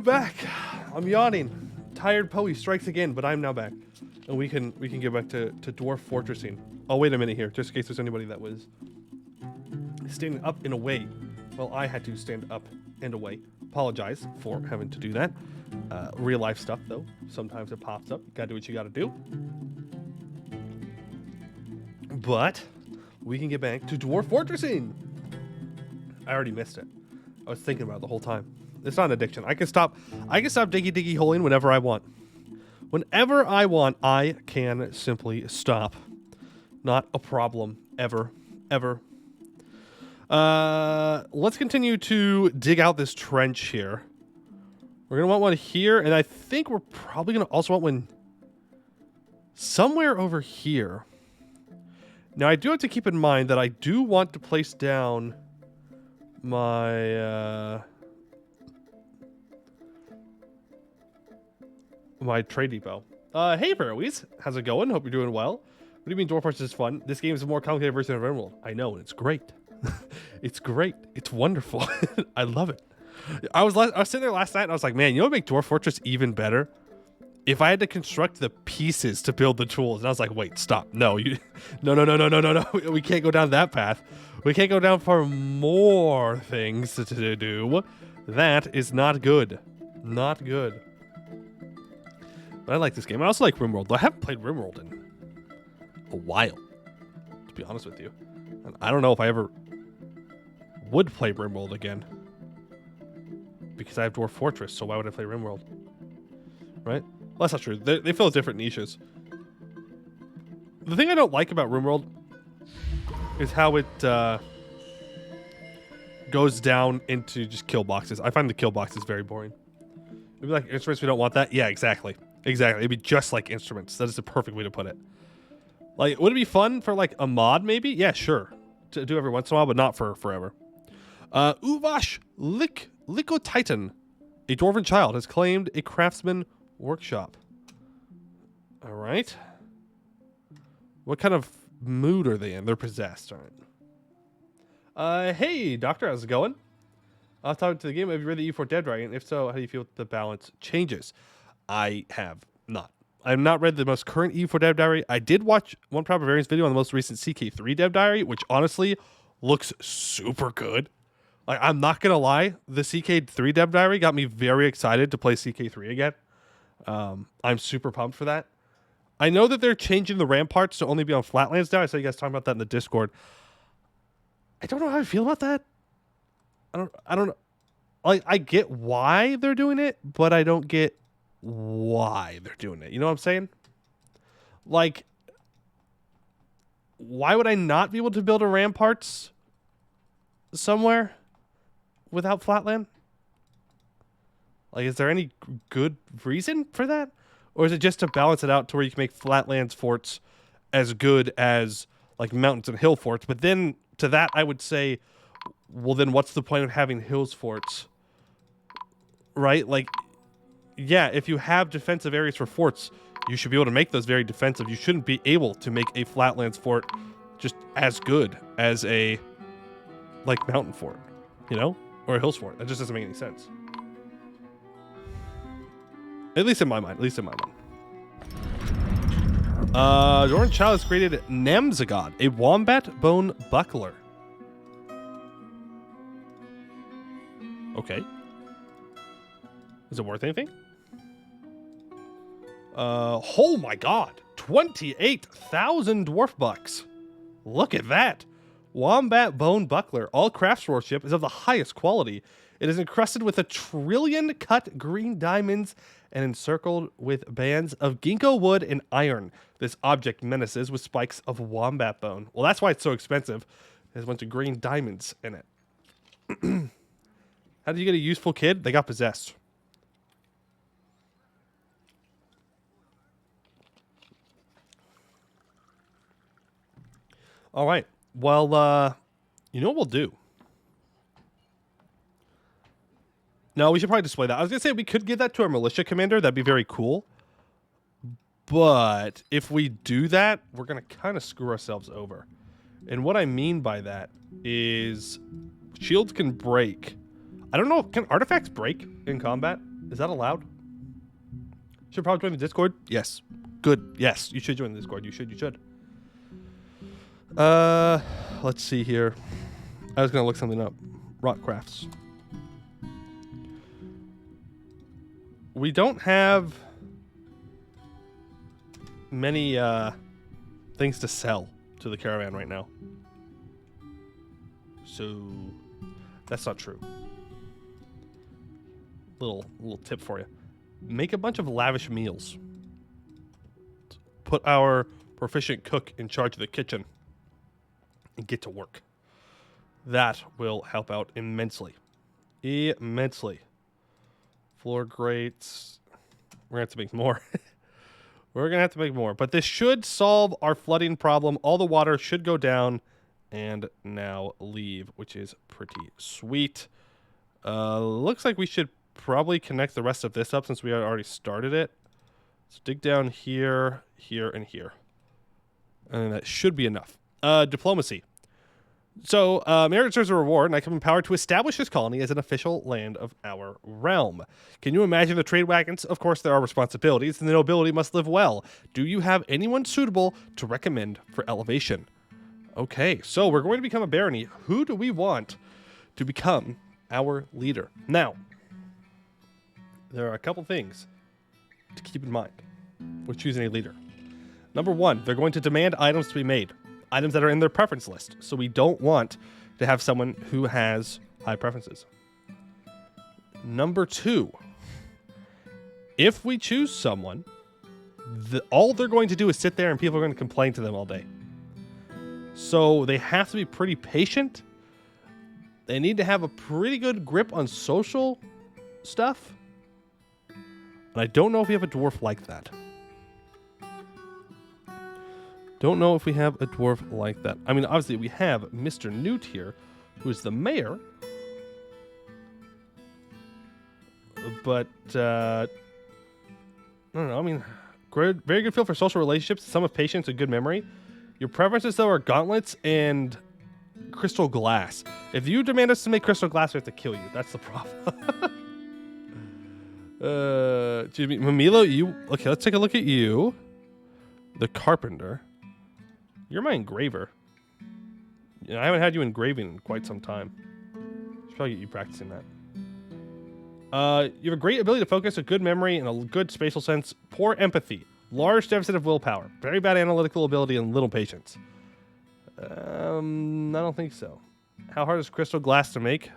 Back. I'm yawning. Tired Poe strikes again, but I'm now back, and we can get back to Dwarf Fortressing. Oh, wait a minute here, just in case there's anybody that was standing up and away. Well, I had to stand up and away. Apologize for having to do that. Real life stuff, though. Sometimes it pops up. You gotta do what you gotta do. But we can get back to Dwarf Fortressing. I already missed it. I was thinking about it the whole time. It's not an addiction. I can stop diggy holing whenever I want. Whenever I want, I can simply stop. Not a problem. Ever. Ever. Let's continue to dig out this trench here. We're going to want one here, and I think we're probably going to also want one somewhere over here. Now, I do have to keep in mind that I do want to place down my my trade depot. Hey, Beervault. How's it going? Hope you're doing well. What do you mean Dwarf Fortress is fun? This game is a more complicated version of Beervault. I know, and it's great. It's great. It's wonderful. I love it. I was sitting there last night, and I was like, man, you know what would make Dwarf Fortress even better? If I had to construct the pieces to build the tools. And I was like, wait, stop. No, no. We can't go down that path. We can't go down for more things to do. That is not good. Not good. But I like this game. I also like RimWorld, though I haven't played RimWorld in a while, to be honest with you. And I don't know if I ever would play RimWorld again. Because I have Dwarf Fortress, so why would I play RimWorld? Right? Well, that's not true. They fill different niches. The thing I don't like about RimWorld is how it goes down into just kill boxes. I find the kill boxes very boring. It'd be like instruments, we don't want that. Yeah, exactly. Exactly. It'd be just like instruments. That is the perfect way to put it. Like, would it be fun for like a mod, maybe? Yeah, sure. To do every once in a while, but not for forever. Uvash Liko Titan, a dwarven child, has claimed a craftsman workshop. All right. What kind of mood are they in? They're possessed. All right. Hey, Doctor, how's it going? I'll talk to the game. Have you read the E4 Dead Dragon? If so, how do you feel the balance changes? I have not. I have not read the most current E4 Dev Diary. I did watch one proper variance video on the most recent CK3 Dev Diary, which honestly looks super good. Like, I'm not going to lie. The CK3 Dev Diary got me very excited to play CK3 again. I'm super pumped for that. I know that they're changing the ramparts to only be on flatlands now. I saw you guys talking about that in the Discord. I don't know how I feel about that. I don't know. Like, I get why they're doing it, but I don't get why they're doing it. You know what I'm saying? Like, why would I not be able to build a ramparts somewhere without flatland? Like, is there any good reason for that? Or is it just to balance it out to where you can make flatlands forts as good as, like, mountains and hill forts? But then, to that, I would say, well, then what's the point of having hills forts? Right? Like, yeah, if you have defensive areas for forts, you should be able to make those very defensive. You shouldn't be able to make a flatlands fort just as good as a, like, mountain fort, you know? Or a hills fort. That just doesn't make any sense. At least in my mind. Doran Child has created Namzagod, a wombat bone buckler. Okay. Is it worth anything? Oh my god. 28,000 dwarf bucks. Look at that. Wombat bone buckler. All craftsmanship is of the highest quality. It is encrusted with 1 trillion cut green diamonds and encircled with bands of ginkgo wood and iron. This object menaces with spikes of wombat bone. Well, that's why it's so expensive. There's a bunch of green diamonds in it. How did you get a useful kid? They got possessed. All right. Well, you know what we'll do? No, we should probably display that. I was going to say we could give that to our militia commander. That'd be very cool. But if we do that, we're going to kind of screw ourselves over. And what I mean by that is shields can break. I don't know. Can artifacts break in combat? Is that allowed? Should probably join the Discord. Yes. Good. Yes, you should join the Discord. You should. Let's see here. I was gonna look something up. Rock crafts. We don't have many things to sell to the caravan right now. So that's not true. Little tip for you. Make a bunch of lavish meals. Put our proficient cook in charge of the kitchen and get to work. That will help out immensely. Immensely. Floor grates. We're going to have to make more. We're going to have to make more. But this should solve our flooding problem. All the water should go down and now leave, which is pretty sweet. Looks like we should probably connect the rest of this up since we already started it. So dig down here, here, and here. And that should be enough. Diplomacy. So, merit serves a reward, and I come empowered to establish this colony as an official land of our realm. Can you imagine the trade wagons? Of course, there are responsibilities, and the nobility must live well. Do you have anyone suitable to recommend for elevation? Okay, so we're going to become a barony. Who do we want to become our leader? Now, there are a couple things to keep in mind with choosing a leader. Number one, they're going to demand items to be made. Items that are in their preference list. So we don't want to have someone who has high preferences. Number two, if we choose someone, all they're going to do is sit there and people are going to complain to them all day. So they have to be pretty patient. They need to have a pretty good grip on social stuff. And I don't know if we have a dwarf like that. Don't know if we have a dwarf like that. I mean, obviously we have Mr. Newt here, who is the mayor. But, I don't know. I mean, very good feel for social relationships, some of patience, and good memory. Your preferences, though, are gauntlets and crystal glass. If you demand us to make crystal glass, we have to kill you. That's the problem. Mamilo, okay, let's take a look at you. The carpenter. You're my engraver. You know, I haven't had you engraving in quite some time. Should probably get you practicing that. You have a great ability to focus, a good memory, and a good spatial sense. Poor empathy. Large deficit of willpower. Very bad analytical ability and little patience. I don't think so. How hard is crystal glass to make?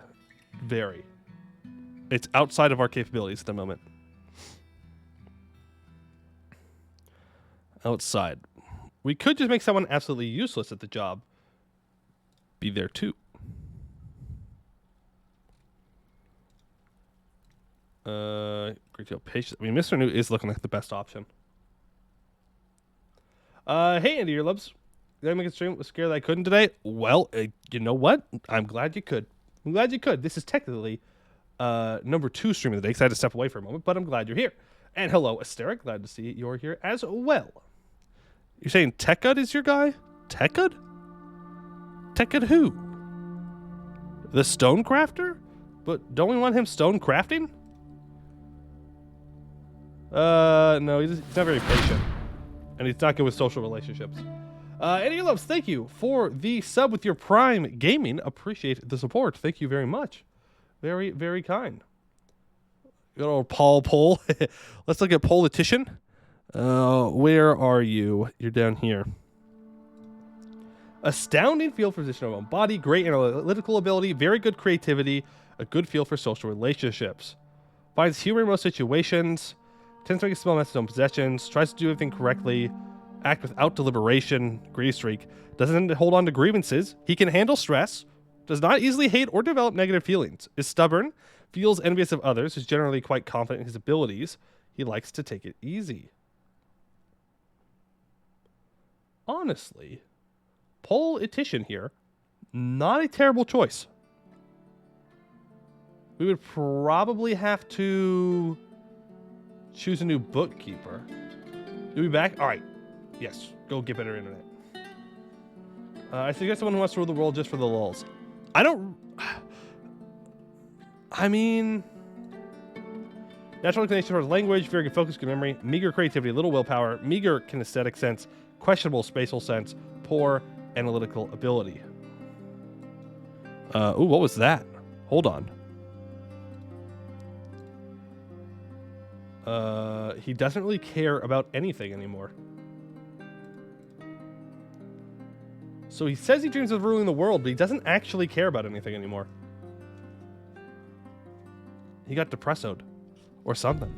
Very. It's outside of our capabilities at the moment. Outside. We could just make someone absolutely useless at the job be there too. Great deal of patience. I mean, Mr. New is looking like the best option. Hey, Andy Earlubs. Did I make a stream? I was scared that I couldn't today. Well, you know what? I'm glad you could. I'm glad you could. This is technically number 2 stream of the day because I had to step away for a moment, but I'm glad you're here. And hello, Asteric. Glad to see you're here as well. You're saying Tekud is your guy? Tekud? Tekud who? The stone crafter? But don't we want him stone crafting? No, he's not very patient. And he's not good with social relationships. Eddie Loves, thank you for the sub with your Prime Gaming. Appreciate the support. Thank you very much. Very, very kind. Good old Paul Pole. Let's look at politician. Where are you? You're down here. Astounding feel for position of own body, great analytical ability, very good creativity, a good feel for social relationships. Finds humor in most situations, tends to make a small mess of his own possessions, tries to do everything correctly, act without deliberation, greedy streak, doesn't hold on to grievances, he can handle stress, does not easily hate or develop negative feelings, is stubborn, feels envious of others, is generally quite confident in his abilities, he likes to take it easy. Honestly, politician here, not a terrible choice. We would probably have to choose a new bookkeeper. Do we back? All right. Yes. Go get better internet. I suggest someone who wants to rule the world just for the lulz. I mean, Natural inclination towards language, very good focus, good memory, meager creativity, little willpower, meager kinesthetic sense, questionable spatial sense, poor analytical ability. Ooh, what was that? Hold on. He doesn't really care about anything anymore. So he says he dreams of ruling the world, but he doesn't actually care about anything anymore. He got depressoed. Or something.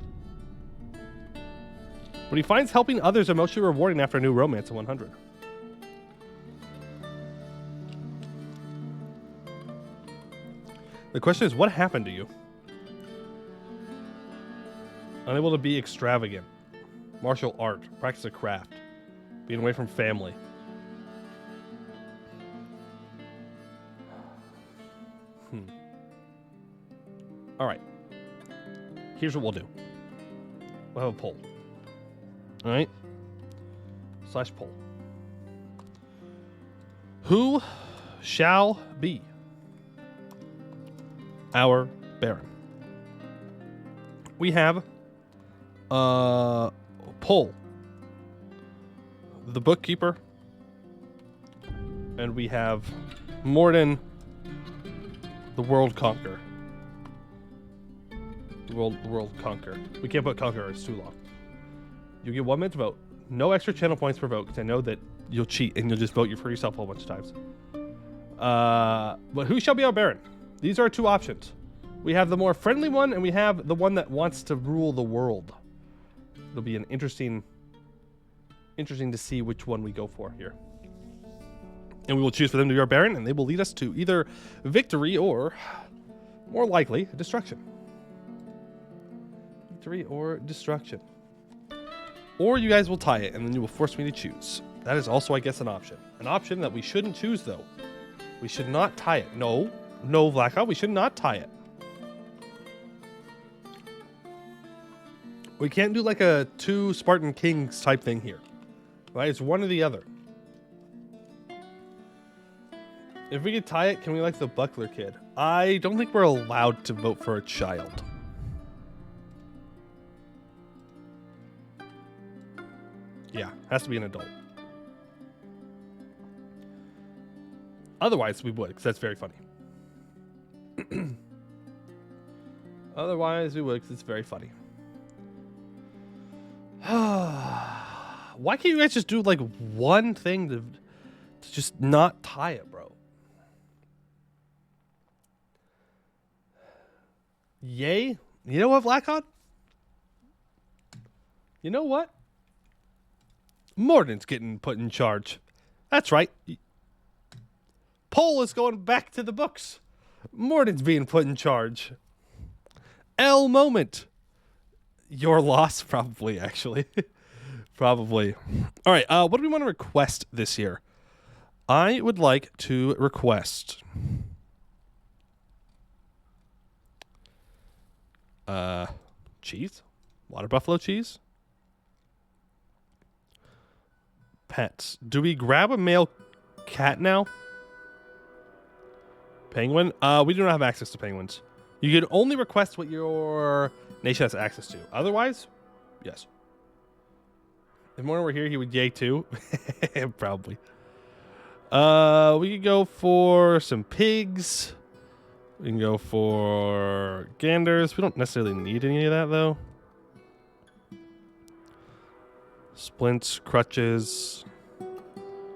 But he finds helping others emotionally rewarding after a new romance at 100. The question is, what happened to you? Unable to be extravagant. Martial art. Practice a craft. Being away from family. All right. Here's what we'll do. We'll have a poll. All right? / poll. Who shall be our Baron? We have poll. The Bookkeeper. And we have Morden, the World Conqueror. The world conquer. We can't put conqueror, it's too long. You get 1 minute to vote. No extra channel points per vote, because I know that you'll cheat and you'll just vote for yourself a whole bunch of times. But who shall be our Baron? These are 2 options. We have the more friendly one, and we have the one that wants to rule the world. It'll be an interesting to see which one we go for here. And we will choose for them to be our Baron, and they will lead us to either victory or, more likely, destruction. Or destruction. Or you guys will tie it, and then you will force me to choose. That is also, I guess, an option. An option that we shouldn't choose, though. We should not tie it. No, Blackout, we should not tie it. We can't do like a 2 Spartan Kings type thing here. Right? It's one or the other. If we could tie it, can we like the Buckler kid? I don't think we're allowed to vote for a child. Yeah, has to be an adult. Otherwise, we would, because that's very funny. Otherwise, we would, because it's very funny. Why can't you guys just do, like, one thing to just not tie it, bro? Yay? You know what, Blackhawk? You know what? Morden's getting put in charge. That's right. Poll is going back to the books. Morden's being put in charge. L moment. Your loss, probably, actually. Probably. All right, what do we want to request this year? I would like to request... cheese? Water buffalo cheese? Pets. Do we grab a male cat now? Penguin? We do not have access to penguins. You can only request what your nation has access to. Otherwise, yes. If Morton were here, he would yay too. Probably. We could go for some pigs. We can go for ganders. We don't necessarily need any of that, though. Splints, crutches.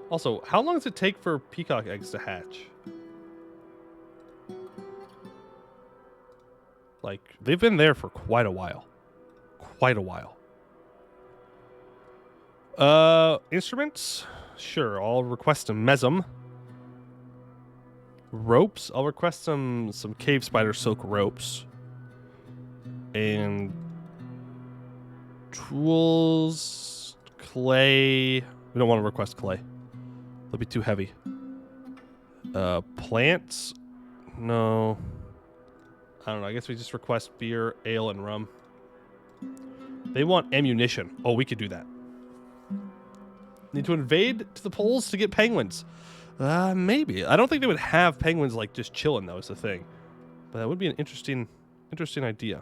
Also, how long does it take for peacock eggs to hatch? Like, they've been there for quite a while. Quite a while. Instruments? Sure, I'll request a mesum. Ropes? I'll request some cave spider silk ropes. And tools, clay. We don't want to request clay. That'll be too heavy. Plants? No. I don't know. I guess we just request beer, ale, and rum. They want ammunition. Oh, we could do that. Need to invade to the poles to get penguins. Maybe. I don't think they would have penguins like just chilling, though, is the thing. But that would be an interesting idea.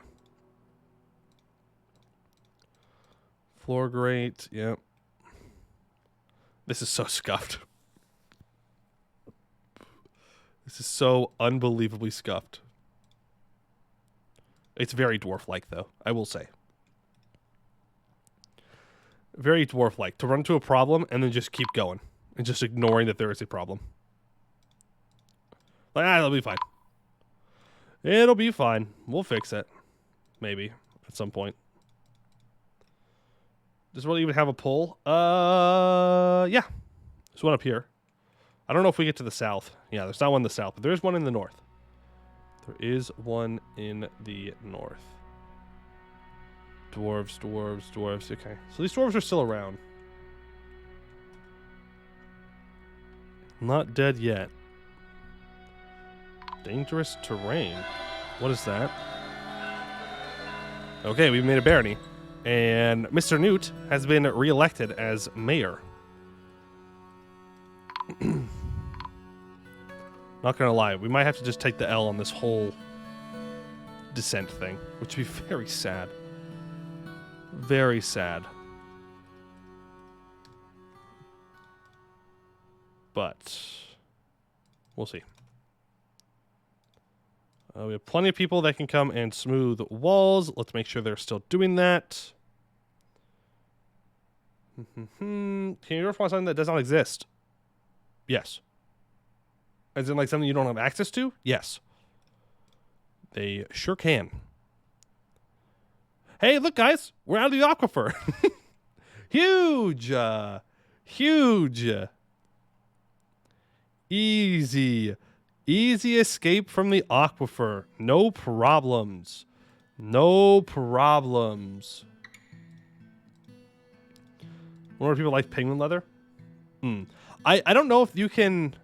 Floor grate. Yep. This is so scuffed. This is so unbelievably scuffed. It's very dwarf-like, though, I will say. Very dwarf-like. To run into a problem and then just keep going. And just ignoring that there is a problem. Like, it'll be fine. It'll be fine. We'll fix it. Maybe. At some point. Does it even have a pull? Yeah. There's one up here. I don't know if we get to the south. Yeah, there's not one in the south, but there is one in the north. There is one in the north. Dwarves, dwarves, dwarves. Okay. So these dwarves are still around. Not dead yet. Dangerous terrain. What is that? Okay, we've made a barony. And Mr. Newt has been reelected as mayor. Not gonna lie, we might have to just take the L on this whole descent thing, which would be very sad. Very sad. But we'll see. We have plenty of people that can come and smooth walls. Let's make sure they're still doing that. Can you reform something that does not exist? Yes. As in like something you don't have access to? Yes. They sure can. Hey, look guys, we're out of the aquifer. Huge. Huge. Easy. Easy escape from the aquifer. No problems. No problems. More people like penguin leather? I don't know if you can...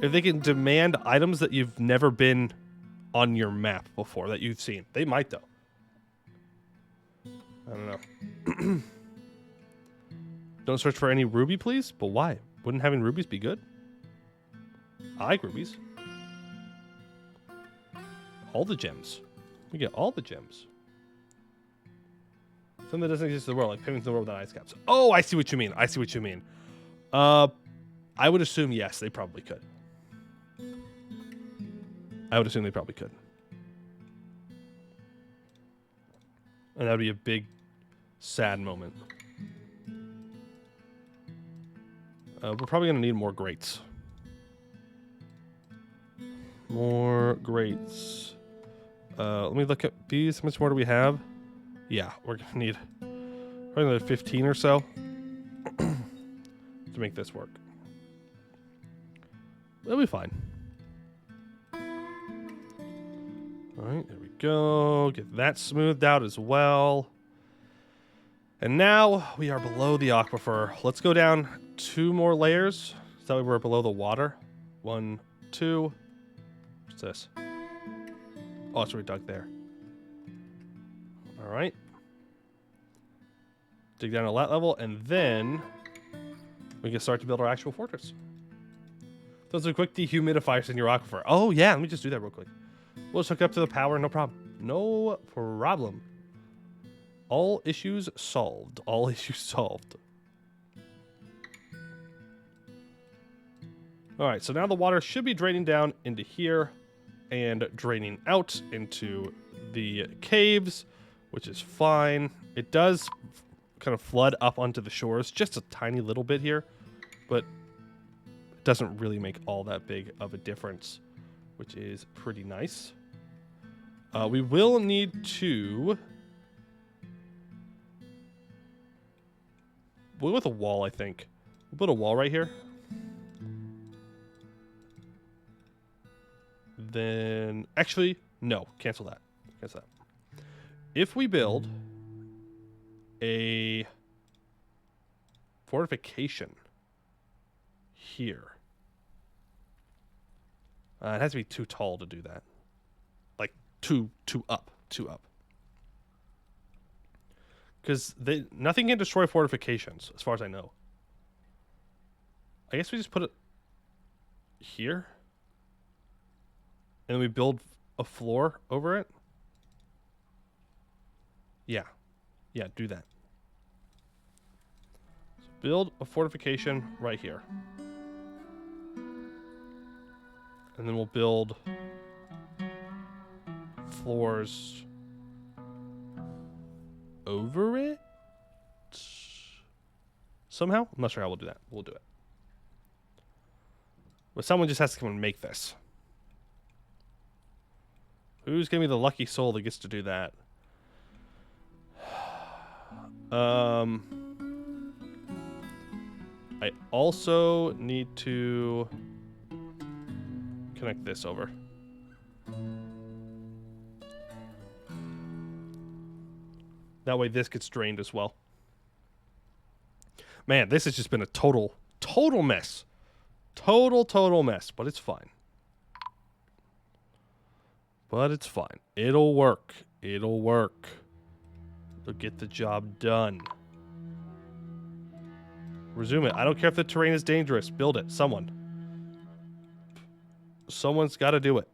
If they can demand items that you've never been on your map before, that you've seen. They might, though. I don't know. Don't search for any ruby, please? But why? Wouldn't having rubies be good? I like rubies. All the gems. We get all the gems. Something that doesn't exist in the world, like penguins in the world without ice caps. Oh, I see what you mean. I see what you mean. I would assume yes, they probably could. I would assume they probably could. And that would be a big, sad moment. We're probably going to need more grates. More grates. Let me look at these. How much more do we have? Yeah, we're going to need probably another 15 or so to make this work. That'll be fine. Alright, there we go. Get that smoothed out as well. And now we are below the aquifer. Let's go down 2 more layers. So that way we're below the water. 1, 2. What's this? Oh, it's already dug there. Alright. Dig down to that level, and then we can start to build our actual fortress. Those are quick dehumidifiers in your aquifer. Oh, yeah, let me just do that real quick. We'll just hook up to the power, no problem. No problem. All issues solved. All issues solved. Alright, so now the water should be draining down into here and draining out into the caves, which is fine. It does kind of flood up onto the shores just a tiny little bit here, but it doesn't really make all that big of a difference, which is pretty nice. We will need to... We'll go with a wall, I think. We'll put a wall right here. Then... Actually, no. Cancel that. Cancel that. If we build a fortification here... it has to be too tall to do that. Like, two up. Because nothing can destroy fortifications, as far as I know. I guess we just put it here. And then we build a floor over it. Yeah. Yeah, do that. build a fortification right here. And then we'll build floors over it somehow. I'm not sure how we'll do that. We'll do it. But someone just has to come and make this. Who's gonna be the lucky soul that gets to do that? I also need to connect this over. That way this gets drained as well. Man, this has just been a total mess. Total mess, but it's fine. But it's fine. It'll work. It'll work. It'll get the job done. Resume it. I don't care if the terrain is dangerous. Build it. Someone. Someone's got to do it.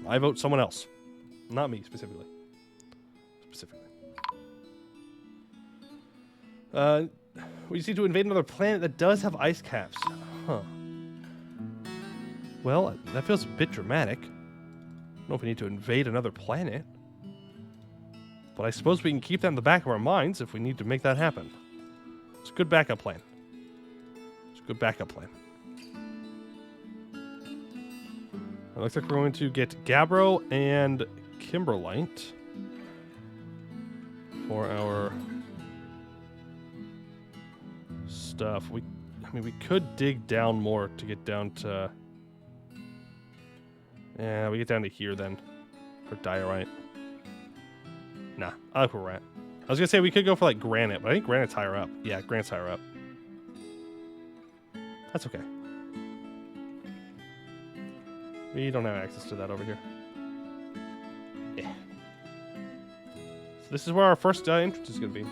I vote someone else. Not me, specifically. We just need to invade another planet that does have ice caps. Huh. Well, that feels a bit dramatic. I don't know if we need to invade another planet. But I suppose we can keep that in the back of our minds if we need to make that happen. It's a good backup plan. It looks like we're going to get Gabbro and Kimberlite for our stuff. I mean, we could dig down more to get down to... Yeah, we get down to here then for diorite. Nah, I like where we're at. I was gonna say we could go for like granite, but I think granite's higher up. Yeah, granite's higher up. That's okay. We don't have access to that over here. Yeah. So this is where our first entrance is gonna be.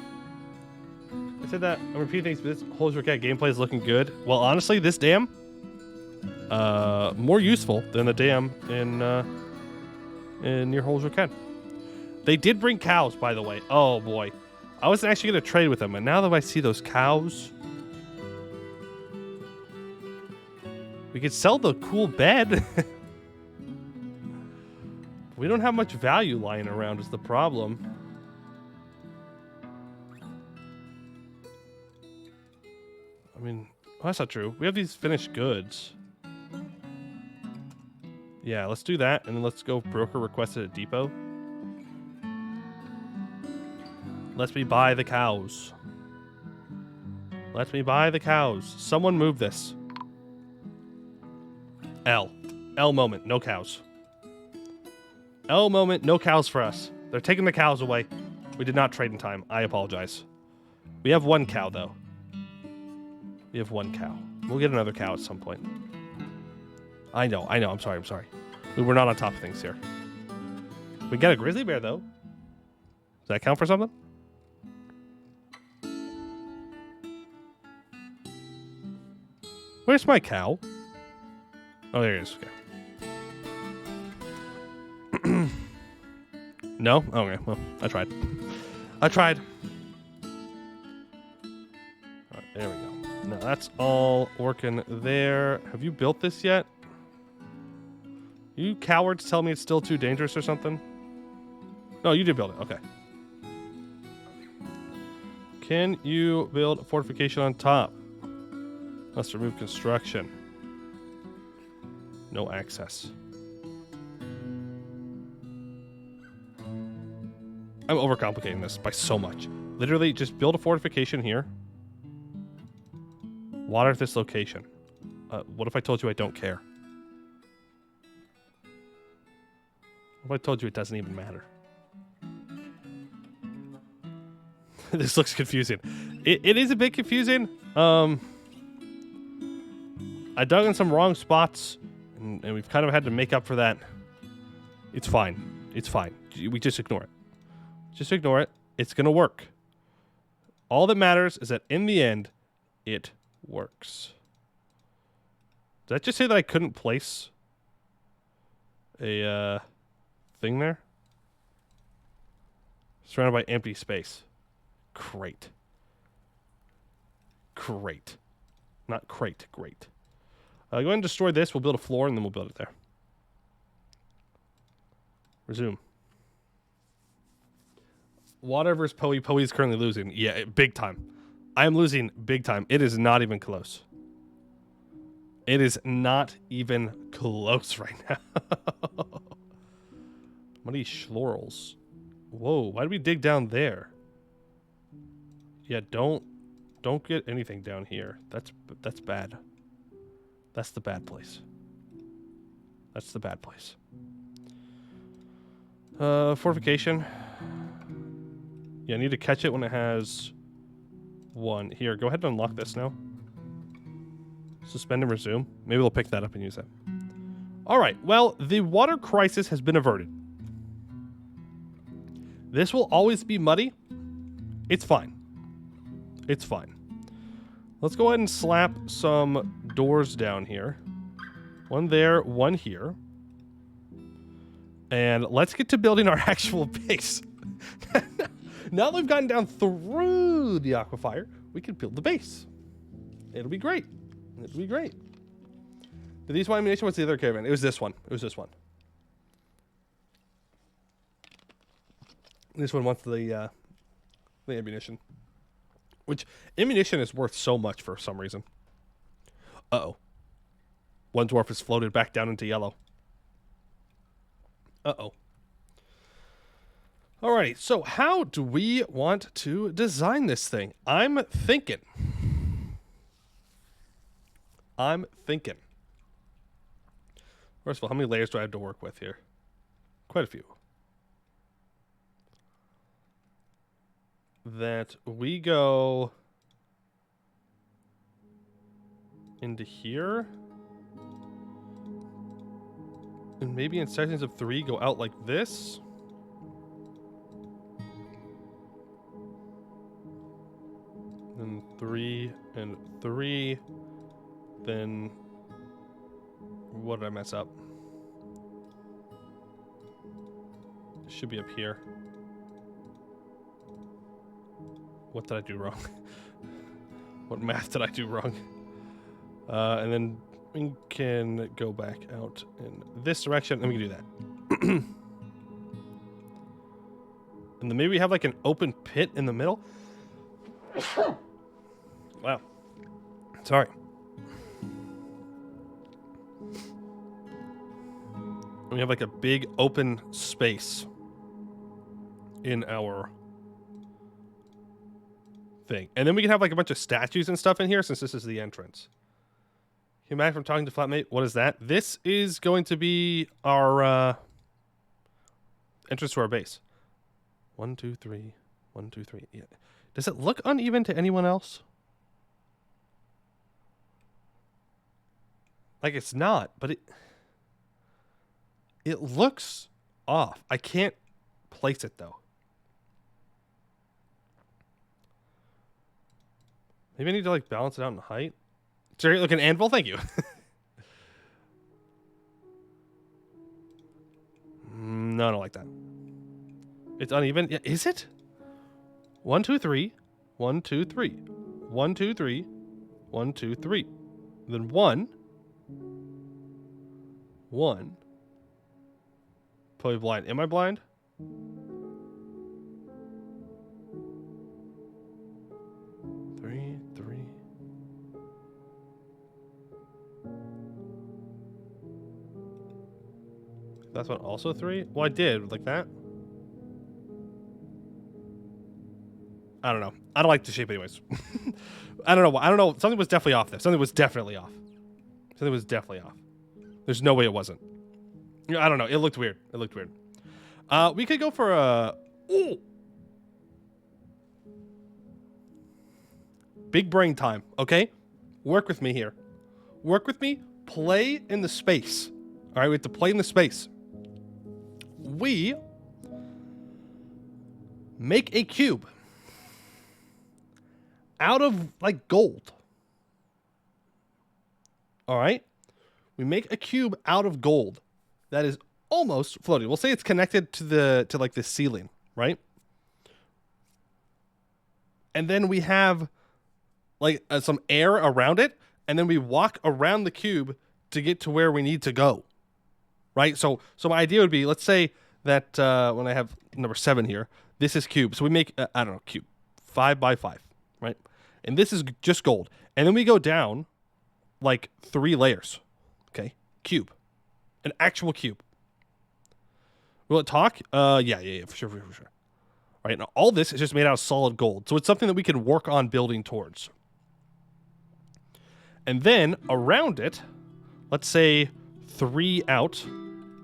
I said that I'm repeating things, but this Holes Rocket gameplay is looking good. Well, honestly, this dam more useful than the dam in near Holes Rocket. They did bring cows, by the way. Oh boy, I wasn't actually gonna trade with them, and now that I see those cows, we could sell the cool bed. We don't have much value lying around is the problem. I mean, well, that's not true. We have these finished goods. Yeah, let's do that, and then let's go broker requested at depot. Let me buy the cows. Let me buy the cows. Someone move this. L moment, no cows. L moment, no cows for us. They're taking the cows away. We did not trade in time. I apologize. We have one cow, though. We have one cow. We'll get another cow at some point. I know. I'm sorry. We were not on top of things here. We got a grizzly bear, though. Does that count for something? Where's my cow? Oh, there it is. Okay. No? Okay, well, I tried. Alright, there we go. Now that's all working there. Have you built this yet? You cowards tell me it's still too dangerous or something? No, you did build it. Okay. Can you build a fortification on top? Let's remove construction. No access. I'm overcomplicating this by so much. Literally, just build a fortification here. Water at this location. What if I told you I don't care? What if I told you it doesn't even matter? This looks confusing. It is a bit confusing. I dug in some wrong spots, and we've kind of had to make up for that. It's fine. It's fine. We just ignore it. Just ignore it. It's going to work. All that matters is that in the end, it works. Did that just say that I couldn't place a thing there? Surrounded by empty space. Great. Great. Not crate. Great. Go ahead and destroy this. We'll build a floor, and then we'll build it there. Resume. Water versus Poe. Poe is currently losing. Yeah, big time. I am losing big time. It is not even close. It is not even close right now. Muddy schlorls. Whoa, why did we dig down there? Yeah, don't get anything down here. That's bad. That's the bad place. That's the bad place. Fortification. Yeah, I need to catch it when it has one. Here, go ahead and unlock this now. Suspend and resume. Maybe we'll pick that up and use that. Alright, well, the water crisis has been averted. This will always be muddy. It's fine. It's fine. Let's go ahead and slap some doors down here. One there, one here. And let's get to building our actual base. Now that we've gotten down through the aquifer, we can build the base. It'll be great. It'll be great. Did these want ammunition? What's the other caravan? It was this one. It was this one. This one wants the ammunition. Which, ammunition is worth so much for some reason. Uh-oh. One dwarf has floated back down into yellow. Uh-oh. Alrighty, so how do we want to design this thing? I'm thinking. First of all, how many layers do I have to work with here? Quite a few. That we go into here. And maybe in sections of 3 go out like this. Then 3 and 3. Then what did I mess up? It should be up here. What did I do wrong? What math did I do wrong? And then we can go back out in this direction, and we can do that. And then maybe we have like an open pit in the middle. Wow. Sorry. And we have like a big open space in our thing. And then we can have like a bunch of statues and stuff in here since this is the entrance. Came back from talking to flatmate. What is that? This is going to be our entrance to our base. 1, 2, 3. 1, 2, 3. Yeah. Does it look uneven to anyone else? Like it's not, but it looks off. I can't place it though. Maybe I need to like balance it out in height. It's a great looking anvil, thank you. No, I don't like that. It's uneven. Yeah, is it? 1, 2, 3. 1, 2, 3. 1, 2, 3. 1, 2, 3. Then 1. 1. Probably blind. Am I blind? That's one also 3? Well, I did like that. I don't know. I don't like the shape anyways. I don't know. I don't know. Something was definitely off there. Something was definitely off. Something was definitely off. There's no way it wasn't. I don't know. It looked weird. It looked weird. We could go for a... Ooh. Big brain time, okay? Work with me here. Work with me. Play in the space. All right, we have to play in the space. We make a cube out of like gold. All right, we make a cube out of gold that is almost floating. We'll say it's connected to like the ceiling, right? And then we have like some air around it, and then we walk around the cube to get to where we need to go. Right? So my idea would be, let's say that when I have number 7 here, this is cube. So we make, I don't know, cube. 5 by 5, right? And this is just gold. And then we go down like 3 layers. Okay? Cube. An actual cube. Will it talk? Yeah, for sure. Right, now all this is just made out of solid gold. So it's something that we can work on building towards. And then around it, let's say 3 out.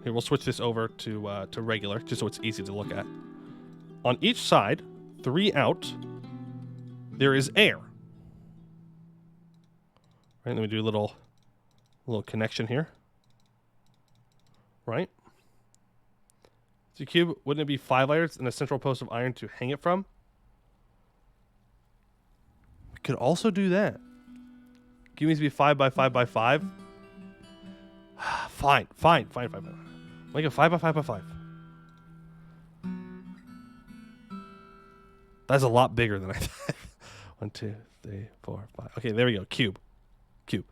Here, we'll switch this over to regular, just so it's easy to look at. On each side, 3 out, there is air. Right, let me do a little connection here. Right? So cube, wouldn't it be 5 layers and a central post of iron to hang it from? We could also do that. Cube needs to be 5 by 5 by 5. Fine. Make it 5 by 5 by 5. That's a lot bigger than I thought. 1, 2, 3, 4, 5. Okay, there we go. Cube. Cube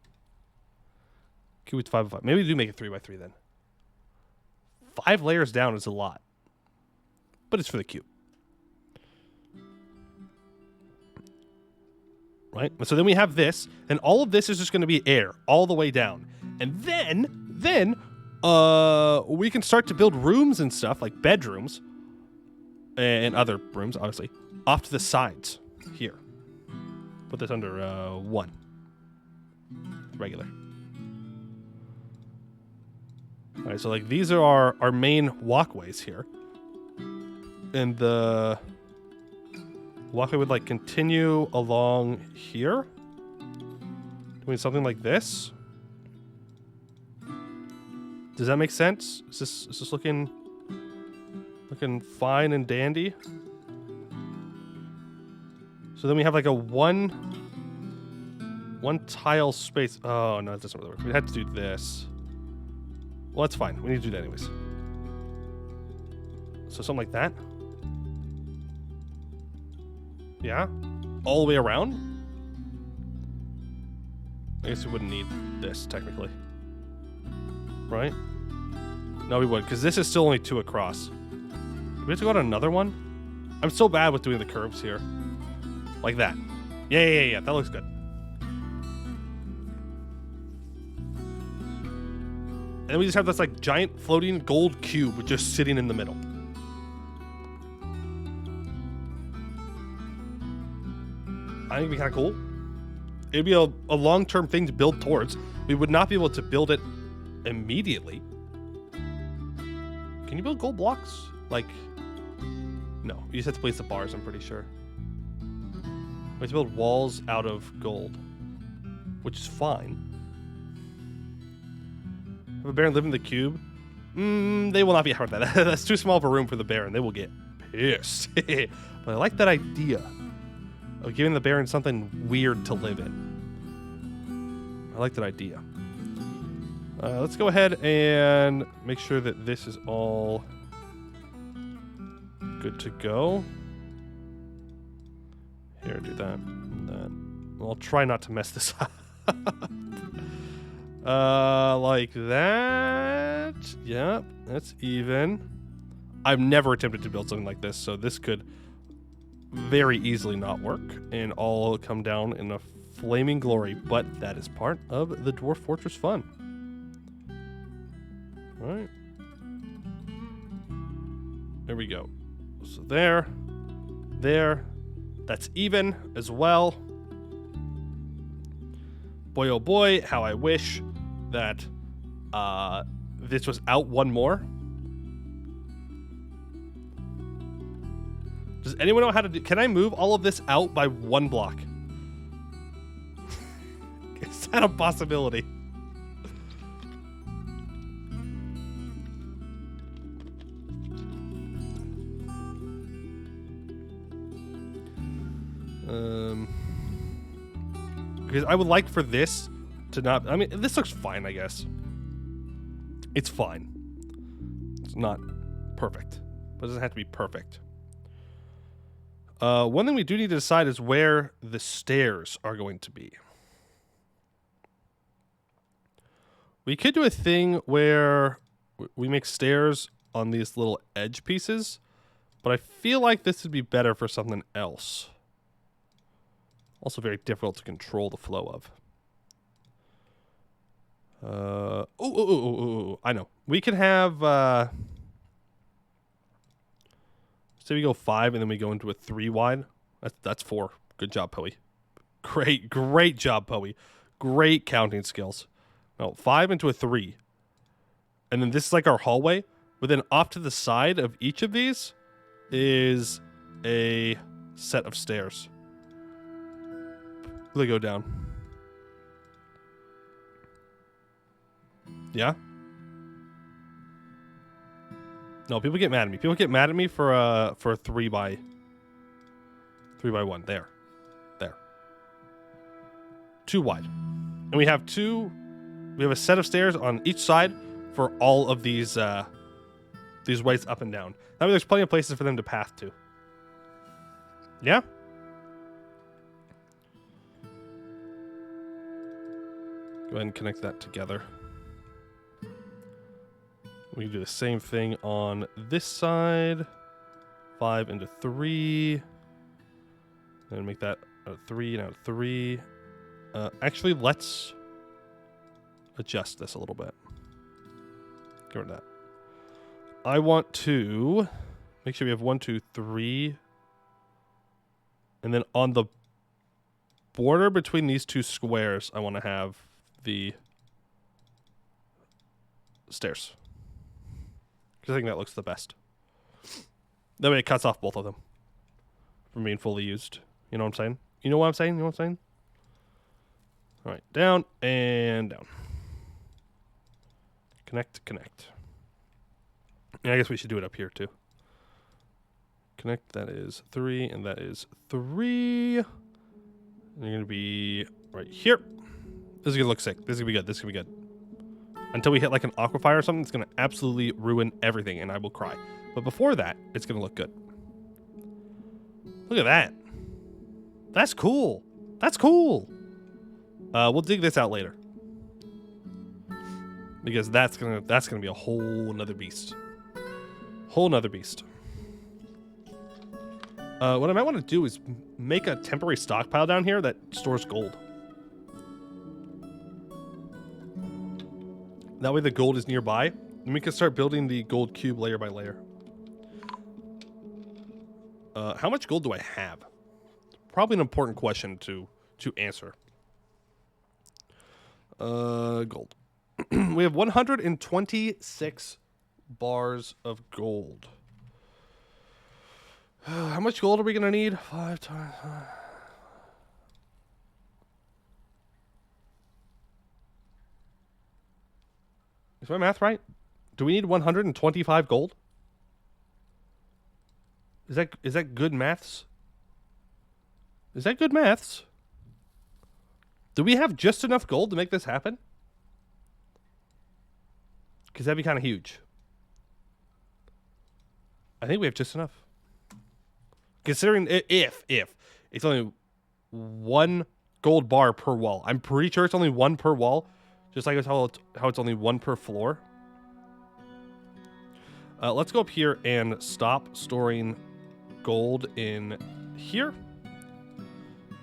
is 5 by 5. Maybe we do make it 3 by 3 then. 5 layers down is a lot. But it's for the cube. Right? So then we have this, and all of this is just going to be air all the way down. And then we can start to build rooms and stuff, like bedrooms and other rooms, obviously, off to the sides here. Put this under 1. Regular. All right, so like these are our main walkways here. And the walkway would like continue along here. Doing something like this. Does that make sense? Is this looking fine and dandy? So then we have like a one tile space. Oh no, that doesn't really work. We had to do this. Well, that's fine. We need to do that anyways. So something like that. Yeah? All the way around? I guess we wouldn't need this, technically. Right? No, we would, because this is still only 2 across. Do we have to go on another one? I'm so bad with doing the curves here. Like that. Yeah. That looks good. And then we just have this like giant floating gold cube just sitting in the middle. I think it'd be kind of cool. It'd be a long-term thing to build towards. We would not be able to build it immediately. Can you build gold blocks? Like, no. You just have to place the bars, I'm pretty sure. We have to build walls out of gold, which is fine. Have a baron live in the cube? They will not be happy with that. That's too small of a room for the baron. They will get pissed. But I like that idea of giving the baron something weird to live in. I like that idea. Let's go ahead and make sure that this is all good to go. Here, do that. Well, I'll try not to mess this up. Like that. Yep, that's even. I've never attempted to build something like this, so this could very easily not work, and all come down in a flaming glory, but that is part of the Dwarf Fortress fun. All right. There we go. So there. That's even as well. Boy, oh boy, how I wish that this was out one more. Does anyone know how to do? Can I move all of this out by 1 block? Is that a possibility? Because I would like for this to not. I mean, this looks fine, I guess. It's fine. It's not perfect, but it doesn't have to be perfect. One thing we do need to decide is where the stairs are going to be. We could do a thing where we make stairs on these little edge pieces, but I feel like this would be better for something else. Also very difficult to control the flow of. I know. We can have, say we go 5 and then we go into a 3 wide. That's 4. Good job, Poey. Great job, Poey. Great counting skills. No, 5 into a 3. And then this is like our hallway. But then off to the side of each of these is a set of stairs. They go down. Yeah? No, people get mad at me. People get mad at me for a 3 by 1. There. 2 wide. And we have a set of stairs on each side for all of these ways up and down. That way there's plenty of places for them to path to. Yeah? Go ahead and connect that together. We can do the same thing on this side. 5 into 3. Then make that a 3 and a 3. Actually, let's adjust this a little bit. Get rid of that. I want to make sure we have 1, 2, 3. And then on the border between these 2 squares, I want to have the stairs. Because I think that looks the best. That way it cuts off both of them from being fully used. You know what I'm saying? You know what I'm saying? You know what I'm saying? All right, down and down. Connect. Yeah, I guess we should do it up here too. Connect, that is 3, and that is 3. And you're going to be right here. This is going to look sick. This is going to be good. This is going to be good. Until we hit like an aquafire or something, it's going to absolutely ruin everything, and I will cry. But before that, it's going to look good. Look at that. That's cool. That's cool. We'll dig this out later. Because that's gonna be a whole nother beast. Whole nother beast. What I might want to do is make a temporary stockpile down here that stores gold. That way the gold is nearby, and we can start building the gold cube layer by layer. How much gold do I have? Probably an important question to answer. Gold. We have 126 bars of gold. How much gold are we going to need? 5 times... Is my math right? Do we need 125 gold? Is that good maths? Is that good maths? Do we have just enough gold to make this happen? Because that'd be kind of huge. I think we have just enough. Considering if it's only 1 gold bar per wall. I'm pretty sure it's only 1 per wall. Just like how it's only 1 per floor. Let's go up here and stop storing gold in here.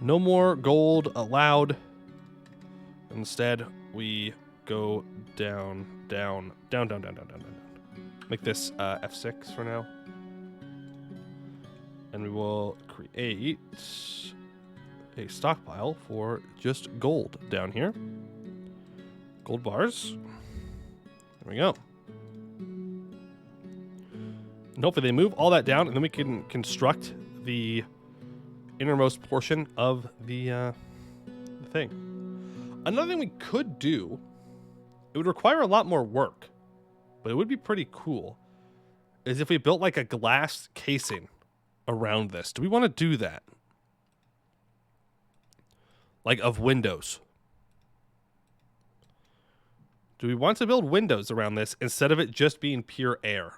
No more gold allowed. Instead, we go down. Make this F6 for now. And we will create a stockpile for just gold down here. Gold bars. There we go. And hopefully they move all that down, and then we can construct the innermost portion of the thing. Another thing we could do, it would require a lot more work, but it would be pretty cool, is if we built like a glass casing around this. Do we want to do that? Like of windows. Do we want to build windows around this instead of it just being pure air?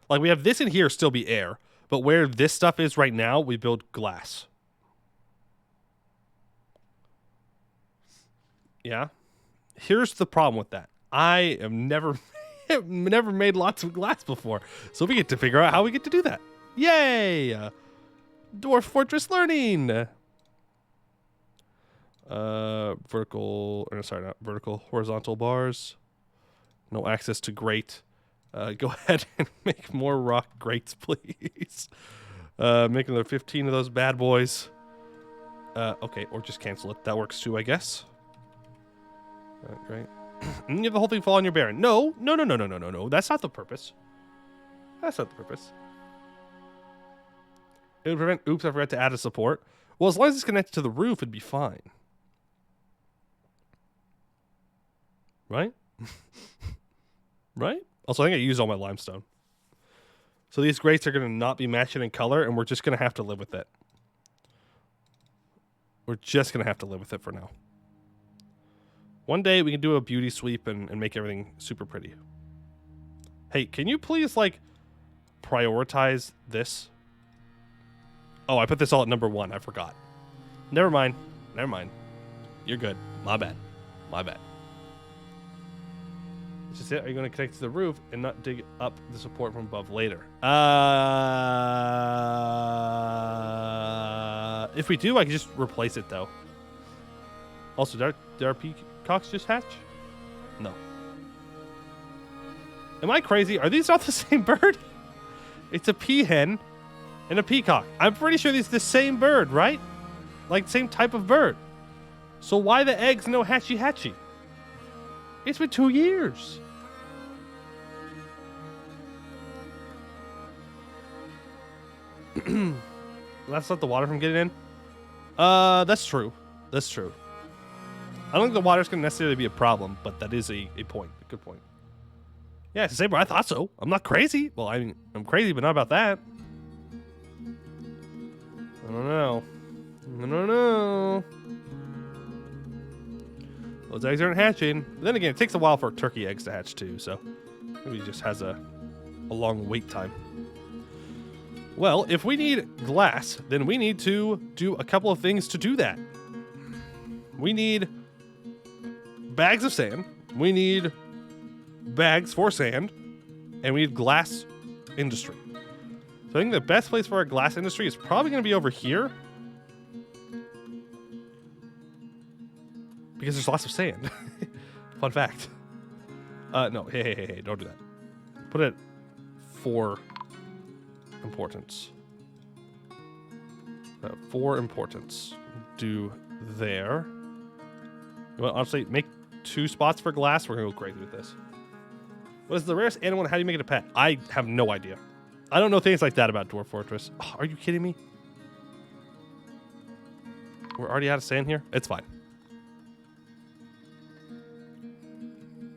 Like we have this in here still be air, But where this stuff is right now, we build glass. Yeah. Here's the problem with that. I have never made lots of glass before. So we get to figure out how we get to do that. Yay! Dwarf Fortress learning! Vertical, or sorry, not vertical, horizontal bars. No access to grate. Go ahead and make more rock grates, please. Make another 15 of those bad boys. Okay, or just cancel it. That works too, I guess. Great. And you have the whole thing fall on your baron. No. That's not the purpose. That's not the purpose. It would prevent, oops, I forgot to add a support. Well, as long as it's connected to the roof, it'd be fine. Right? Right? Also, I think I used all my limestone. So these grates are going to not be matching in color, and we're just going to have to live with it. We're just going to have to live with it for now. One day we can do a beauty sweep and make everything super pretty. Hey, can you please, like, prioritize this? Oh, I put this all at number 1. I forgot. Never mind. Never mind. You're good. My bad. My bad. This is it. Are you going to connect to the roof and not dig up the support from above later? If we do, I can just replace it, though. Also, did our peacocks just hatch? No. Am I crazy? Are these not the same bird? It's a peahen and a peacock. I'm pretty sure these are the same bird, right? Like, same type of bird. So why the eggs no hatchy? It's been 2 years. That's not the water from getting in? That's true. That's true. I don't think the water's going to necessarily be a problem, but that is a point. A good point. Yeah, it's the same bird. I thought so. I'm not crazy. Well, I mean, I'm crazy, but not about that. I don't know. I don't know. Those eggs aren't hatching. But then again, it takes a while for turkey eggs to hatch too, so maybe it just has a long wait time. Well, if we need glass, then we need to do a couple of things to do that. We need bags of sand. We need bags for sand. And we need glass industry. So I think the best place for our glass industry is probably going to be over here. Because there's lots of sand. Fun fact. No, hey, don't do that. Put it for importance. For importance. Do there. Well, honestly, make 2 spots for glass. We're going to go crazy with this. What is the rarest animal and how do you make it a pet? I have no idea. I don't know things like that about Dwarf Fortress. Oh, are you kidding me? We're already out of sand here? It's fine.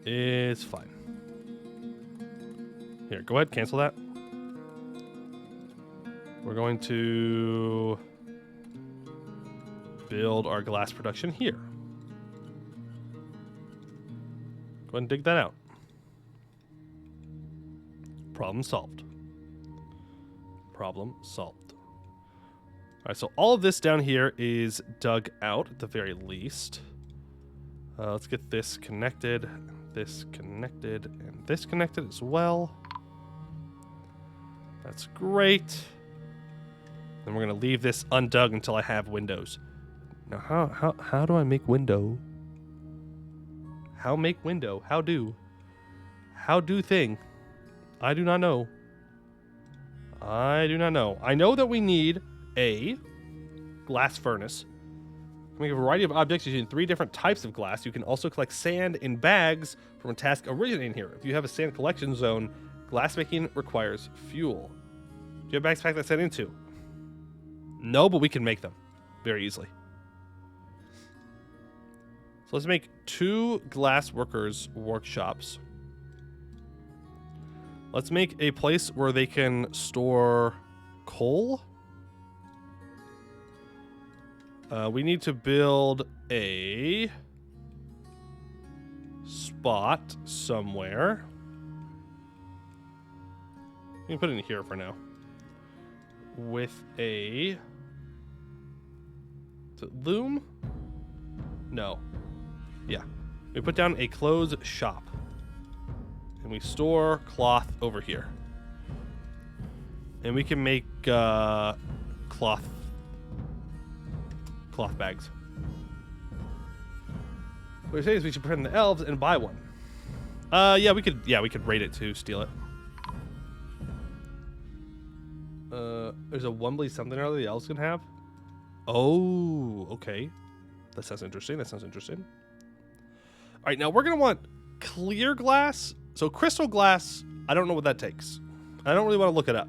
It's fine. Here, go ahead, cancel that. We're going to build our glass production here. Go ahead and dig that out. Problem solved. Problem solved. All right, so all of this down here is dug out at the very least. Let's get this connected, and this connected as well. That's great. Then we're gonna leave this undug until I have windows. Now, how do I make window? How make window? How do thing? I do not know. I do not know. I know that we need a glass furnace. Make a variety of objects using 3 different types of glass. You can also collect sand in bags from a task originating here. If you have a sand collection zone, glassmaking requires fuel. Do you have bags to pack that sand into? No, but we can make them very easily. So let's make 2 glass workers' workshops. Let's make a place where they can store coal. We need to build a spot somewhere. You can put it in here for now. with a... Is it loom? No. Yeah. We put down a clothes shop. And we store cloth over here. And we can make cloth bags. What I say is we should pretend the elves and buy one. Yeah, we could raid it to steal it. There's a Wumbly something or other the elves can have. Oh, okay. That sounds interesting. All right, now we're gonna want clear glass. So crystal glass, I don't know what that takes. I don't really want to look it up.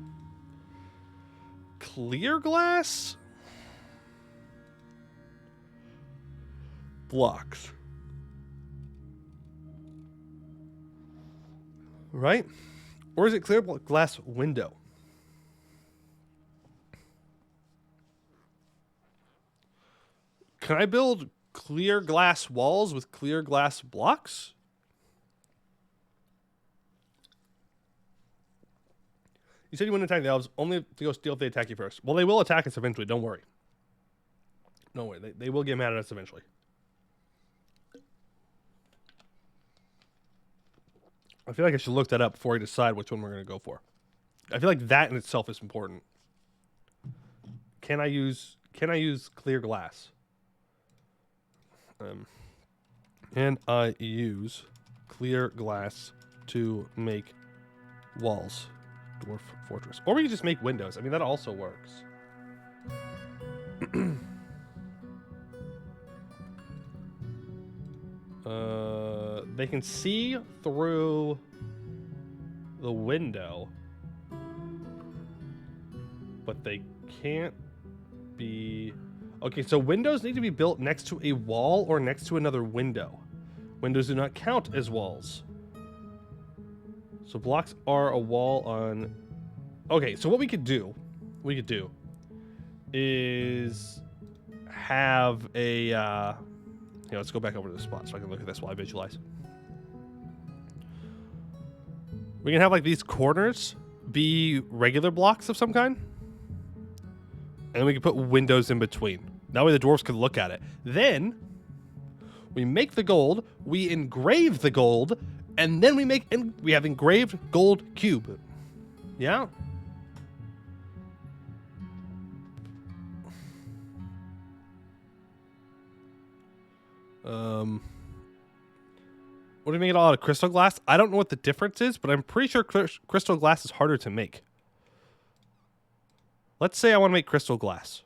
Clear glass? Blocks. Right? Or is it clear glass window? Can I build clear glass walls with clear glass blocks? You said you wouldn't attack the elves, only to go steal if they attack you first. Well, they will attack us eventually, don't worry. Don't worry, they will get mad at us eventually. I feel like I should look that up before I decide which one we're going to go for. I feel like that in itself is important. Can I use clear glass? Can I use clear glass to make walls? Dwarf fortress. Or we can just make windows. I mean, that also works. They can see through the window, but they can't be... Okay, so windows need to be built next to a wall or next to another window. Windows do not count as walls. So blocks are a wall on... Okay, so what we could do is have a... Here, let's go back over to the spot so I can look at this while I visualize. We can have like these corners be regular blocks of some kind. And we can put windows in between. That way the dwarves can look at it. Then we make the gold, we engrave the gold, and then we have engraved gold cube. Yeah. What do you make it all out of? Crystal glass? I don't know what the difference is, but I'm pretty sure crystal glass is harder to make. Let's say I want to make crystal glass.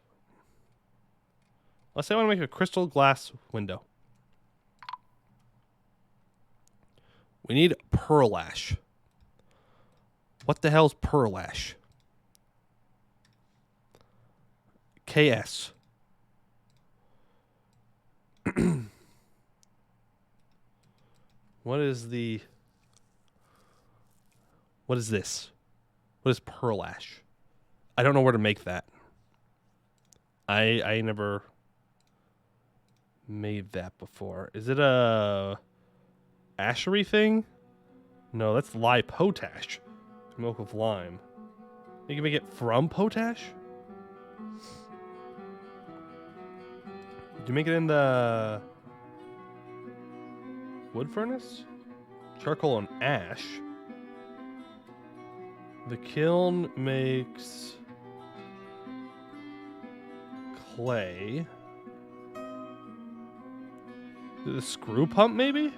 Let's say I want to make a crystal glass window. We need pearl ash. What the hell's pearl ash? KS. What is this? What is pearl ash? I don't know where to make that. I never made that before. Is it a ashery thing? No, that's lye potash. Milk of lime. You can make it from potash? Did you make it in the wood furnace? Charcoal and ash. The kiln makes clay. The screw pump, maybe?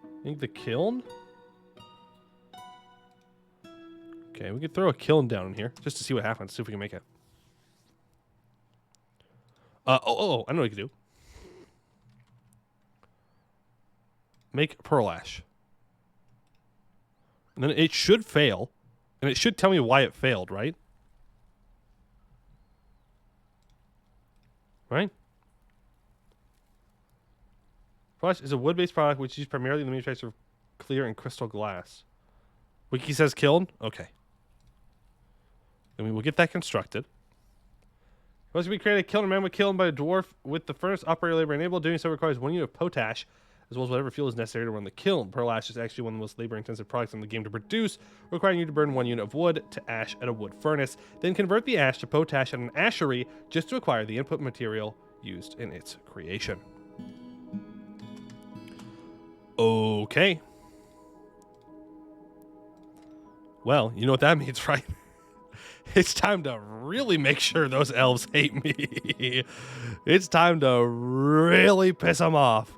I think the kiln? Okay, we could throw a kiln down in here just to see what happens. See if we can make it. I know what we can do. Make pearl ash. And then it should fail. And it should tell me why it failed, right? Right? Pearl ash is a wood-based product which is used primarily in the manufacture of clear and crystal glass. Wiki says kiln? Okay. Then we will get that constructed. Once we create a kiln, a man would kiln by a dwarf with the furnace operator labor enabled. Doing so requires 1 unit of potash, as well as whatever fuel is necessary to run the kiln. Pearl ash is actually one of the most labor-intensive products in the game to produce, requiring you to burn 1 unit of wood to ash at a wood furnace, then convert the ash to potash at an ashery just to acquire the input material used in its creation. Okay. Well, you know what that means, right? It's time to really make sure those elves hate me. It's time to really piss them off.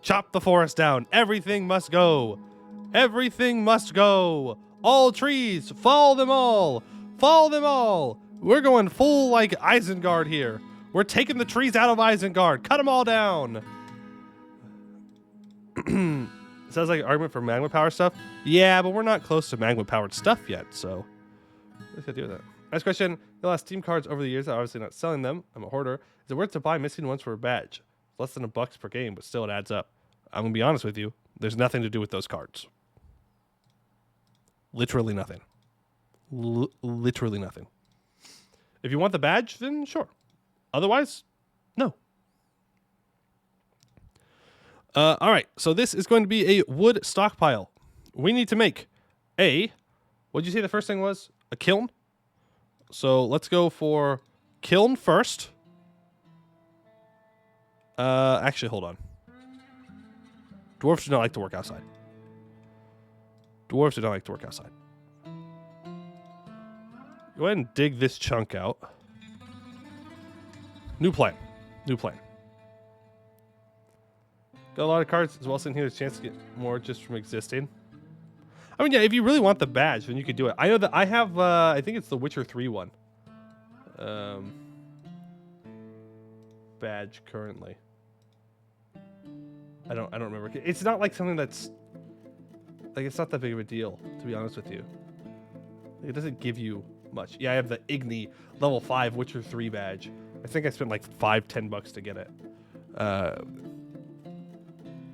Chop the forest down. Everything must go. Everything must go. All trees, fall them all. Fall them all. We're going full like Isengard here. We're taking the trees out of Isengard. Cut them all down. Sounds like an argument for magma power stuff. Yeah, but we're not close to magma powered stuff yet, so let's get to do that. Next question. You lost Steam cards over the years. I'm obviously not selling them. I'm a hoarder. Is it worth to buy missing ones for a badge? Less than $1 per game, but still it adds up. I'm gonna be honest with you. There's nothing to do with those cards. Literally nothing. Literally nothing. If you want the badge, then sure. Otherwise, no. All right. So this is going to be a wood stockpile. We need to make a. What'd you say the first thing was? A kiln. So let's go for kiln first. Actually, hold on. Dwarves do not like to work outside. Dwarves do not like to work outside. Go ahead and dig this chunk out. New plan. New plan. Got a lot of cards as well, sitting here. There's a chance to get more just from existing. I mean, yeah, if you really want the badge, then you could do it. I know that I have, I think it's the Witcher 3 one. Badge currently. I don't remember. It's not like something that's, like, it's not that big of a deal, to be honest with you. It doesn't give you much. Yeah, I have the Igni level 5 Witcher 3 badge. I think I spent like $5-10 to get it.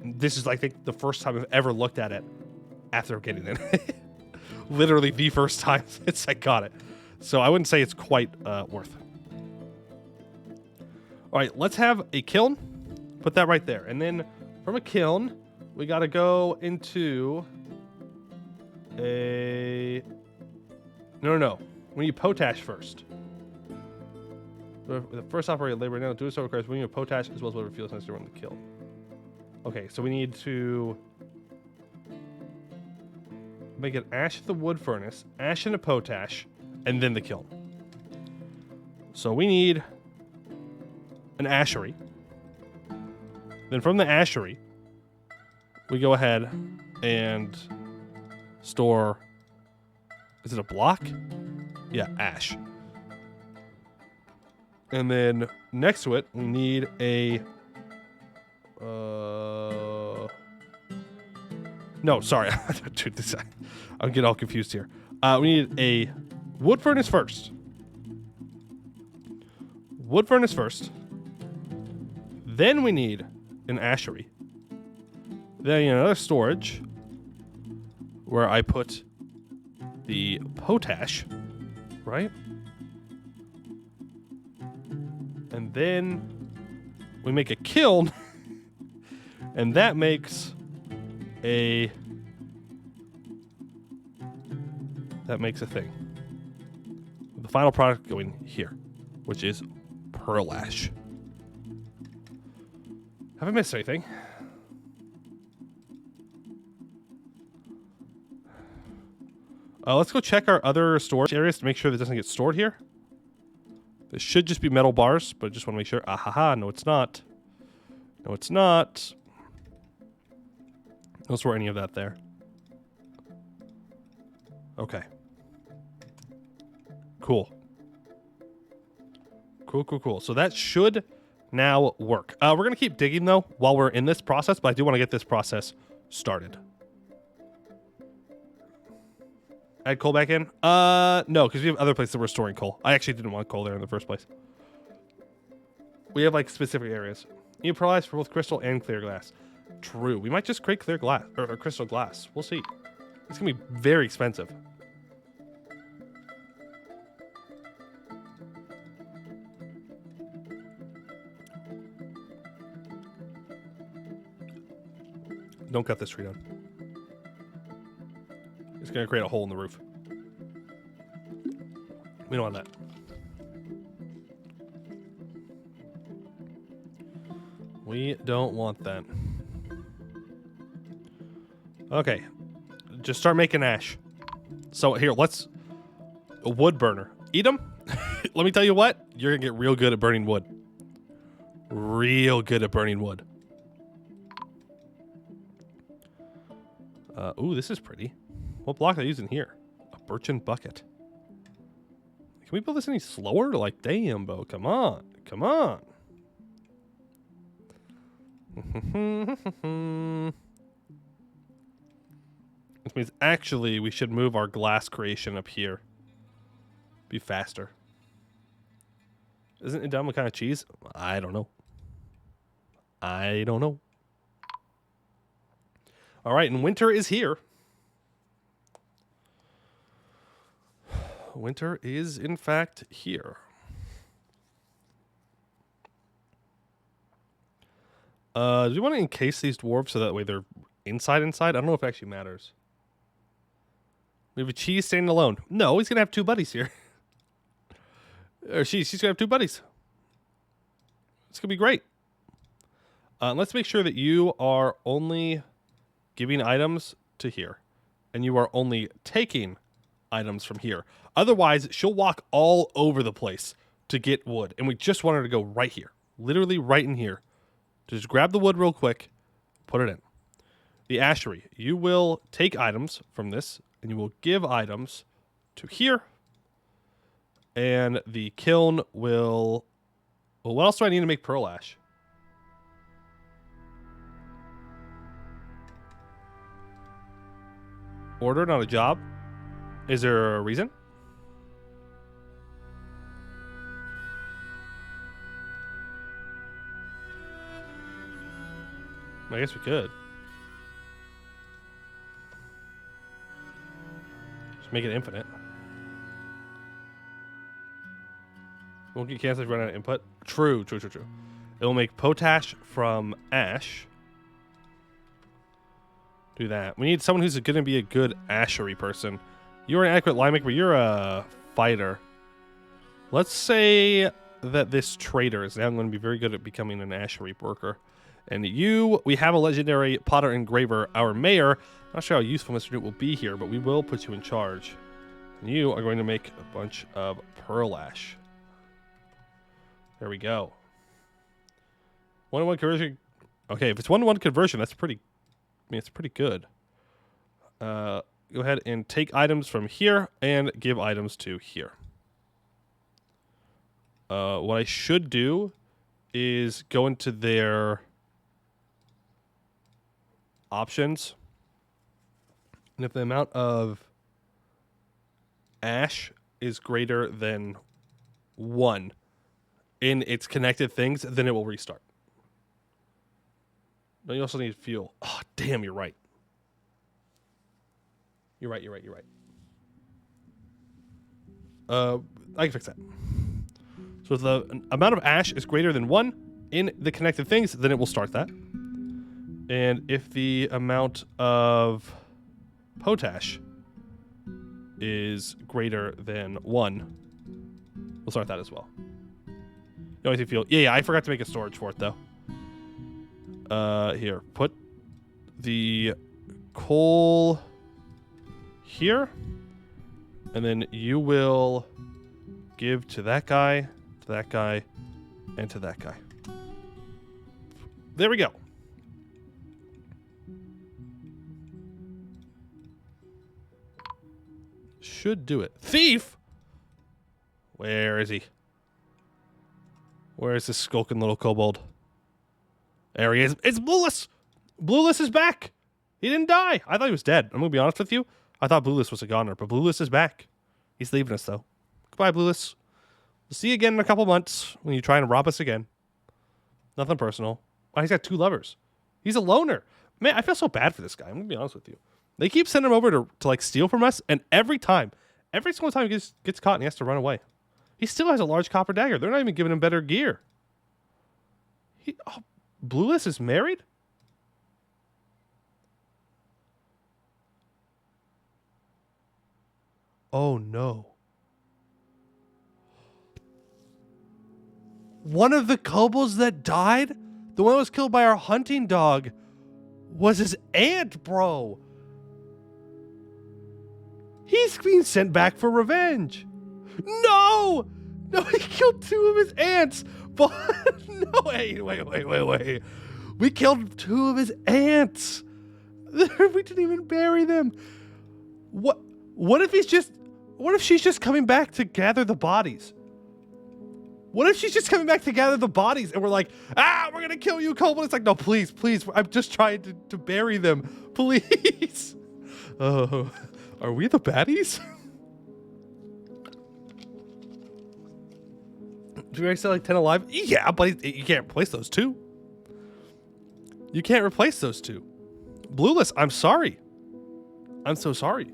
This is, I think, the first time I've ever looked at it after getting it. Literally the first time since I got it. So I wouldn't say it's quite worth. All right, let's have a kiln. Put that right there. And then from a kiln, we got to go into a... No. We need potash first. The first operated labor now do so requires we need potash as well as whatever fuel necessary to run the kiln. Okay, so we need to make an ash at the wood furnace, ash and a potash, and then the kiln. So we need an ashery. Then from the ashery, we go ahead and store, is it a block? Yeah, ash. And then next to it, we need a... No, sorry. Dude, I'm getting all confused here. We need a wood furnace first. Wood furnace first. Then we need an ashery. Then another storage where I put the potash, right? And then we make a kiln, and that makes a thing. The final product going here, which is pearl ash. Have I missed anything? Let's go check our other storage areas to make sure that it doesn't get stored here. This should just be metal bars, but I just want to make sure. Ahaha, no it's not. No it's not. Don't store any of that there. Okay. Cool. Cool. So that should now work. We're going to keep digging, though, while we're in this process, but I do want to get this process started. Add coal back in? No, because we have other places that we're storing coal. I actually didn't want coal there in the first place. We have, like, specific areas. You need pearl ash for both crystal and clear glass. True. We might just create clear glass, or crystal glass. We'll see. It's going to be very expensive. Don't cut this tree down. It's going to create a hole in the roof. We don't want that. We don't want that. Okay. Just start making ash. So here, let's... A wood burner. Eat them? Let me tell you what. You're going to get real good at burning wood. Real good at burning wood. Ooh, this is pretty. What block are they using here? A birchen bucket. Can we build this any slower? Like, damn, Bo. Come on. Come on. Which means actually we should move our glass creation up here. Be faster. Isn't it done with kind of cheese? I don't know. I don't know. All right, and winter is here. Winter is, in fact, here. Do you want to encase these dwarves so that way they're inside? I don't know if it actually matters. We have a cheese standing alone. No, he's going to have two buddies here. Or she's going to have two buddies. It's going to be great. Let's make sure that you are only giving items to here. And you are only taking items from here. Otherwise, she'll walk all over the place to get wood. And we just want her to go right here. Literally right in here. Just grab the wood real quick. Put it in. The ashery. You will take items from this. And you will give items to here. And the kiln will... Well, what else do I need to make pearl ash? Order, not a job? Is there a reason? I guess we could. Just make it infinite. Won't get canceled if you run out of input. True. It will make potash from ash. Do that. We need someone who's going to be a good ashery person. You're an adequate lime maker, but you're a fighter. Let's say that this trader is now going to be very good at becoming an ashery worker. And you, we have a legendary potter engraver, our mayor. Not sure how useful Mr. Newt will be here, but we will put you in charge. And you are going to make a bunch of pearl ash. There we go. 1-to-1 conversion. Okay, if it's 1-to-1 conversion, that's pretty... I mean, it's pretty good. Go ahead and take items from here and give items to here. What I should do is go into their options. And if the amount of ash is greater than 1 in its connected things, then it will restart. No, you also need fuel. Oh, damn, you're right. You're right. I can fix that. So if the amount of ash is greater than 1 in the connected things, then it will start that. And if the amount of potash is greater than 1, we'll start that as well. You always need fuel. Yeah, I forgot to make a storage for it, though. Here, put the coal here, and then you will give to that guy, and to that guy. There we go. Should do it. Thief? Where is he? Where is this skulking little kobold? There he is. It's Blueless! Blueless is back! He didn't die! I thought he was dead. I'm gonna be honest with you. I thought Blueless was a goner, but Blueless is back. He's leaving us, though. Goodbye, Blueless. We'll see you again in a couple months when you try and rob us again. Nothing personal. Oh, he's got 2 lovers. He's a loner. Man, I feel so bad for this guy. I'm gonna be honest with you. They keep sending him over to like steal from us, and every single time he gets caught and he has to run away. He still has a large copper dagger. They're not even giving him better gear. Blueless is married? Oh no. One of the kobolds that died, the one that was killed by our hunting dog, was his aunt, bro. He's being sent back for revenge. No! No, he killed 2 of his aunts. But no, wait. We killed 2 of his aunts. We didn't even bury them. What if she's just coming back to gather the bodies? What if she's just coming back to gather the bodies and we're like, we're gonna kill you, Kobold? It's like, no, please, I'm just trying to bury them. Please. Oh, are we the baddies? Do we already still like 10 alive? Yeah, but you can't replace those 2. You can't replace those 2. Blueless, I'm sorry. I'm so sorry.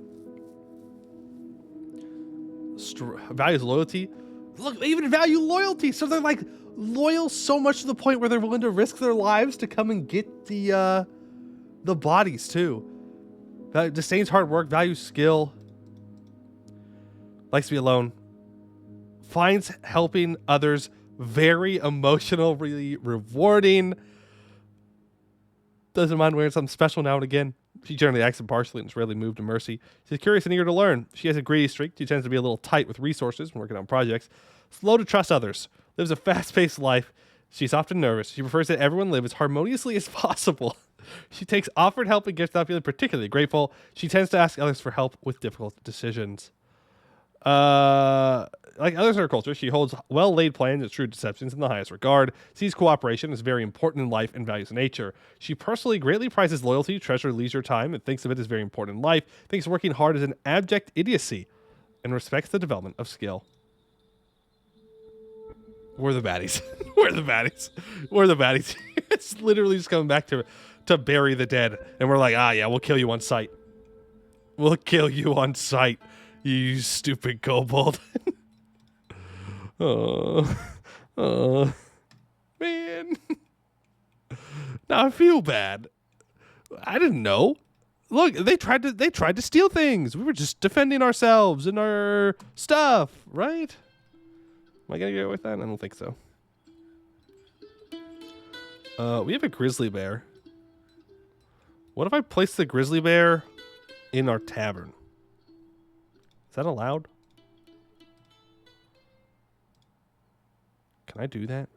Values loyalty. Look, they even value loyalty. So they're like loyal so much to the point where they're willing to risk their lives to come and get the bodies too. Disdains hard work, values skill. Likes to be alone. Finds helping others very emotionally rewarding. Doesn't mind wearing something special now and again. She generally acts impartially and is rarely moved to mercy. She's curious and eager to learn. She has a greedy streak. She tends to be a little tight with resources when working on projects. Slow to trust others. Lives a fast-paced life. She's often nervous. She prefers that everyone live as harmoniously as possible. She takes offered help and gets not feeling particularly grateful. She tends to ask others for help with difficult decisions. Like others in her culture, she holds well-laid plans and shrewd deceptions in the highest regard, sees cooperation as very important in life and values nature. She personally greatly prizes loyalty, treasures leisure time, and thinks of it as very important in life, thinks working hard is an abject idiocy, and respects the development of skill. We're the baddies. We're the baddies. It's literally just coming back to bury the dead, and we're like, yeah, we'll kill you on sight. We'll kill you on sight, you stupid kobold. Oh, man. Now I feel bad. I didn't know. Look, they tried to steal things. We were just defending ourselves and our stuff, right? Am I gonna get away with that? I don't think so. We have a grizzly bear. What if I place the grizzly bear in our tavern? Is that allowed? Can I do that?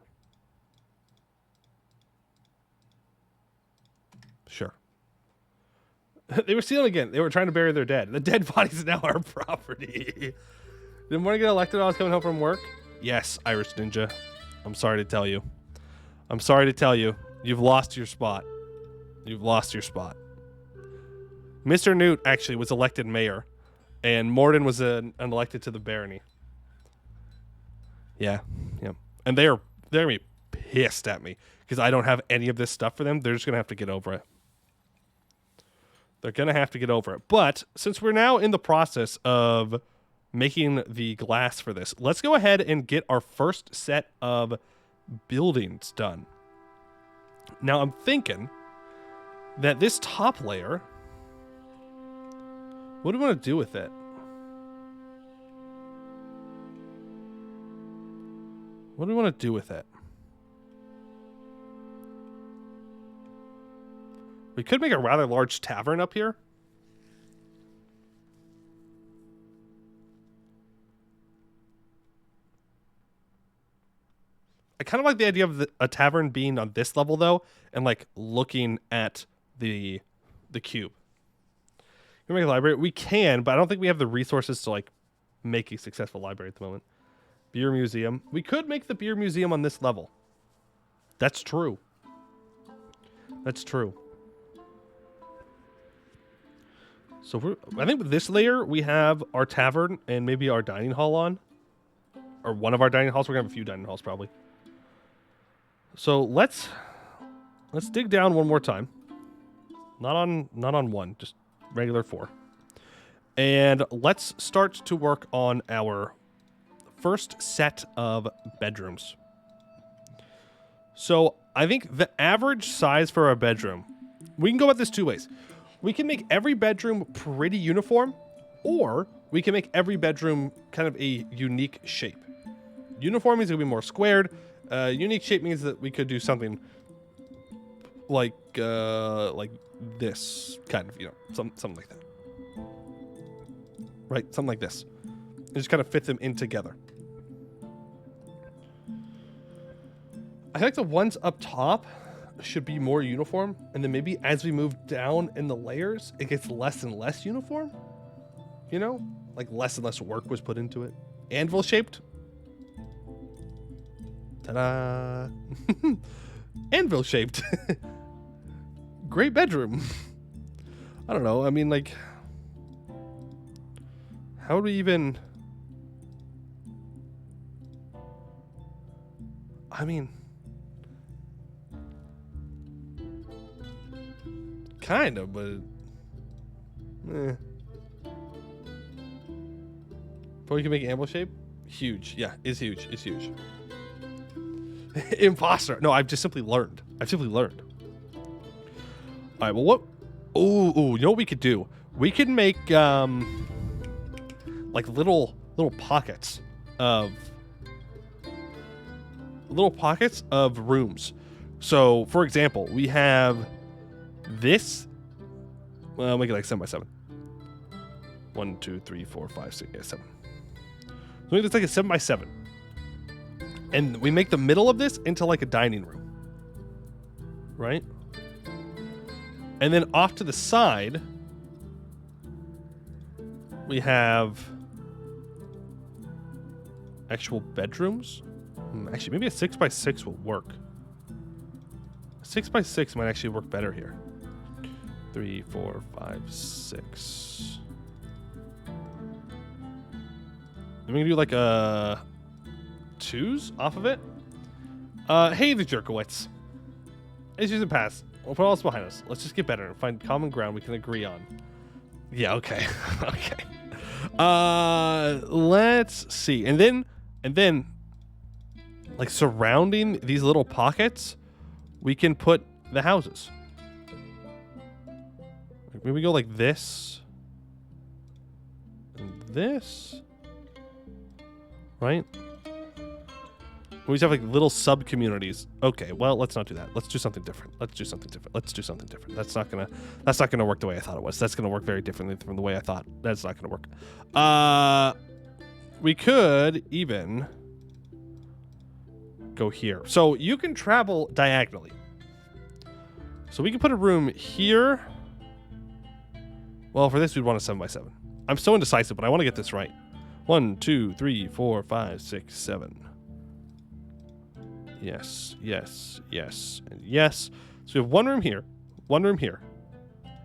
Sure. They were stealing again. They were trying to bury their dead. The dead bodies are now our property. Didn't want to get elected while I was coming home from work? Yes, Irish Ninja. I'm sorry to tell you. I'm sorry to tell you. You've lost your spot. You've lost your spot. Mr. Newt actually was elected mayor, and Morden was elected to the barony. Yeah. And they're gonna be pissed at me because I don't have any of this stuff for them. They're just gonna have to get over it. They're gonna have to get over it. But since we're now in the process of making the glass for this, let's go ahead and get our first set of buildings done. Now I'm thinking that this top layer, what do we want to do with it? What do we want to do with it? We could make a rather large tavern up here. I kind of like the idea of a tavern being on this level, though, and like looking at the cube. Can we make a library? We can, but I don't think we have the resources to like make a successful library at the moment. Beer museum. We could make the beer museum on this level. That's true. That's true. So I think with this layer, we have our tavern and maybe our dining hall on. Or one of our dining halls. We're going to have a few dining halls probably. So let's dig down one more time. Not on one, just regular 4. And let's start to work on our first set of bedrooms. So I think the average size for our bedroom, we can go about this 2 ways. We can make every bedroom pretty uniform, or we can make every bedroom kind of a unique shape. Uniform means it'll be more squared. Unique shape means that we could do something like this kind of, something like that. Right, something like this. And just kind of fit them in together. I think the ones up top should be more uniform, and then maybe as we move down in the layers, it gets less and less uniform. Like less and less work was put into it. Anvil shaped. Ta-da! Anvil shaped. Great bedroom. I don't know. I mean, like, how would we even? I mean, kind of, but But we can make an anvil shape. Huge. Yeah, is huge. Is huge. Imposter. No, I've just simply learned. All right, well, what? You know what we could do? We could make like little pockets of rooms. So, for example, we have this. Well, I'll make it like 7 by 7. 1, 2, 3, 4, 5, 6, 7. So it's like a 7 by 7. And we make the middle of this into like a dining room. Right? And then off to the side, we have actual bedrooms. Actually, maybe a 6 by 6 will work. A 6 by 6 might actually work better here. 3, 4, 5, 6. And we can do like a 2s off of it. Hey, the Jerkowitz. Issues and pass. We'll put all this behind us. Let's just get better and find common ground we can agree on. Yeah, okay. Okay. Let's see. And then like surrounding these little pockets, we can put the houses. Maybe we go like this. And this. Right? We just have like little sub communities. Okay, well, let's not do that. Let's do something different. That's not gonna work the way I thought it was. That's gonna work very differently from the way I thought. That's not gonna work. We could even go here. So you can travel diagonally. So we can put a room here. Well, for this, we'd want a 7 by 7. I'm so indecisive, but I want to get this right. 1, 2, 3, 4, 5, 6, 7. Yes, yes, yes, and yes. So we have one room here, one room here,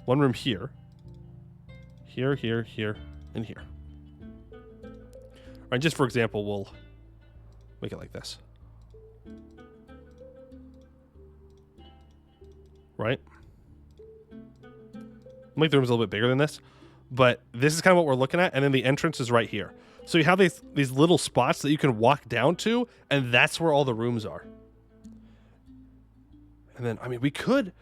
one room here, here, here, here, and here. All right, just for example, we'll make it like this. Right? Make the rooms a little bit bigger than this, but this is kind of what we're looking at, and then the entrance is right here. So you have these little spots that you can walk down to, and that's where all the rooms are. And then, I mean, we could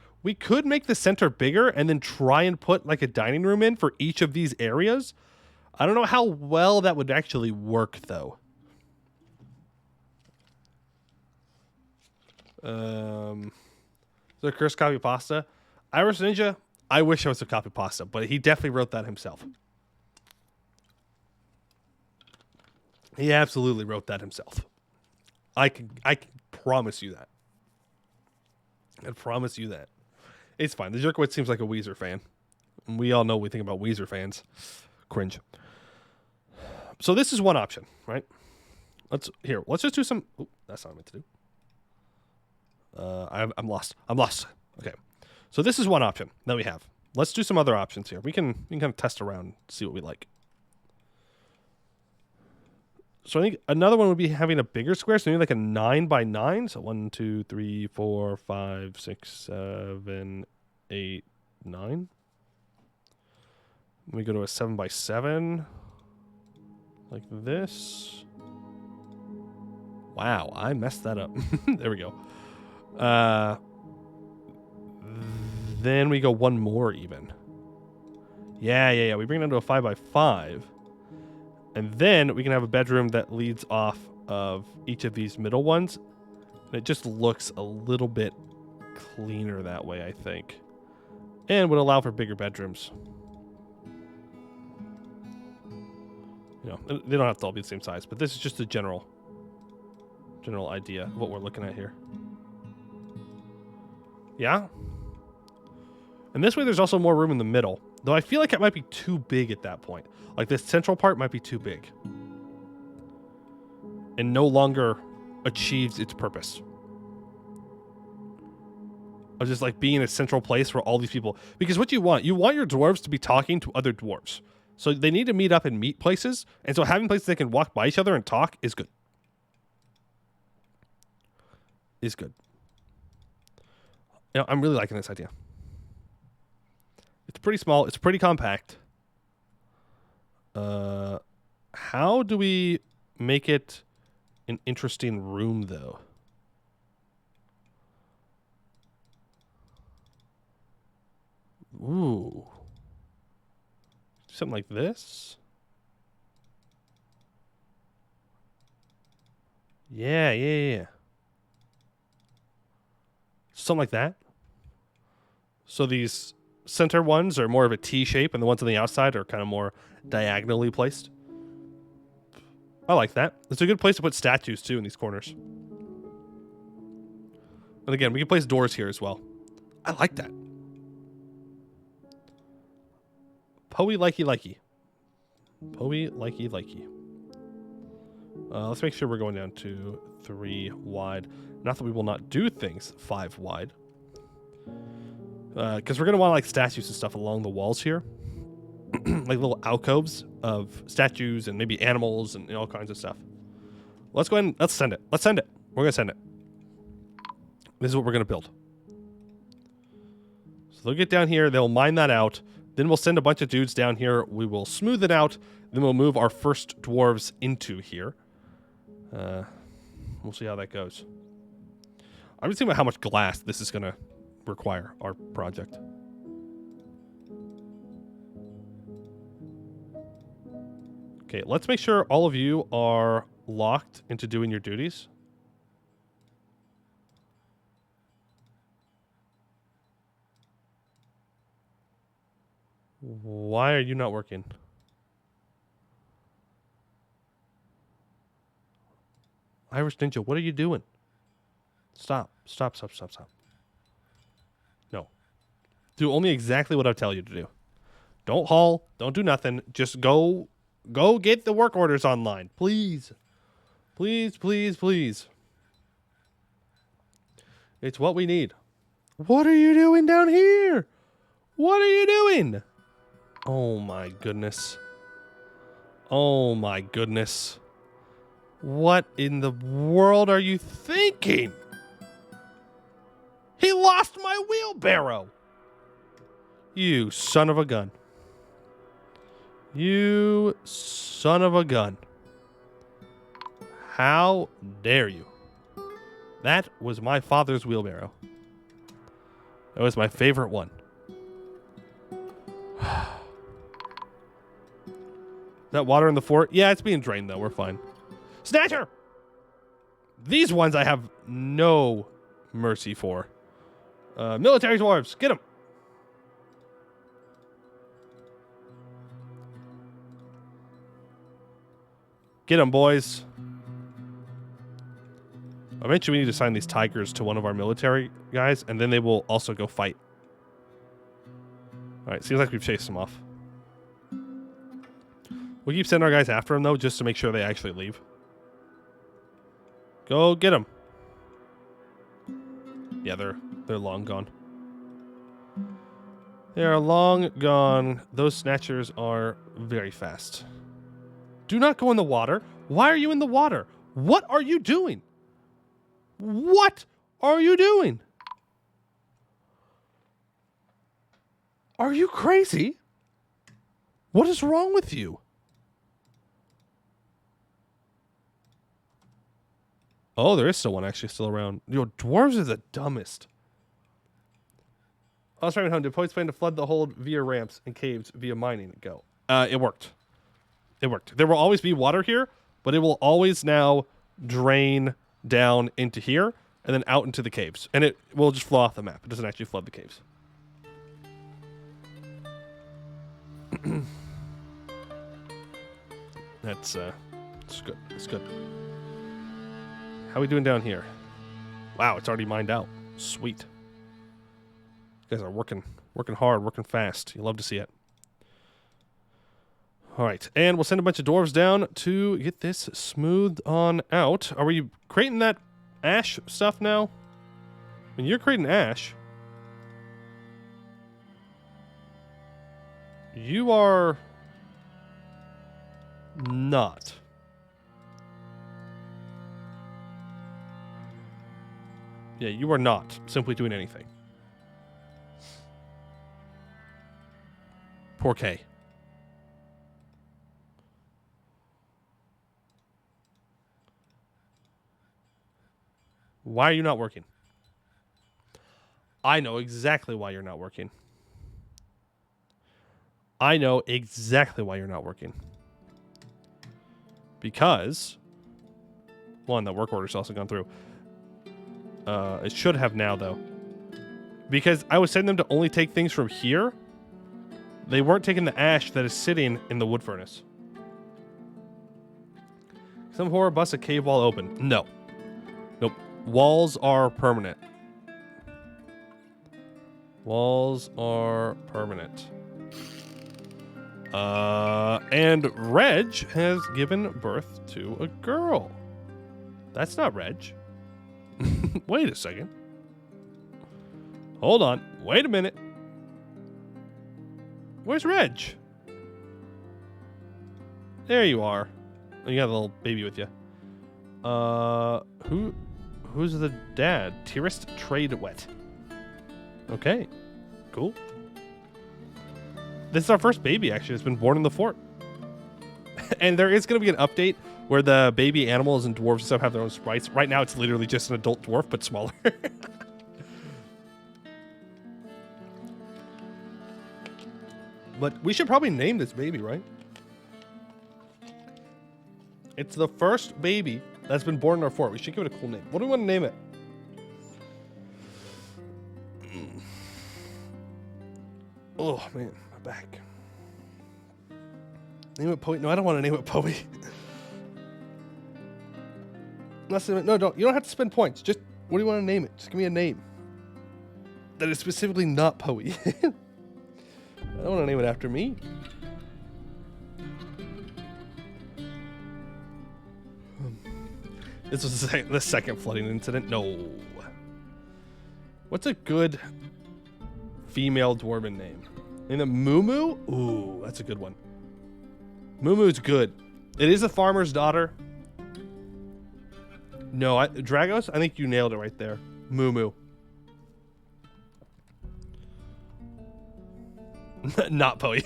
make the center bigger and then try and put like a dining room in for each of these areas. I don't know how well that would actually work, though. So Curse Copy Pasta. Irish Ninja, I wish I was a copy pasta, but he definitely wrote that himself. He absolutely wrote that himself. I can promise you that. I promise you that. It's fine. The Jerkowitz seems like a Weezer fan. And we all know what we think about Weezer fans. Cringe. So this is one option, right? Let's just do some. Ooh, that's not what I meant to do. I'm lost. Okay. So this is one option that we have. Let's do some other options here. We can kind of test around, see what we like. So I think another one would be having a bigger square. So maybe like a 9 by 9. So 1, 2, 3, 4, 5, 6, 7, 8, 9. We go to a 7 by 7. Like this. Wow, I messed that up. There we go. Then we go one more even. Yeah. We bring it down to a 5 by 5. And then we can have a bedroom that leads off of each of these middle ones. And it just looks a little bit cleaner that way, I think. And would allow for bigger bedrooms. You know, they don't have to all be the same size, but this is just a general idea of what we're looking at here. Yeah? And this way there's also more room in the middle. Though I feel like it might be too big at that point. Like this central part might be too big. And no longer achieves its purpose. Of just like being a central place for all these people. Because what you want your dwarves to be talking to other dwarves. So they need to meet up and meet places. And so having places they can walk by each other and talk is good. Is good. You know, I'm really liking this idea. It's pretty small. It's pretty compact. How do we make it an interesting room, though? Ooh. Something like this? Yeah. Something like that. So these center ones are more of a T shape, and the ones on the outside are kind of more diagonally placed. I like that. It's a good place to put statues, too, in these corners. And again, we can place doors here as well. I like that. Poey likey. Poey likey. Let's make sure we're going down to 3 wide. Not that we will not do things 5 wide. Because we're going to want like statues and stuff along the walls here. Like little alcoves of statues and maybe animals and all kinds of stuff. Let's go ahead and let's send it. We're going to send it. This is what we're going to build. So they'll get down here. They'll mine that out. Then we'll send a bunch of dudes down here. We will smooth it out. Then we'll move our first dwarves into here. We'll see how that goes. I'm just thinking about how much glass this is going to require, our project. Okay, let's make sure all of you are locked into doing your duties. Why are you not working? Irish Ninja, what are you doing? Stop. No. Do only exactly what I tell you to do. Don't haul. Don't do nothing. Just go get the work orders online. Please. Please. It's what we need. What are you doing down here? What are you doing? Oh my goodness. What in the world are you thinking? He lost my wheelbarrow. You son of a gun. You son of a gun. How dare you? That was my father's wheelbarrow. That was my favorite one. That water in the fort? Yeah, it's being drained, though. We're fine. Snatcher! These ones I have no mercy for. Military dwarves, get them! Get them, boys. Eventually, we need to assign these tigers to one of our military guys, and then they will also go fight. Alright, seems like we've chased them off. We'll keep sending our guys after them, though, just to make sure they actually leave. Go get them. Yeah, they're long gone. They are long gone. Those snatchers are very fast. Do not go in the water. Why are you in the water? What are you doing? What are you doing? Are you crazy? What is wrong with you? Oh, there is still one actually still around. Yo, dwarves are the dumbest. I was trying to deploy plan to flood the hold via ramps and caves via mining. Go. It worked. It worked. There will always be water here, but it will always now drain down into here and then out into the caves. And it will just flow off the map. It doesn't actually flood the caves. That's good. It's good. How are we doing down here? Wow, it's already mined out. Sweet. You guys are working hard, working fast. You love to see it. All right, and we'll send a bunch of dwarves down to get this smoothed on out. Are we creating that ash stuff now? When you're creating ash, you are not. Yeah, you are not simply doing anything. Poor K. Why are you not working? I know exactly why you're not working. I know exactly why you're not working. Because, one, the work order's also gone through. It should have now, though. Because I was sending them to only take things from here. They weren't taking the ash that is sitting in the wood furnace. Some horror busts a cave wall open. No. Nope. Walls are permanent. Walls are permanent. And Reg has given birth to a girl. That's not Reg. Wait a second. Hold on. Wait a minute. Where's Reg? There you are. You got a little baby with you. Who's the dad? Tourist Trade Wet. Okay. Cool. This is our first baby, actually. It's been born in the fort. And there is going to be an update where the baby animals and dwarves and stuff have their own sprites. Right now, it's literally just an adult dwarf, but smaller. But we should probably name this baby, right? It's the first baby that's been born in our fort. We should give it a cool name. What do we want to name it? Oh, man. My back. Name it Poey. No, I don't want to name it Poey. No, don't. You don't have to spend points. Just, what do you want to name it? Just give me a name. That is specifically not Poey. I don't want to name it after me. This was the second flooding incident. No. What's a good female dwarven name? Name it Moo Moo? Ooh, that's a good one. Moo Moo's good. It is a farmer's daughter. No, Dragos? I think you nailed it right there. Moo Moo. Not Poey.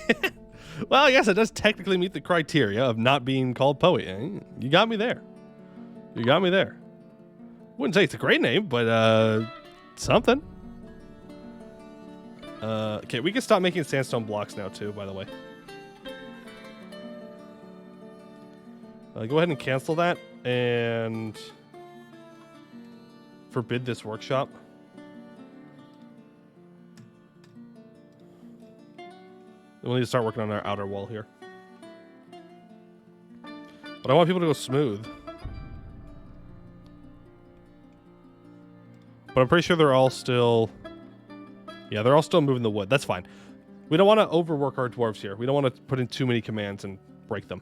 Well, I guess it does technically meet the criteria of not being called Poey. You got me there. You got me there. Wouldn't say it's a great name, but something. Okay, we can stop making sandstone blocks now too, by the way. Go ahead and cancel that and forbid this workshop. We'll need to start working on our outer wall here. But I want people to go smooth. But I'm pretty sure they're all still... Yeah, they're all still moving the wood. That's fine. We don't want to overwork our dwarves here. We don't want to put in too many commands and break them.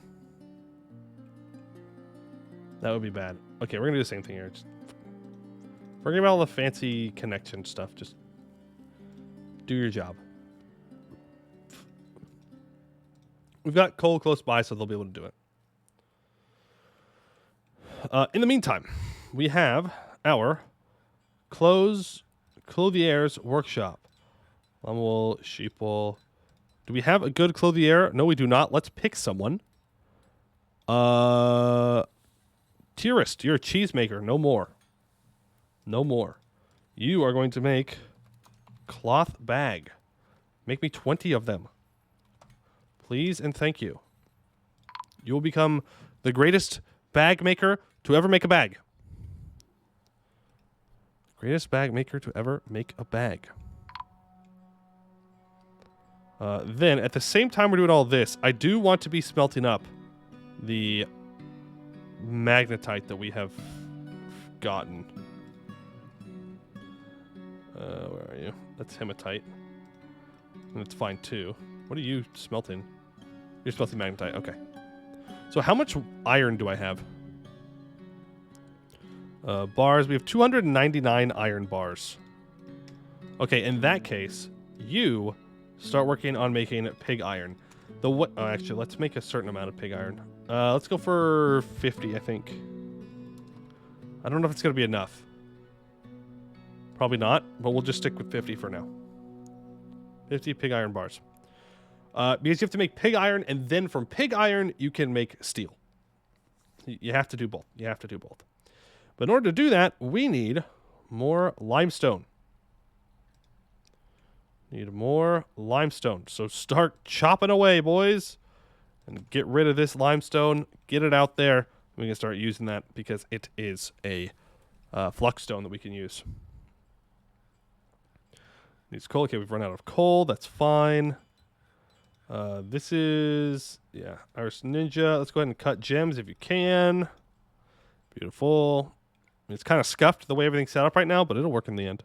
That would be bad. Okay, we're going to do the same thing here. Just forget about all the fancy connection stuff. Just do your job. We've got coal close by, so they'll be able to do it. In the meantime, we have our Clothier's workshop. Lamwool, sheepwool. Do we have a good clothier? No, we do not. Let's pick someone. Tourist, you're a cheesemaker. No more. No more. You are going to make cloth bag. Make me 20 of them. Please and thank you. You will become the greatest bag maker to ever make a bag. Greatest bag maker to ever make a bag. Then, at the same time we're doing all this, I do want to be smelting up the magnetite that we have gotten. Where are you? That's hematite. And it's fine too. What are you smelting? You're smelting magnetite. Okay. So how much iron do I have? Bars. We have 299 iron bars. Okay, in that case, you start working on making pig iron. Oh, actually, let's make a certain amount of pig iron. Let's go for 50, I think. I don't know if it's going to be enough. Probably not, but we'll just stick with 50 for now. 50 pig iron bars. Because you have to make pig iron, and then from pig iron, you can make steel. You have to do both. You have to do both. But in order to do that, we need more limestone. Need more limestone. So start chopping away, boys. And get rid of this limestone. Get it out there. We can start using that because it is a flux stone that we can use. Needs coal. Okay, we've run out of coal. That's fine. This is, yeah, Irish Ninja. Let's go ahead and cut gems if you can. Beautiful. It's kind of scuffed the way everything's set up right now, but it'll work in the end.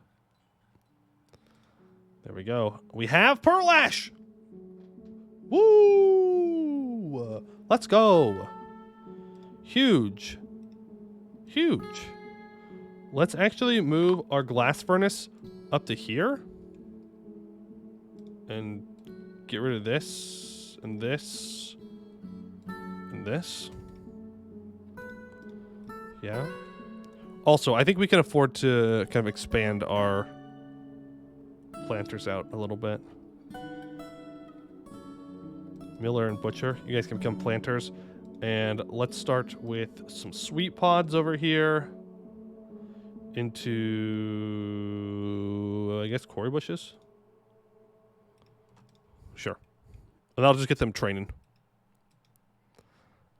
There we go. We have Pearl Ash! Woo! Let's go. Huge. Huge. Let's actually move our glass furnace up to here. And get rid of this, and this, and this. Yeah. Also, I think we can afford to kind of expand our planters out a little bit. Miller and Butcher, you guys can become planters. And let's start with some sweet pods over here. Into, I guess, quarry bushes? Sure. And I'll just get them training.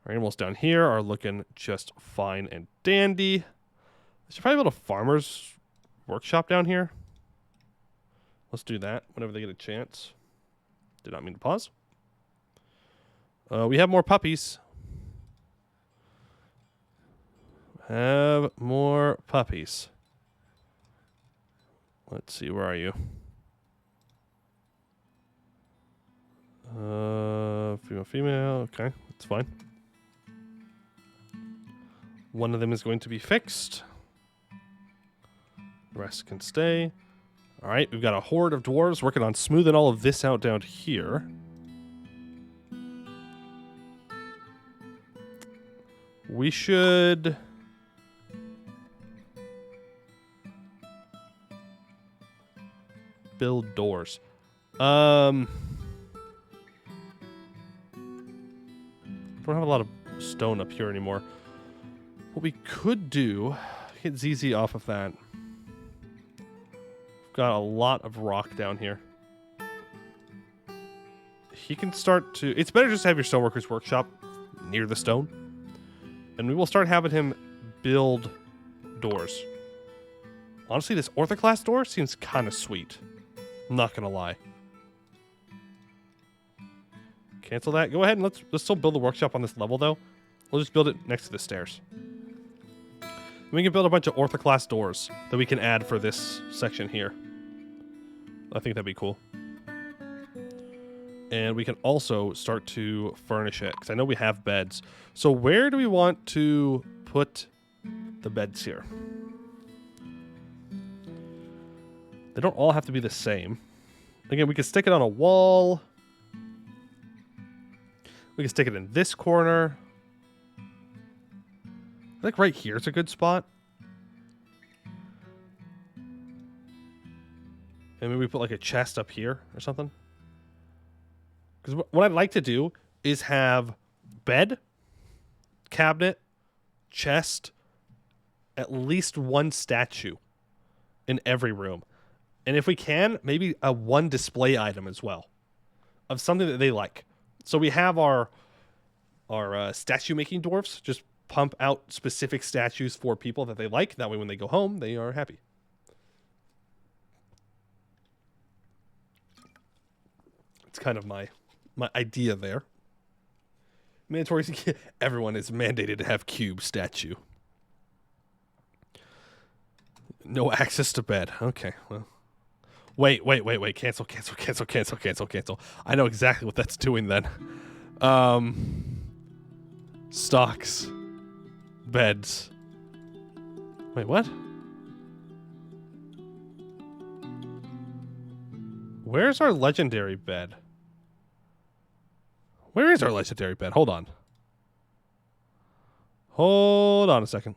Our animals down here are looking just fine and dandy. I should probably build a farmer's workshop down here. Let's do that whenever they get a chance. Did not mean to pause. We have more puppies. Have more puppies. Let's see, where are you? Female, okay, that's fine. One of them is going to be fixed. The rest can stay. All right, we've got a horde of dwarves working on smoothing all of this out down here. We should... build doors. Don't have a lot of stone up here anymore. What we could do, get ZZ off of that. We've got a lot of rock down here. He can start to... It's better just to have your stoneworker's workshop near the stone. And we will start having him build doors. Honestly, this orthoclast door seems kind of sweet. I'm not going to lie. Cancel that. Go ahead and let's still build the workshop on this level, though. We'll just build it next to the stairs. We can build a bunch of orthoclast doors that we can add for this section here. I think that'd be cool. And we can also start to furnish it, because I know we have beds. So where do we want to put the beds here? They don't all have to be the same. Again, we can stick it on a wall. We can stick it in this corner. I think right here is a good spot. And maybe we put like a chest up here or something. Because what I'd like to do is have bed, cabinet, chest, at least one statue in every room. And if we can, maybe a one display item as well of something that they like. So we have our are statue making dwarfs. Just pump out specific statues for people that they like. That way, when they go home, they are happy. It's kind of my idea there. Mandatory. Everyone is mandated to have cube statue. No access to bed. Okay, well. Wait. Cancel. I know exactly what that's doing then. Stocks. Beds. Wait, what? Where's our legendary bed? Where is our legendary bed? Hold on. Hold on a second.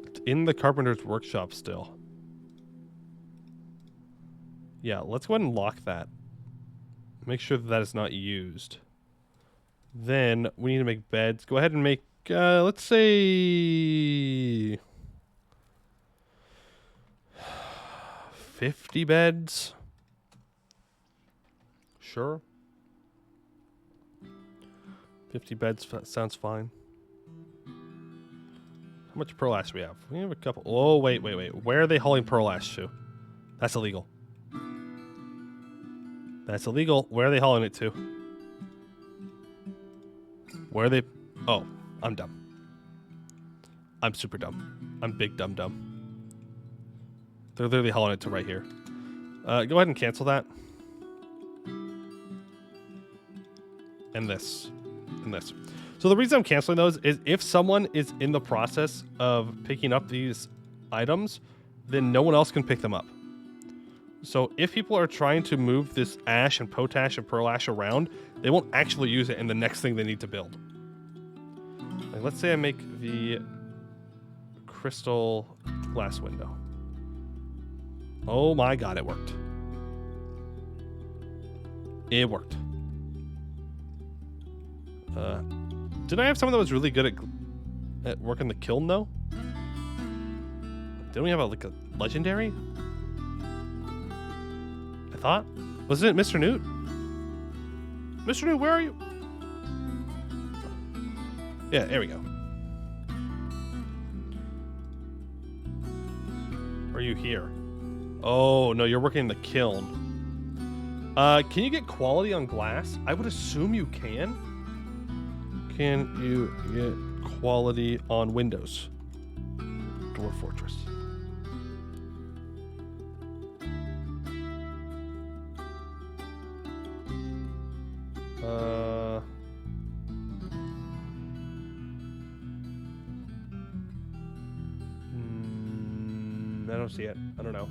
It's in the carpenter's workshop still. Yeah, let's go ahead and lock that. Make sure that is not used. Then we need to make beds. Go ahead and make, let's say 50 beds. Sure. 50 beds sounds fine. How much pearl ash do we have? We have a couple. Oh, wait. Where are they hauling pearl ash to? That's illegal. That's illegal. Where are they hauling it to? Where are they? Oh, I'm dumb. I'm super dumb. I'm big dumb. They're literally hauling it to right here. Go ahead and cancel that. And this. And this. So the reason I'm canceling those is if someone is in the process of picking up these items, then no one else can pick them up. So if people are trying to move this ash and potash and pearl ash around, they won't actually use it in the next thing they need to build. Like, let's say I make the crystal glass window. Oh my god, it worked. It worked. Did I have someone that was really good at working the kiln though? Didn't we have like a legendary? I thought. Wasn't it Mr. Newt? Mr. Newt, where are you? Yeah, there we go. Are you here? Oh, no, you're working in the kiln. Can you get quality on glass? I would assume you can. Can you get quality on windows? Dwarf Fortress. I don't see it. I don't know.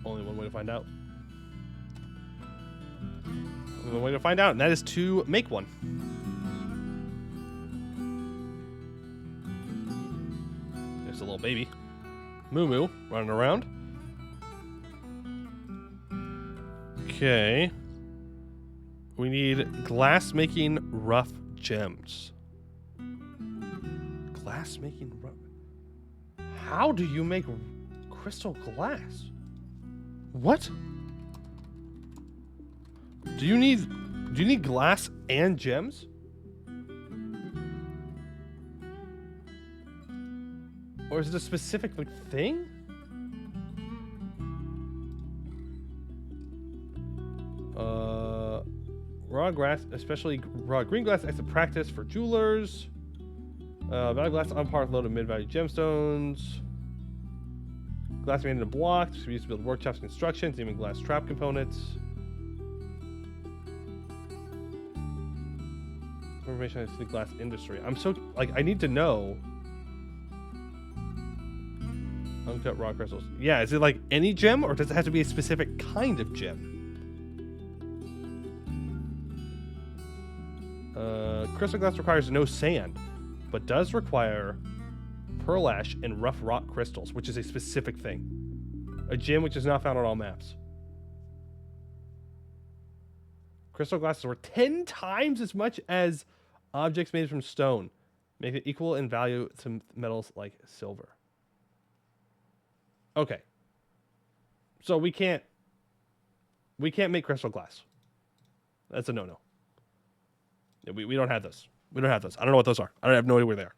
Only one way to find out. Only one way to find out, and that is to make one. There's a little baby. Moo Moo running around. Okay. We need glass making rough gems. Glass making rough. How do you make crystal glass? What? Do you need glass and gems? Or is it a specific thing? Raw grass, especially raw green glass, excellent practice for jewelers. Value glass on par with loaded mid-value gemstones. Glass made into blocks to be used to build workshops, constructions, even glass trap components. Information on the glass industry. I'm so I need to know. Uncut raw crystals. Yeah, is it like any gem, or does it have to be a specific kind of gem? Crystal glass requires no sand, but does require pearl ash and rough rock crystals, which is a specific thing. A gem which is not found on all maps. Crystal glasses were 10 times as much as objects made from stone, making it equal in value to metals like silver. Okay. So we can't make crystal glass. That's a no-no. We don't have those. We don't have those. I don't know what those are. I have no idea where they are.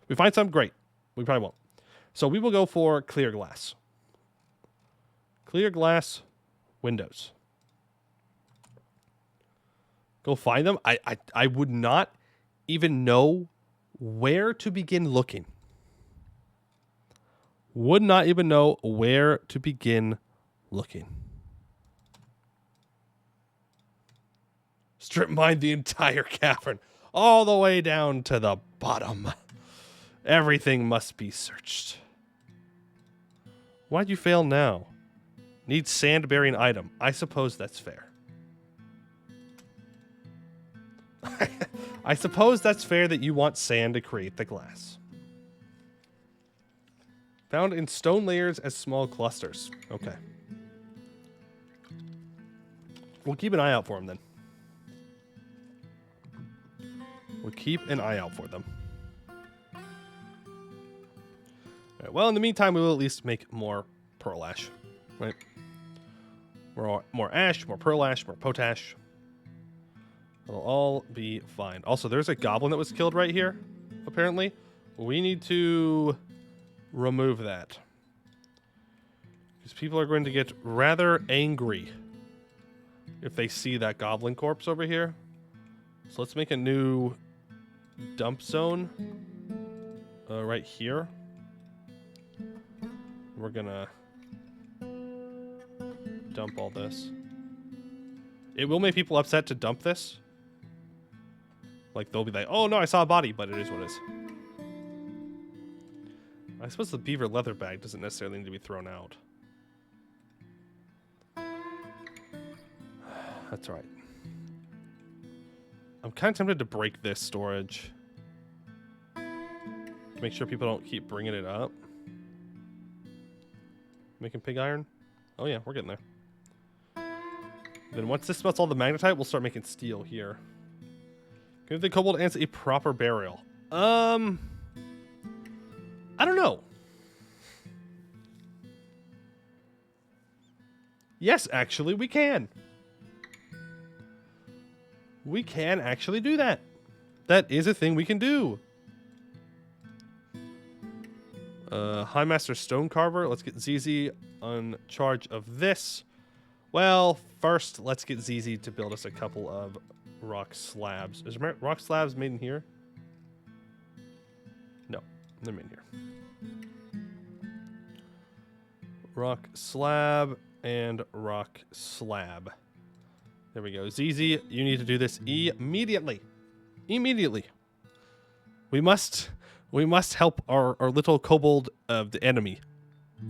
We find some, great. We probably won't. So we will go for clear glass. Clear glass windows. Go find them. I would not even know where to begin looking. Would not even know where to begin looking. Strip mine the entire cavern, all the way down to the bottom. Everything must be searched. Why'd you fail now? Need sand bearing item. I suppose that's fair. I suppose that's fair that you want sand to create the glass. Found in stone layers as small clusters. Okay. We'll keep an eye out for them then. We'll keep an eye out for them. All right, well, in the meantime, we will at least make more pearl ash. Right? More ash, more pearl ash, more potash. It'll all be fine. Also, there's a goblin that was killed right here, apparently. We need to remove that. Because people are going to get rather angry if they see that goblin corpse over here. So let's make a new dump zone right here. We're gonna dump all this. It will make people upset to dump this. Like, they'll be like, oh no, I saw a body, but it is what it is. I suppose the beaver leather bag doesn't necessarily need to be thrown out. That's right. I'm kind of tempted to break this storage. To make sure people don't keep bringing it up. Making pig iron? Oh yeah, we're getting there. Then once this melts all the magnetite, we'll start making steel here. Give the kobold ants a proper burial. I don't know. Yes, actually, we can. We can actually do that. That is a thing we can do. High Master Stone Carver. Let's get ZZ on charge of this. Well, first, let's get ZZ to build us a couple of rock slabs. Is rock slabs made in here? No, they're made here. Rock slab and rock slab. There we go. ZZ, you need to do this immediately. Immediately. We must help our little kobold of the enemy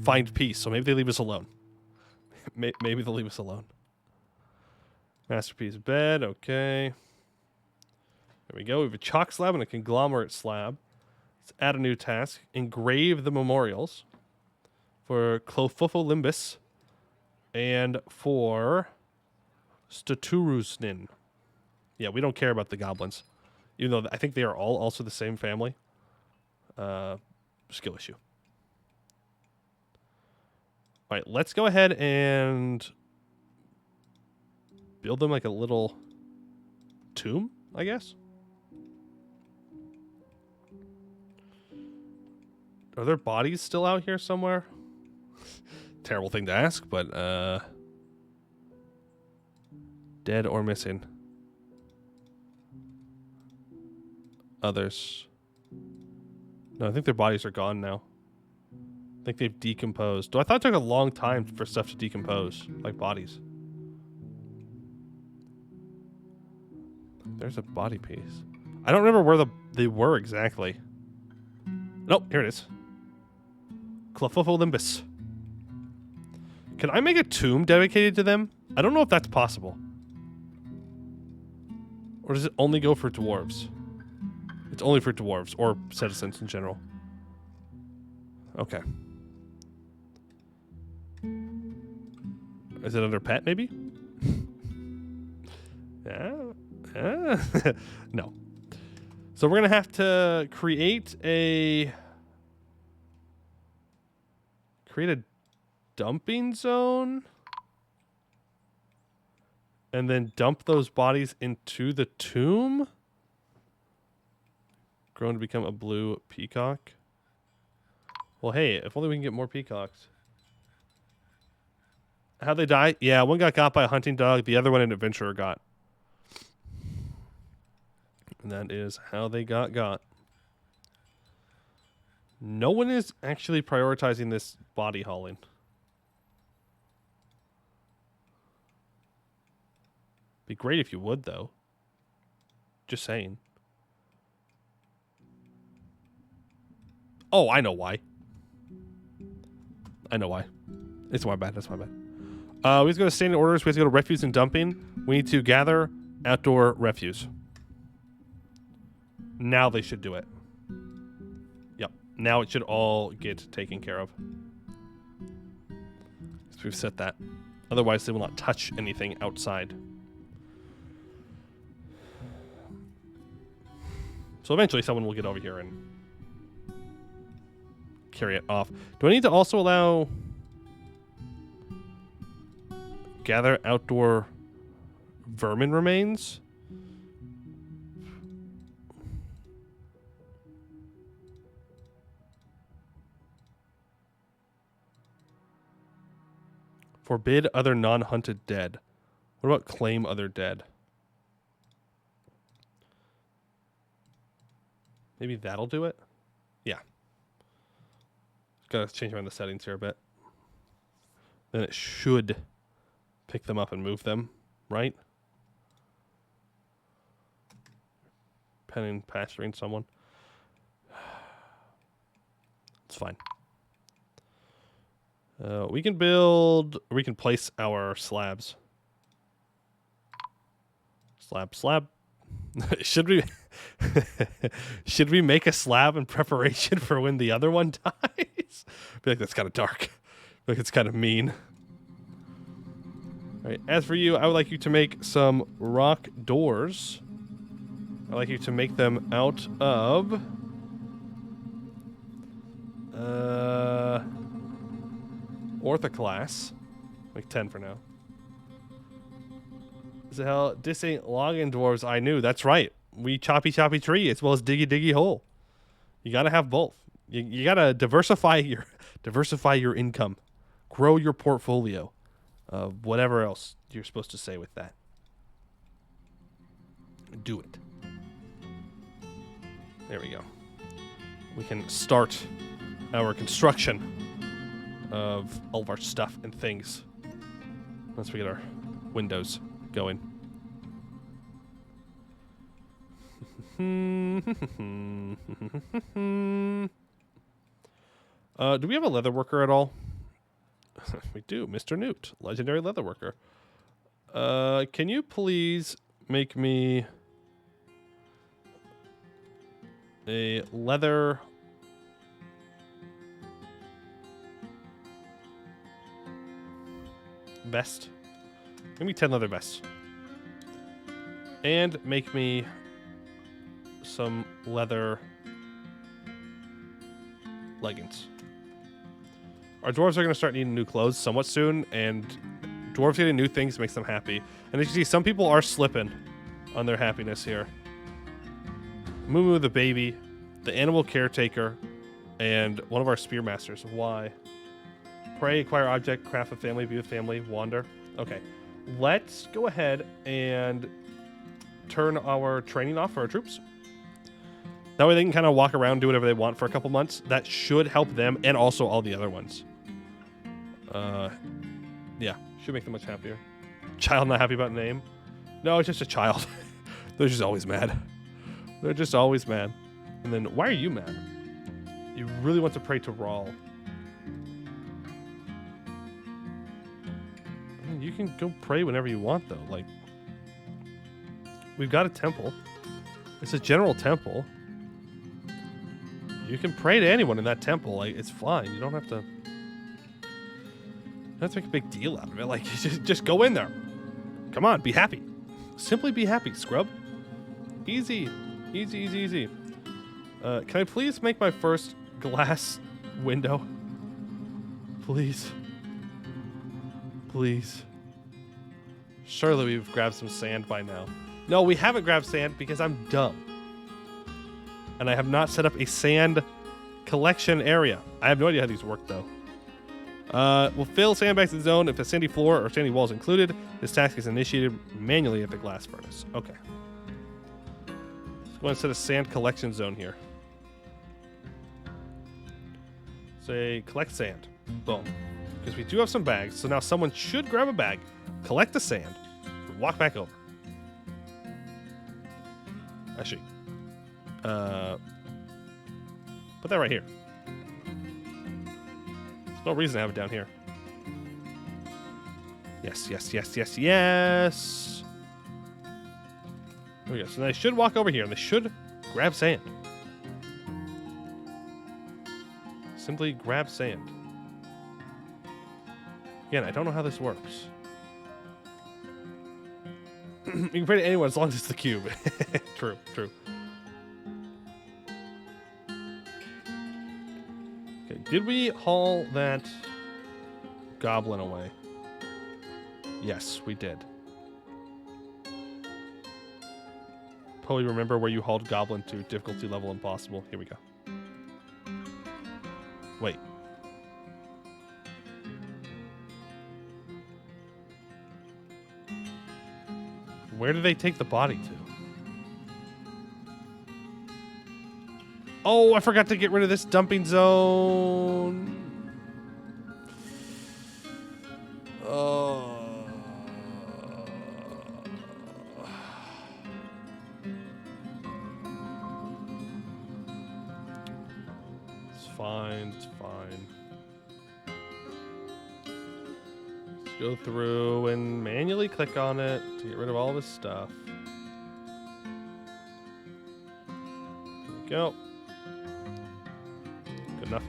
find peace. So maybe they leave us alone. Maybe they'll leave us alone. Masterpiece bed. Okay. There we go. We have a chalk slab and a conglomerate slab. Let's add a new task. Engrave the memorials for Clofofolimbus and for Staturusnin. Yeah, we don't care about the goblins. Even though I think they are all also the same family. Skill issue. All right, let's go ahead and build them like a little tomb, I guess. Are there bodies still out here somewhere? Terrible thing to ask, but dead or missing. Others. No, I think their bodies are gone now. I think they've decomposed. Oh, I thought it took a long time for stuff to decompose, like bodies. There's a body piece. I don't remember where they were exactly. Nope, here it is. Clofofolimbus. Can I make a tomb dedicated to them? I don't know if that's possible. Or does it only go for dwarves? It's only for dwarves, or citizens in general. Okay. Is it under pet, maybe? No. So we're going to have to create Create a dumping zone. And then dump those bodies into the tomb. Grown to become a blue peacock. Well, hey, if only we can get more peacocks. How'd they die? Yeah, one got by a hunting dog. The other one an adventurer got. And that is how they got. No one is actually prioritizing this body hauling. Be great if you would, though. Just saying. Oh, I know why. It's my bad. That's my bad. We have to go to standing orders. We have to go to refuse and dumping. We need to gather outdoor refuse. Now they should do it. Yep. Now it should all get taken care of. So we've set that. Otherwise, they will not touch anything outside. So eventually someone will get over here and carry it off. Do I need to also allow gather outdoor vermin remains? Forbid other non-hunted dead. What about claim other dead? Maybe that'll do it? Yeah. Gotta change around the settings here a bit. Then it should pick them up and move them, right? Penning, pasturing someone. It's fine. We can place our slabs. Slab. Should we make a slab in preparation for when the other one dies? I feel like that's kind of dark. I feel like it's kind of mean. All right. As for you, I would like you to make some rock doors. I'd like you to make them out of orthoclase. Like 10 for now. The hell, this ain't logging dwarves. I knew. That's right. We choppy tree as well as diggy hole. You gotta have both. You gotta diversify your income, grow your portfolio, whatever else you're supposed to say with that. Do it. There we go. We can start our construction of all of our stuff and things once we get our windows going. Do we have a leather worker at all? We do. Mr. Newt, legendary leather worker. Can you please make me a leather vest? Give me 10 leather vests. And make me some leather leggings. Our dwarves are going to start needing new clothes somewhat soon, and dwarves getting new things makes them happy. And as you see, some people are slipping on their happiness here. Moo the baby, the animal caretaker, and one of our spearmasters. Why? Pray, acquire object, craft a family, be with family, wander. Okay. Let's go ahead and turn our training off for our troops. That way they can kind of walk around, do whatever they want for a couple months. That should help them and also all the other ones. Yeah, should make them much happier. Child not happy about name? No, it's just a child. They're just always mad. They're just always mad. And then, why are you mad? You really want to pray to Rawl. I mean, you can go pray whenever you want, though. Like, we've got a temple. It's a general temple. You can pray to anyone in that temple. Like, it's fine. You don't have to make a big deal out of it. Like, just go in there. Come on, be happy. Simply be happy, scrub. Easy. Easy, easy, easy. Can I please make my first glass window? Please. Please. Surely we've grabbed some sand by now. No, we haven't grabbed sand because I'm dumb. And I have not set up a sand collection area. I have no idea how these work, though. We'll fill sandbags in the zone if a sandy floor or sandy wall is included. This task is initiated manually at the glass furnace. Okay. Let's go and set a sand collection zone here. Say, collect sand. Boom. Because we do have some bags, so now someone should grab a bag, collect the sand, and walk back over. Actually, put that right here. There's no reason to have it down here. Yes, yes, yes, yes, yes. There we go. So they should walk over here, and they should grab sand. Simply grab sand. Again, I don't know how this works. You can pray to anyone as long as it's the cube. True, true. Okay, did we haul that goblin away? Yes, we did. Probably remember where you hauled goblin to. Difficulty level impossible. Here we go. Wait. Where did they take the body to? Oh, I forgot to get rid of this dumping zone. Oh. It's fine, it's fine. Let's go through and manually click on it to get rid of all this stuff. There we go. Good enough.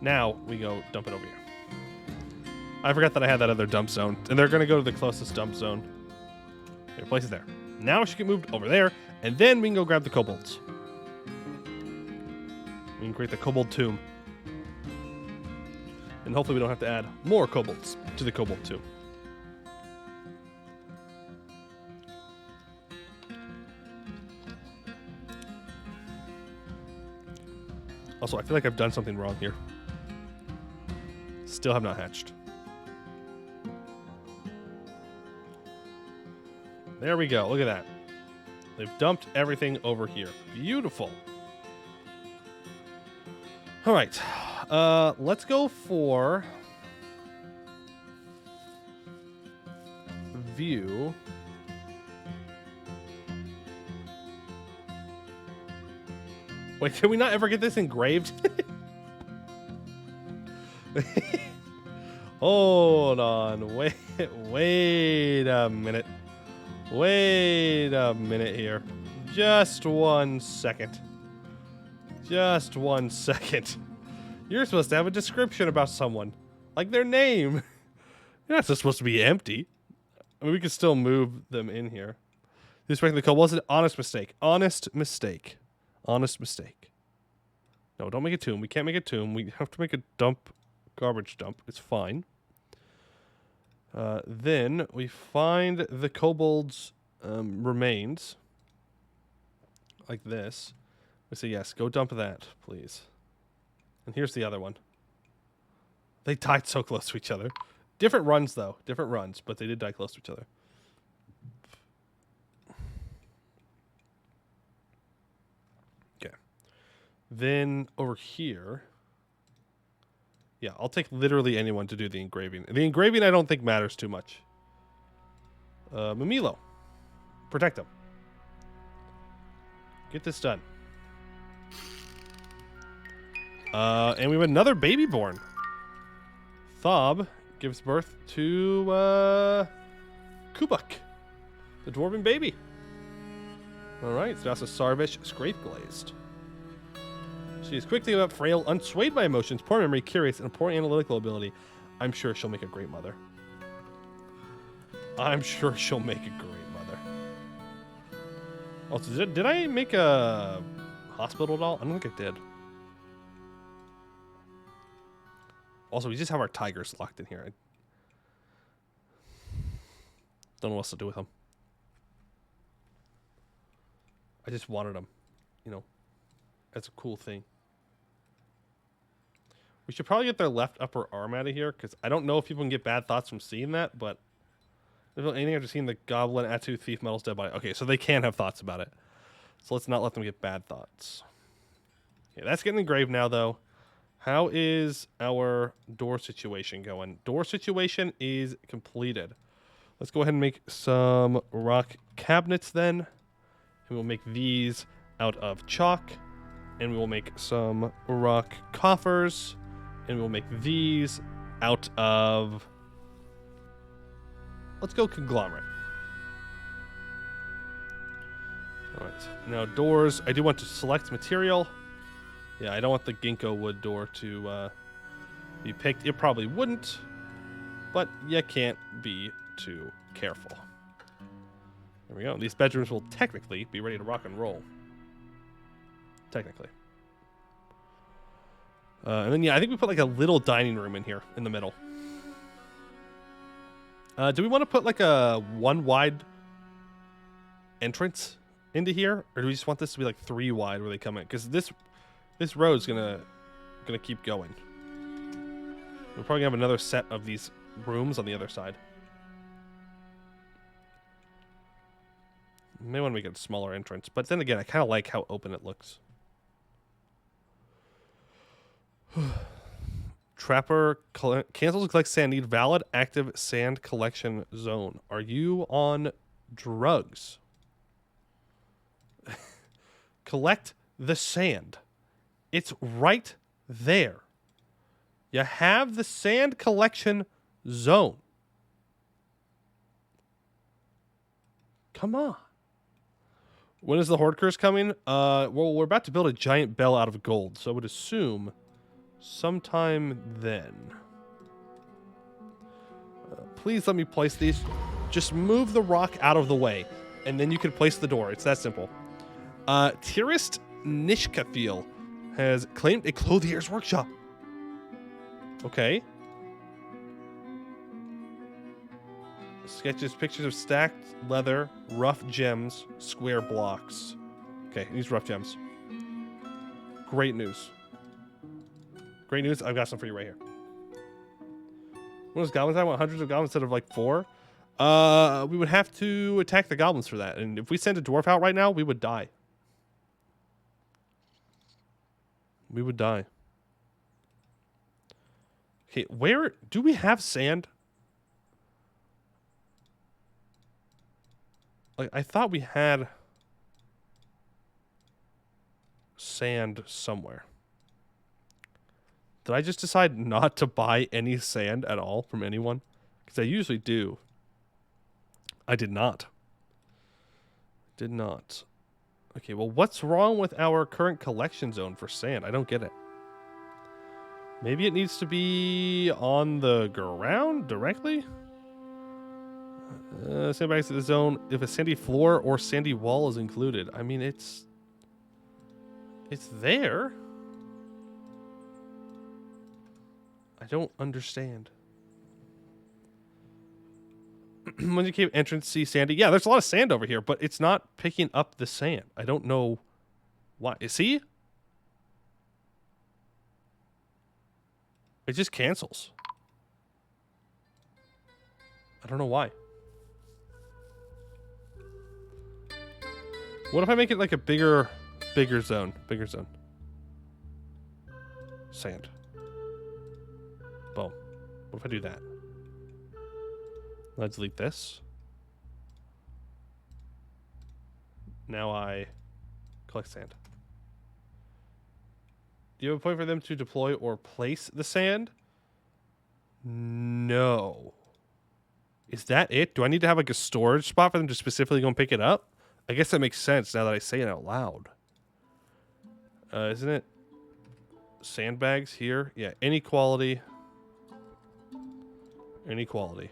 Now we go dump it over here. I forgot that I had that other dump zone, and they're going to go to the closest dump zone. Okay, place it there. Now it should get moved over there, and then we can go grab the kobolds. We can create the kobold tomb. And hopefully we don't have to add more kobolds to the kobold tomb. Also, I feel like I've done something wrong here. Still have not hatched. There we go. Look at that. They've dumped everything over here. Beautiful. All right. Let's go for view. Wait, can we not ever get this engraved? Hold on. Wait a minute. Wait a minute here. Just 1 second. Just 1 second. You're supposed to have a description about someone. Like their name. You're not supposed to be empty. I mean, we can still move them in here. Disrespecting the kobold was an honest mistake. Honest mistake. Honest mistake. No, don't make a tomb. We can't make a tomb. We have to make a dump. Garbage dump. It's fine. Then we find the kobold's remains. Like this. We say, yes, go dump that, please. And here's the other one. They died so close to each other. Different runs, though. Different runs, but they did die close to each other. Okay. Then over here... Yeah, I'll take literally anyone to do the engraving. The engraving I don't think matters too much. Mamilo. Protect him. Get this done. And we have another baby born. Thob gives birth to Kubuk, the dwarven baby. Alright, so that's a Sarvish scrape glazed. She is quickly up, frail, unswayed by emotions, poor memory, curious, and poor analytical ability. I'm sure she'll make a great mother. I'm sure she'll make a great mother. Also, did I make a hospital doll? I don't think I did. Also, we just have our tigers locked in here. I don't know what else to do with them. I just wanted them, you know. That's a cool thing. We should probably get their left upper arm out of here, because I don't know if people can get bad thoughts from seeing that, but anything after seeing the goblin, Atu, thief, metals, dead body. Okay, so they can have thoughts about it. So let's not let them get bad thoughts. Okay, that's getting engraved now, though. How is our door situation going? Door situation is completed. Let's go ahead and make some rock cabinets then. And we'll make these out of chalk. And we will make some rock coffers. And we'll make these out of... Let's go conglomerate. Alright, now doors. I do want to select material. Yeah, I don't want the ginkgo wood door to be picked. It probably wouldn't, but you can't be too careful. There we go. These bedrooms will technically be ready to rock and roll. Technically. And then, yeah, I think we put like a little dining room in here in the middle. Do we want to put like a one wide entrance into here? Or do we just want this to be like 3 wide where they come in? Because this road's gonna keep going. We're probably gonna have another set of these rooms on the other side. May want to make it a smaller entrance, but then again, I kind of like how open it looks. Trapper cancels to collect sand. Need valid active sand collection zone. Are you on drugs? Collect the sand. It's right there. You have the sand collection zone. Come on. When is the Horde Curse coming? Well, we're about to build a giant bell out of gold, so I would assume sometime then. Please let me place these. Just move the rock out of the way, and then you can place the door. It's that simple. Tirist Nishkathil has claimed a clothier's workshop. Okay. Sketches, pictures of stacked leather, rough gems, square blocks. Okay, these rough gems. Great news. Great news. I've got some for you right here. What does goblins? I want hundreds of goblins instead of like 4. We would have to attack the goblins for that. And if we send a dwarf out right now, we would die. We would die. Okay, where do we have sand? Like, I thought we had sand somewhere. Did I just decide not to buy any sand at all from anyone? Because I usually do. I did not. Did not. Okay, well, what's wrong with our current collection zone for sand? I don't get it. Maybe it needs to be on the ground directly? Sand back to the zone if a sandy floor or sandy wall is included. I mean, it's there. I don't understand. When you cave entrance, see sandy. Yeah, there's a lot of sand over here, but it's not picking up the sand. I don't know why. See? It just cancels. I don't know why. What if I make it like a bigger zone? Bigger zone. Sand. Boom. What if I do that? Let's delete this. Now I collect sand. Do you have a point for them to deploy or place the sand? No. Is that it? Do I need to have like a storage spot for them to specifically go and pick it up? I guess that makes sense now that I say it out loud. Isn't it? Sandbags here? Yeah, inequality. Inequality.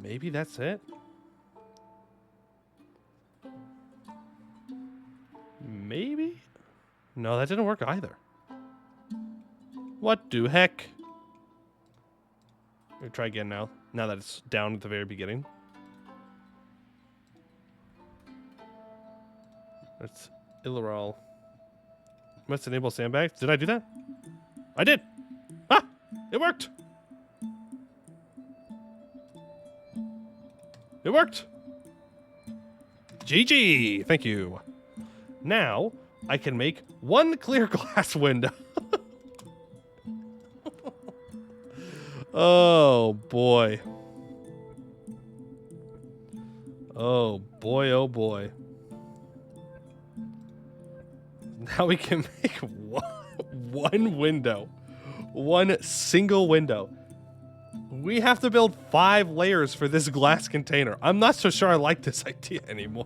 Maybe that's it? Maybe? No, that didn't work either. What the heck? Let me try again now. Now that it's down at the very beginning. That's Illiral. Must enable sandbags. Did I do that? I did. Ah! It worked. It worked. GG. Thank you. Now I can make one clear glass window. Oh boy. Oh boy, oh boy. Now we can make one window. One single window. We have to build 5 layers for this glass container. I'm not so sure I like this idea anymore.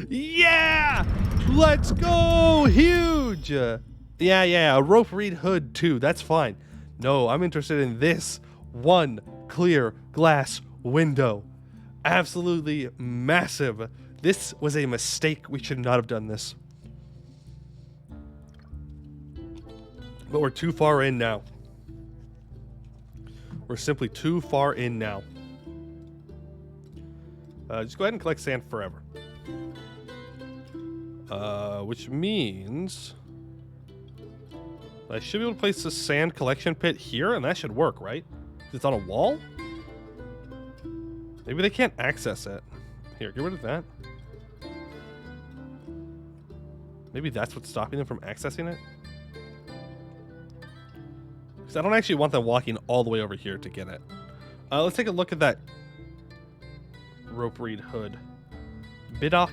Yeah! Let's go! Huge! Yeah, a rope reed hood too. That's fine. No, I'm interested in this one clear glass window. Absolutely massive. This was a mistake. We should not have done this. But we're too far in now. We're simply too far in now. Just go ahead and collect sand forever. Which means I should be able to place the sand collection pit here, and that should work, right? It's on a wall? Maybe they can't access it. Here, get rid of that. Maybe that's what's stopping them from accessing it? Because I don't actually want them walking all the way over here to get it. Let's take a look at that rope reed hood. Bidok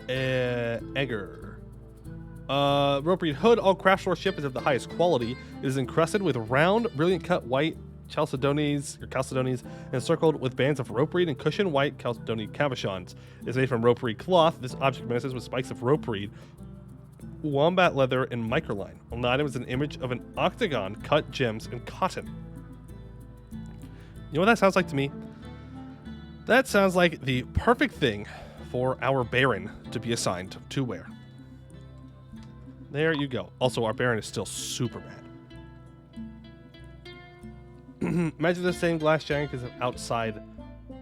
Egger. Rope reed hood. All craft ship is of the highest quality. It is encrusted with round, brilliant cut white chalcedonies, and encircled with bands of rope reed and cushion white chalcedony cabochons. It is made from rope reed cloth. This object messes with spikes of rope reed, wombat leather, and microline. On the item is an image of an octagon, cut gems, and cotton. You know what that sounds like to me? That sounds like the perfect thing for our Baron to be assigned to wear. There you go. Also, our Baron is still super bad. Imagine the same glass giant is outside.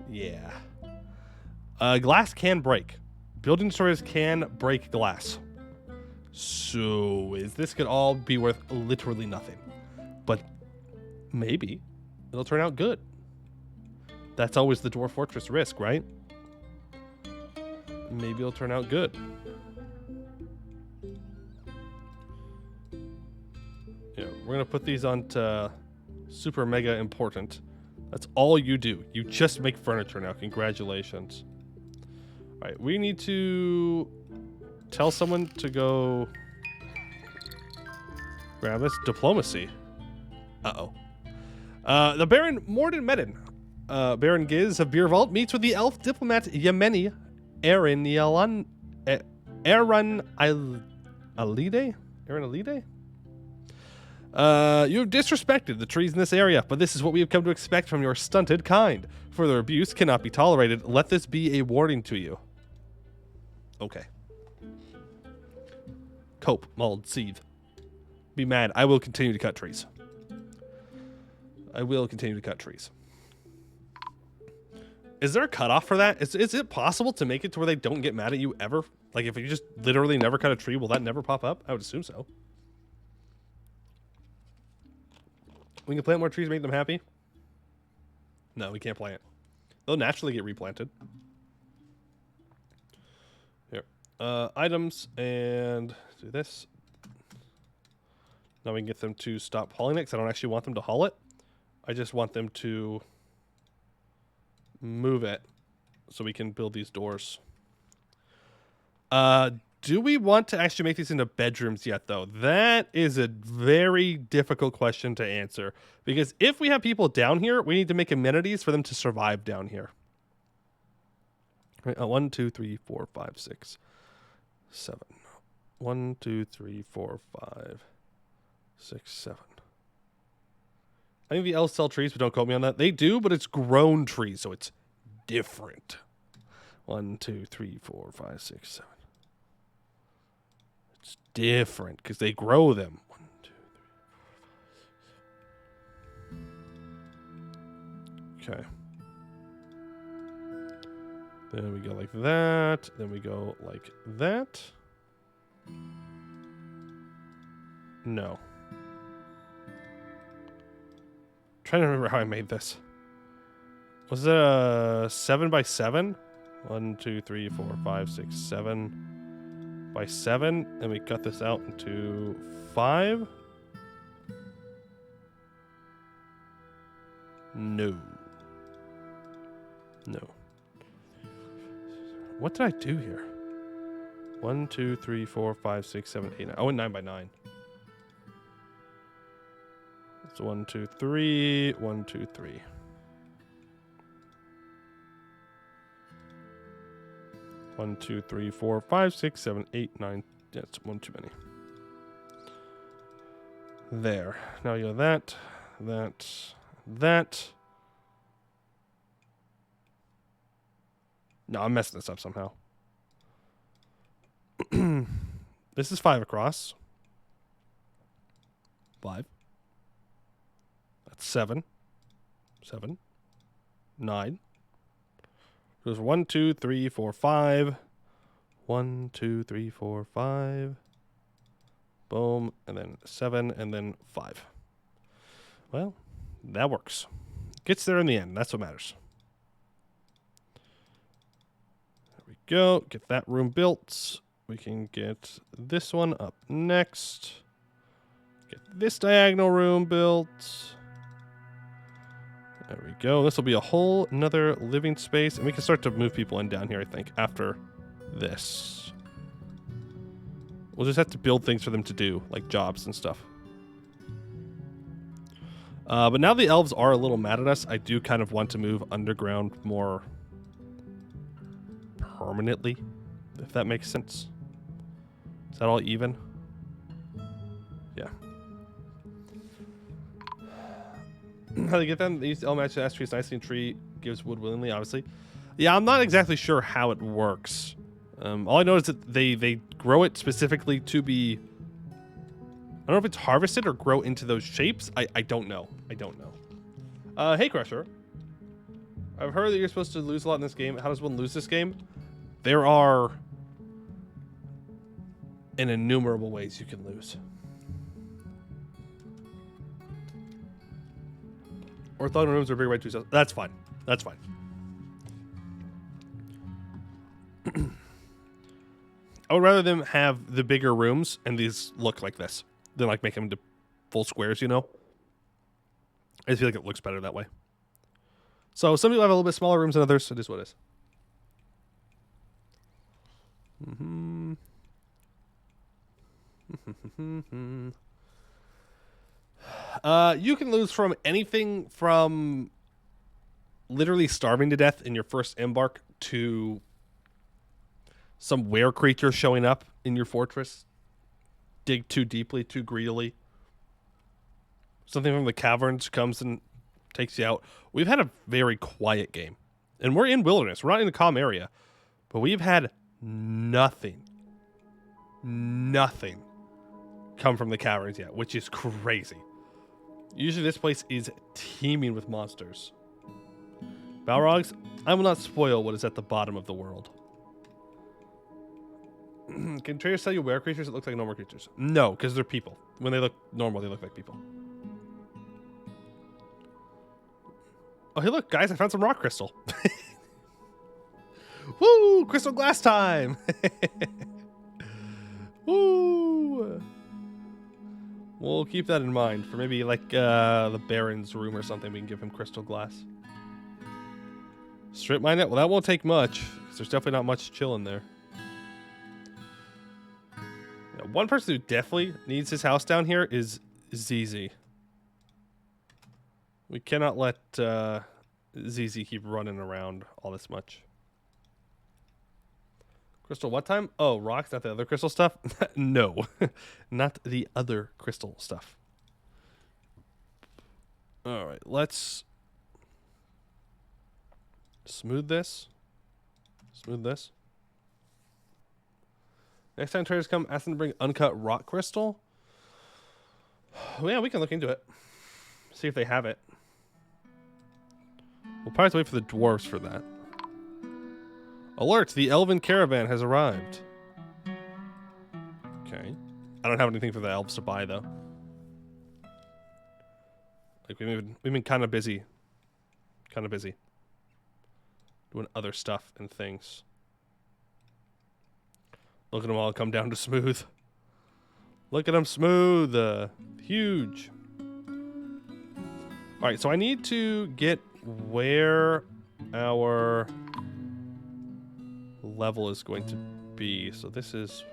Yeah. Glass can break. Building destroyers can break glass. So, this could all be worth literally nothing. But maybe it'll turn out good. That's always the Dwarf Fortress risk, right? Maybe it'll turn out good. Yeah, we're going to put these onto super mega important. That's all you do. You just make furniture now. Congratulations. All right, we need to tell someone to go grab this. Diplomacy. Uh-oh. The Baron Morden Medin. Baron Giz of Beervault meets with the elf diplomat Yemeni Aaron Alide? You have disrespected the trees in this area, but this is what we have come to expect from your stunted kind. Further abuse cannot be tolerated. Let this be a warning to you. Okay. Cope, mold, seethe. Be mad. I will continue to cut trees. I will continue to cut trees. Is there a cutoff for that? Is it possible to make it to where they don't get mad at you ever? Like if you just literally never cut a tree, will that never pop up? I would assume so. We can plant more trees, make them happy? No, we can't plant. They'll naturally get replanted. Here. Items, and do this. Now we can get them to stop hauling it, because I don't actually want them to haul it. I just want them to move it so we can build these doors. Do we want to actually make these into bedrooms yet, though? That is a very difficult question to answer. Because if we have people down here, we need to make amenities for them to survive down here. Right, 1, 2, 3, 4, 5, 6, 7. 1, 2, 3, 4, 5, 6, 7. I think the elves sell trees, but don't quote me on that. They do, but it's grown trees, so it's different. 1, 2, 3, 4, 5, 6, 7. It's different because they grow them. 1, 2, 3. Okay. Then we go like that. Then we go like that. No. Trying to remember how I made this. Was it a 7 by 7? 1, 2, 3, 4, 5, 6, 7 by 7. And we cut this out into 5. No. No. What did I do here? 1, 2, 3, 4, 5, 6, 7, 8, 9. I went 9 by 9. It's 1, 2, 3. 1, 2, 3. One, 2, 3, 4, 5, 6, 7, 8, 9. That's one too many. There. Now you go that. No, I'm messing this up somehow. This is 5 across. 5. That's 7. 7. 9. There's 1, 2, 3, 4, 5. 1, 2, 3, 4, 5. Boom. And then 7 and then 5. Well, that works. Gets there in the end. That's what matters. There we go. Get that room built. We can get this one up next. Get this diagonal room built. There we go. This will be a whole another living space. And we can start to move people in down here, I think, after this. We'll just have to build things for them to do, like jobs and stuff. But now the elves are a little mad at us. I do kind of want to move underground more permanently, if that makes sense. Is that all even? Yeah. How they get them? These elm match ash trees nicely, and tree gives wood willingly, obviously. Yeah, I'm not exactly sure how it works. All I know is that they grow it specifically to be... I don't know if it's harvested or grow into those shapes. I don't know. I don't know. Hey, Crusher. I've heard that you're supposed to lose a lot in this game. How does one lose this game? There are innumerable ways you can lose. Orthogonal rooms are big red 2 cells. That's fine. That's fine. I would rather them have the bigger rooms and these look like this than like make them into full squares, you know? I just feel like it looks better that way. So some people have a little bit smaller rooms than others. It is what it is. You can lose from anything from literally starving to death in your first embark to some were creature showing up in your fortress. Dig too deeply, too greedily. Something from the caverns comes and takes you out. We've had a very quiet game. And we're in wilderness. We're not in a calm area. But we've had nothing come from the caverns yet, which is crazy. Usually this place is teeming with monsters. Balrogs, I will not spoil what is at the bottom of the world. Can traders sell you were creatures that look like normal creatures? No, because they're people. When they look normal, they look like people. Oh, hey, look, guys, I found some rock crystal. Woo! Crystal glass time! Woo! We'll keep that in mind for maybe like the Baron's room or something. We can give him crystal glass. Strip mine it? Well, that won't take much. Because there's definitely not much chill in there. Yeah, one person who definitely needs his house down here is ZZ. We cannot let ZZ keep running around all this much. Crystal what time? Oh, rocks, not the other crystal stuff? No, not the other crystal stuff. All right, let's smooth this. Smooth this. Next time traders come, ask them to bring uncut rock crystal. Well, yeah, we can look into it. See if they have it. We'll probably have to wait for the dwarves for that. Alert! The elven caravan has arrived. Okay. I don't have anything for the elves to buy, though. Like, we've been kind of busy. Kind of busy. Doing other stuff and things. Look at them all come down to smooth. Look at them smooth. Huge. Alright, so I need to get where our level is going to be. So this is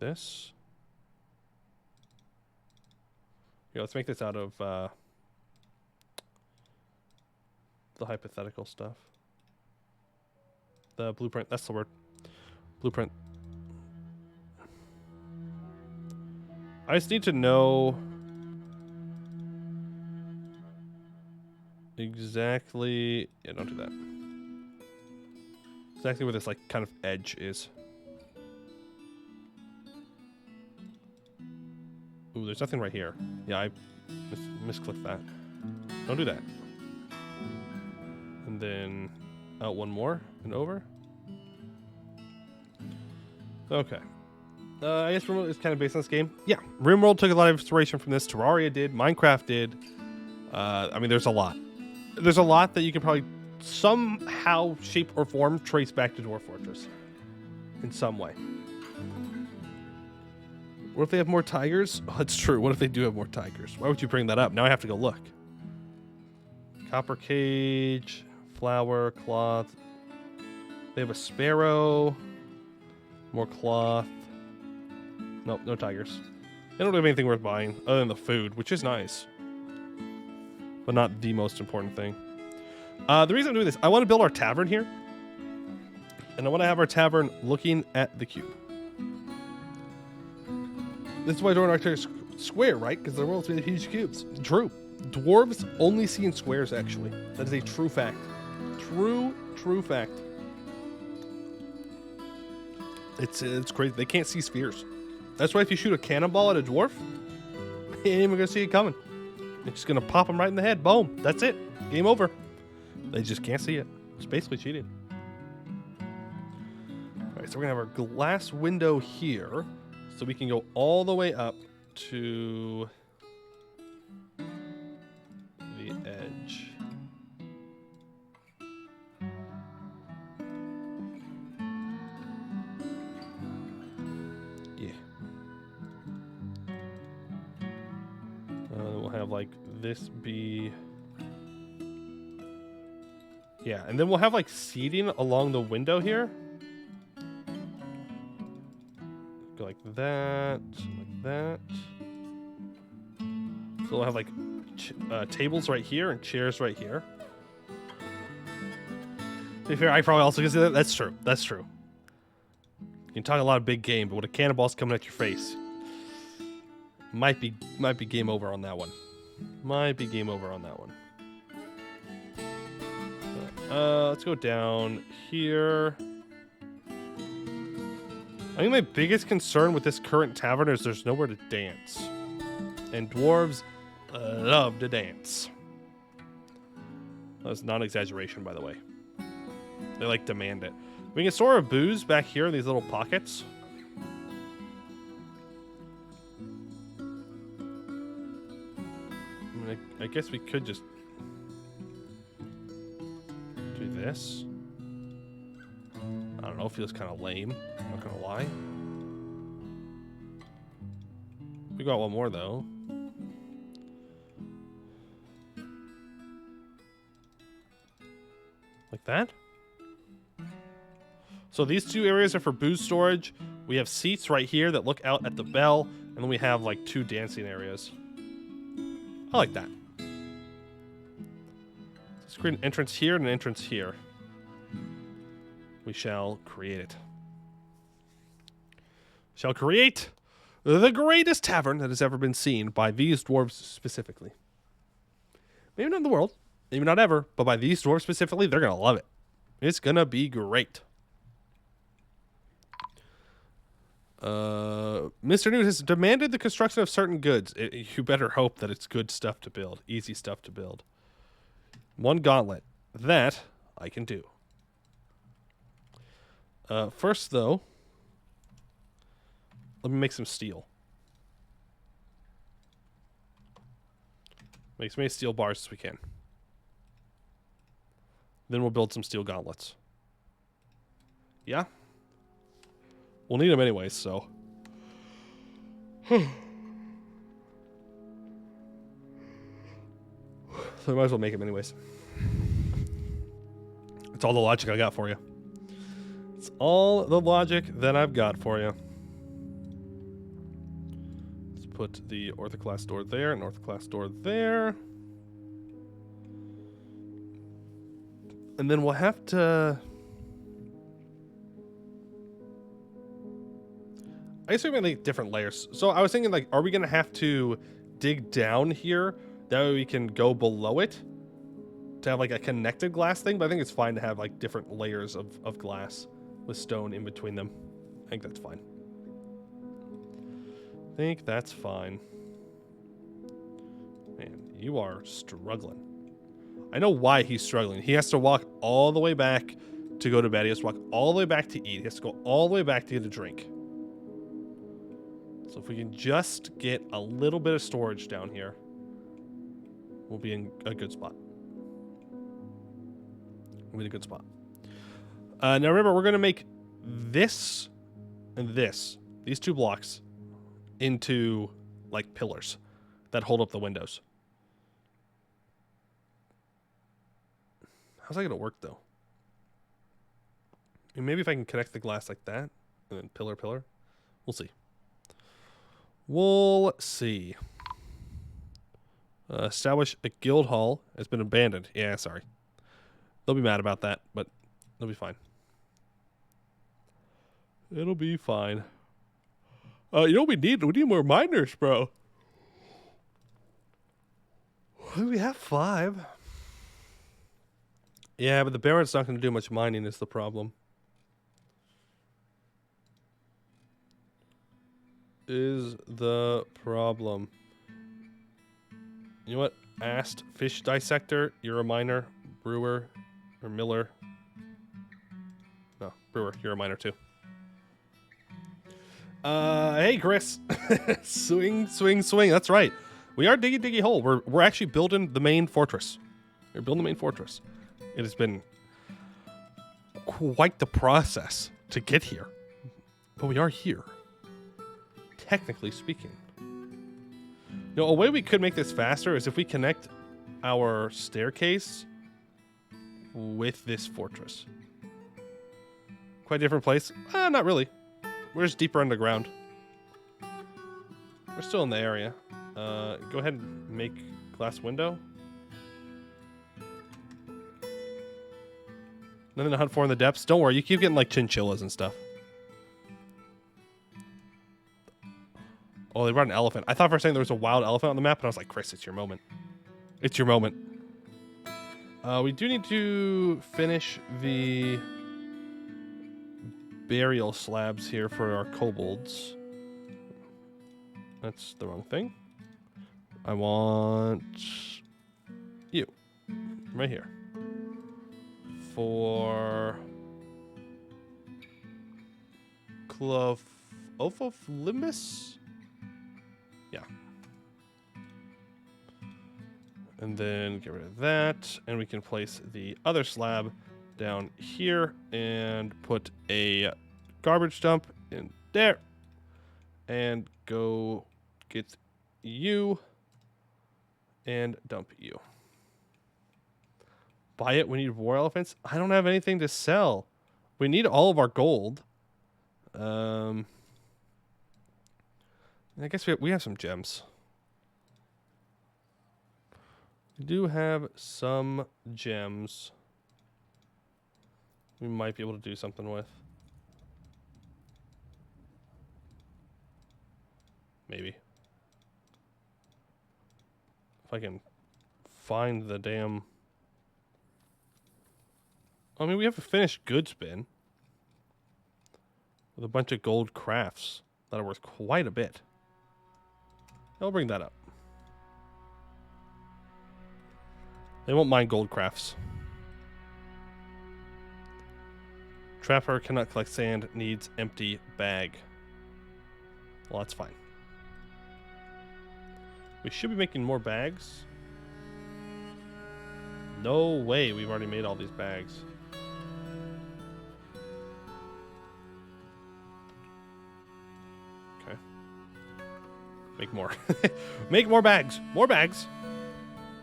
this. Yeah, let's make this out of the hypothetical stuff. The blueprint, that's the word. Blueprint. I just need to know exactly... Yeah, don't do that. Exactly where this, like, kind of edge is. Ooh, there's nothing right here. Yeah, I misclicked that. Don't do that. And then out one more and over. Okay. I guess RimWorld is kind of based on this game. Yeah, RimWorld took a lot of inspiration from this. Terraria did. Minecraft did. I mean, there's a lot. There's a lot that you can probably somehow, shape, or form trace back to Dwarf Fortress. In some way. What if they have more tigers? Oh, that's true. What if they do have more tigers? Why would you bring that up? Now I have to go look. Copper cage, flour, cloth. They have a sparrow. More cloth. Nope, no tigers. They don't have anything worth buying other than the food, which is nice. But not the most important thing. The reason I'm doing this, I want to build our tavern here. And I want to have our tavern looking at the cube. This is why Dwarven architecture is square, right? Because the world's made of huge cubes. True. Dwarves only see in squares, actually. That is a true fact. True fact. It's crazy. They can't see spheres. That's why if you shoot a cannonball at a dwarf, you ain't even gonna see it coming. It's just gonna pop them right in the head. Boom. That's it. Game over. They just can't see it. It's basically cheating. Alright, so we're gonna have our glass window here. So we can go all the way up to the edge. Yeah. We'll have like this be... Yeah, and then we'll have like seating along the window here. Go like that, like that. So we'll have like tables right here and chairs right here. To be fair, I probably also can see that. That's true. That's true. You can talk a lot of big game, but when a cannonball's coming at your face, might be game over on that one. Might be game over on that one. Let's go down here. I think my biggest concern with this current tavern is there's nowhere to dance. And dwarves love to dance. That's not an exaggeration, by the way. They like demand it. We can store our booze back here in these little pockets. I mean, I guess we could just do this. I don't know, feels kind of lame. I'm not gonna lie. We got one more though. Like that? So these two areas are for booze storage. We have seats right here that look out at the bell, and then we have like two dancing areas. I like that. Let's create an entrance here and an entrance here. We shall create it. Shall create the greatest tavern that has ever been seen by these dwarves specifically. Maybe not in the world, maybe not ever, but by these dwarves specifically, they're going to love it. It's going to be great. Mr. Newt has demanded the construction of certain goods. You better hope that it's good stuff to build, easy stuff to build. 1 gauntlet. That I can do. First, though, let me make some steel. Make as many steel bars as we can. Then we'll build some steel gauntlets. Yeah? We'll need them anyways, so. So we might as well make them anyways. It's all the logic I got for you. It's all the logic that I've got for you. Let's put the orthoclast door there and orthoclast door there. And then we'll have to... I guess we're going to make different layers. So I was thinking, like, are we going to have to dig down here? That way we can go below it to have, like, a connected glass thing. But I think it's fine to have, like, different layers of glass with stone in between them. I think that's fine. I think that's fine. Man, you are struggling. I know why he's struggling. He has to walk all the way back to go to bed. He has to walk all the way back to eat. He has to go all the way back to get a drink. So if we can just get a little bit of storage down here, we'll be in a good spot. We'll be in a good spot. Now remember, we're going to make this and this, these 2 blocks, into like pillars that hold up the windows. How's that going to work, though? I mean, maybe if I can connect the glass like that, and then pillar, pillar. We'll see. We'll see. Establish a guild hall has been abandoned. Yeah, sorry. They'll be mad about that, but they'll be fine. It'll be fine. You know what we need? We need more miners, bro. We have 5. Yeah, but the Baron's not going to do much mining is the problem. Is the problem. You know what? Ast, fish dissector, you're a miner, brewer, or miller. No, brewer, you're a miner too. Hey Chris. Swing, swing, swing. That's right. We are diggy diggy hole. We're actually building the main fortress. We're building the main fortress. It has been quite the process to get here. But we are here. Technically speaking. You know, a way we could make this faster is if we connect our staircase with this fortress. Quite a different place. Not really. We're just deeper underground. We're still in the area. Go ahead and make glass window. Nothing to hunt for in the depths. Don't worry, you keep getting like chinchillas and stuff. Oh, they brought an elephant. I thought for a second there was a wild elephant on the map, and I was like, Chris, it's your moment. It's your moment. We do need to finish the burial slabs here for our kobolds. That's the wrong thing. I want you. Right here. For Clophophlimus? Yeah. And then get rid of that. And we can place the other slab down here and put a garbage dump in there. And go get you and dump you. Buy it. We need war elephants. I don't have anything to sell. We need all of our gold. I guess we have some gems. We do have some gems we might be able to do something with. Maybe. If I can find the damn... I mean, we have a finished goods bin with a bunch of gold crafts that are worth quite a bit. I'll bring that up. They won't mind gold crafts. Trapper cannot collect sand, needs empty bag. Well, that's fine. We should be making more bags. No way, we've already made all these bags. Okay. Make more. Make more bags. More bags.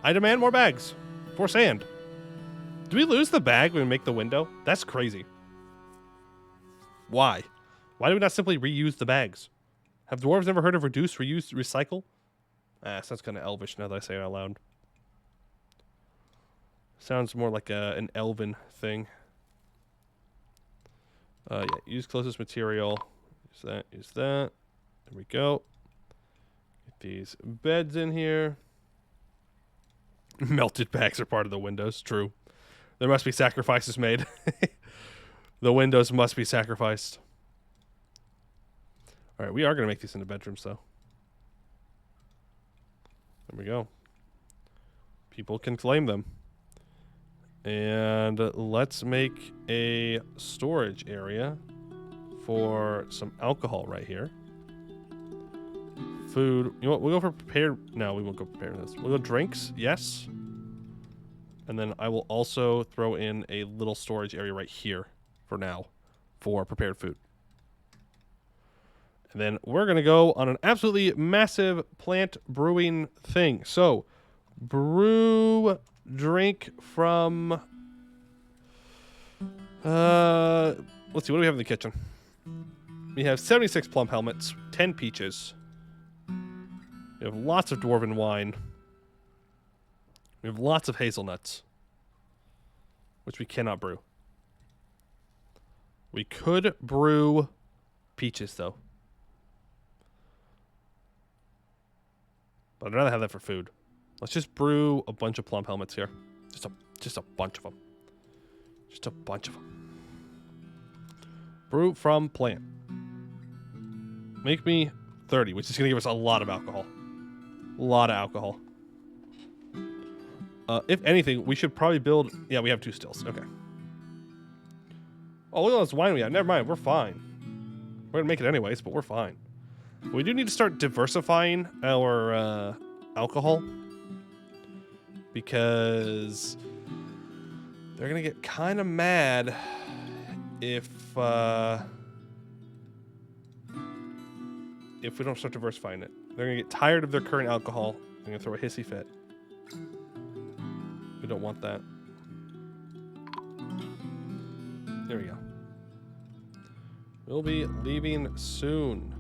I demand more bags. For sand. Do we lose the bag when we make the window? That's crazy. Why? Why do we not simply reuse the bags? Have dwarves never heard of reduce, reuse, recycle? Sounds kind of elvish now that I say it out loud. Sounds more like an elven thing. Yeah, use closest material. Use that, use that. There we go. Get these beds in here. Melted bags are part of the windows. True. There must be sacrifices made. The windows must be sacrificed. All right, we are going to make these into bedrooms, though. There we go. People can claim them. And let's make a storage area for some alcohol right here. Food. You know what? We'll go for prepared. No, we won't go prepared this. We'll go drinks. Yes. And then I will also throw in a little storage area right here for now for prepared food. And then we're going to go on an absolutely massive plant brewing thing. So, brew drink from... let's see, what do we have in the kitchen? We have 76 plum helmets, 10 peaches. We have lots of dwarven wine. We have lots of hazelnuts, which we cannot brew. We could brew peaches, though. But I'd rather have that for food. Let's just brew a bunch of plum helmets here. Just a bunch of them. Just a bunch of them. Brew from plant. Make me 30, which is going to give us a lot of alcohol. A lot of alcohol. If anything, we should probably build... Yeah, we have 2 stills. Okay. Oh, look at all this wine we have. Never mind. We're fine. We're going to make it anyways, but we're fine. We do need to start diversifying our alcohol. Because they're going to get kind of mad if we don't start diversifying it. They're going to get tired of their current alcohol. They're going to throw a hissy fit. We don't want that. There we go. We'll be leaving soon.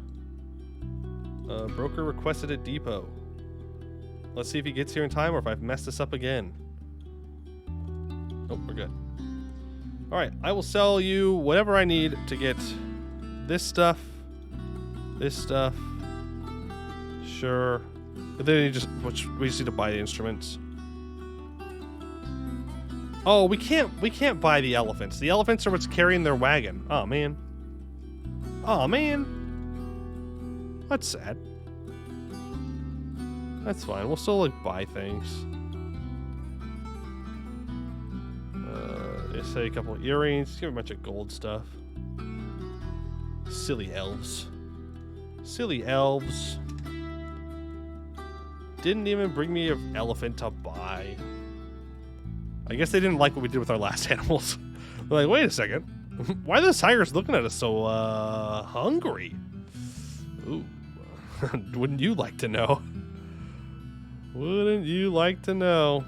Broker requested a depot. Let's see if he gets here in time or if I've messed this up again. Oh, we're good. Alright, I will sell you whatever I need to get this stuff. This stuff. Sure. But then we just need to buy the instruments. Oh, we can't buy the elephants. The elephants are what's carrying their wagon. Oh man. Oh man. That's sad. That's fine. We'll still like buy things. Just say a couple of earrings. Give a bunch of gold stuff. Silly elves. Silly elves. Didn't even bring me an elephant to buy. I guess they didn't like what we did with our last animals. They're like, wait a second. Why are the tigers looking at us so hungry? Ooh. Wouldn't you like to know? Wouldn't you like to know?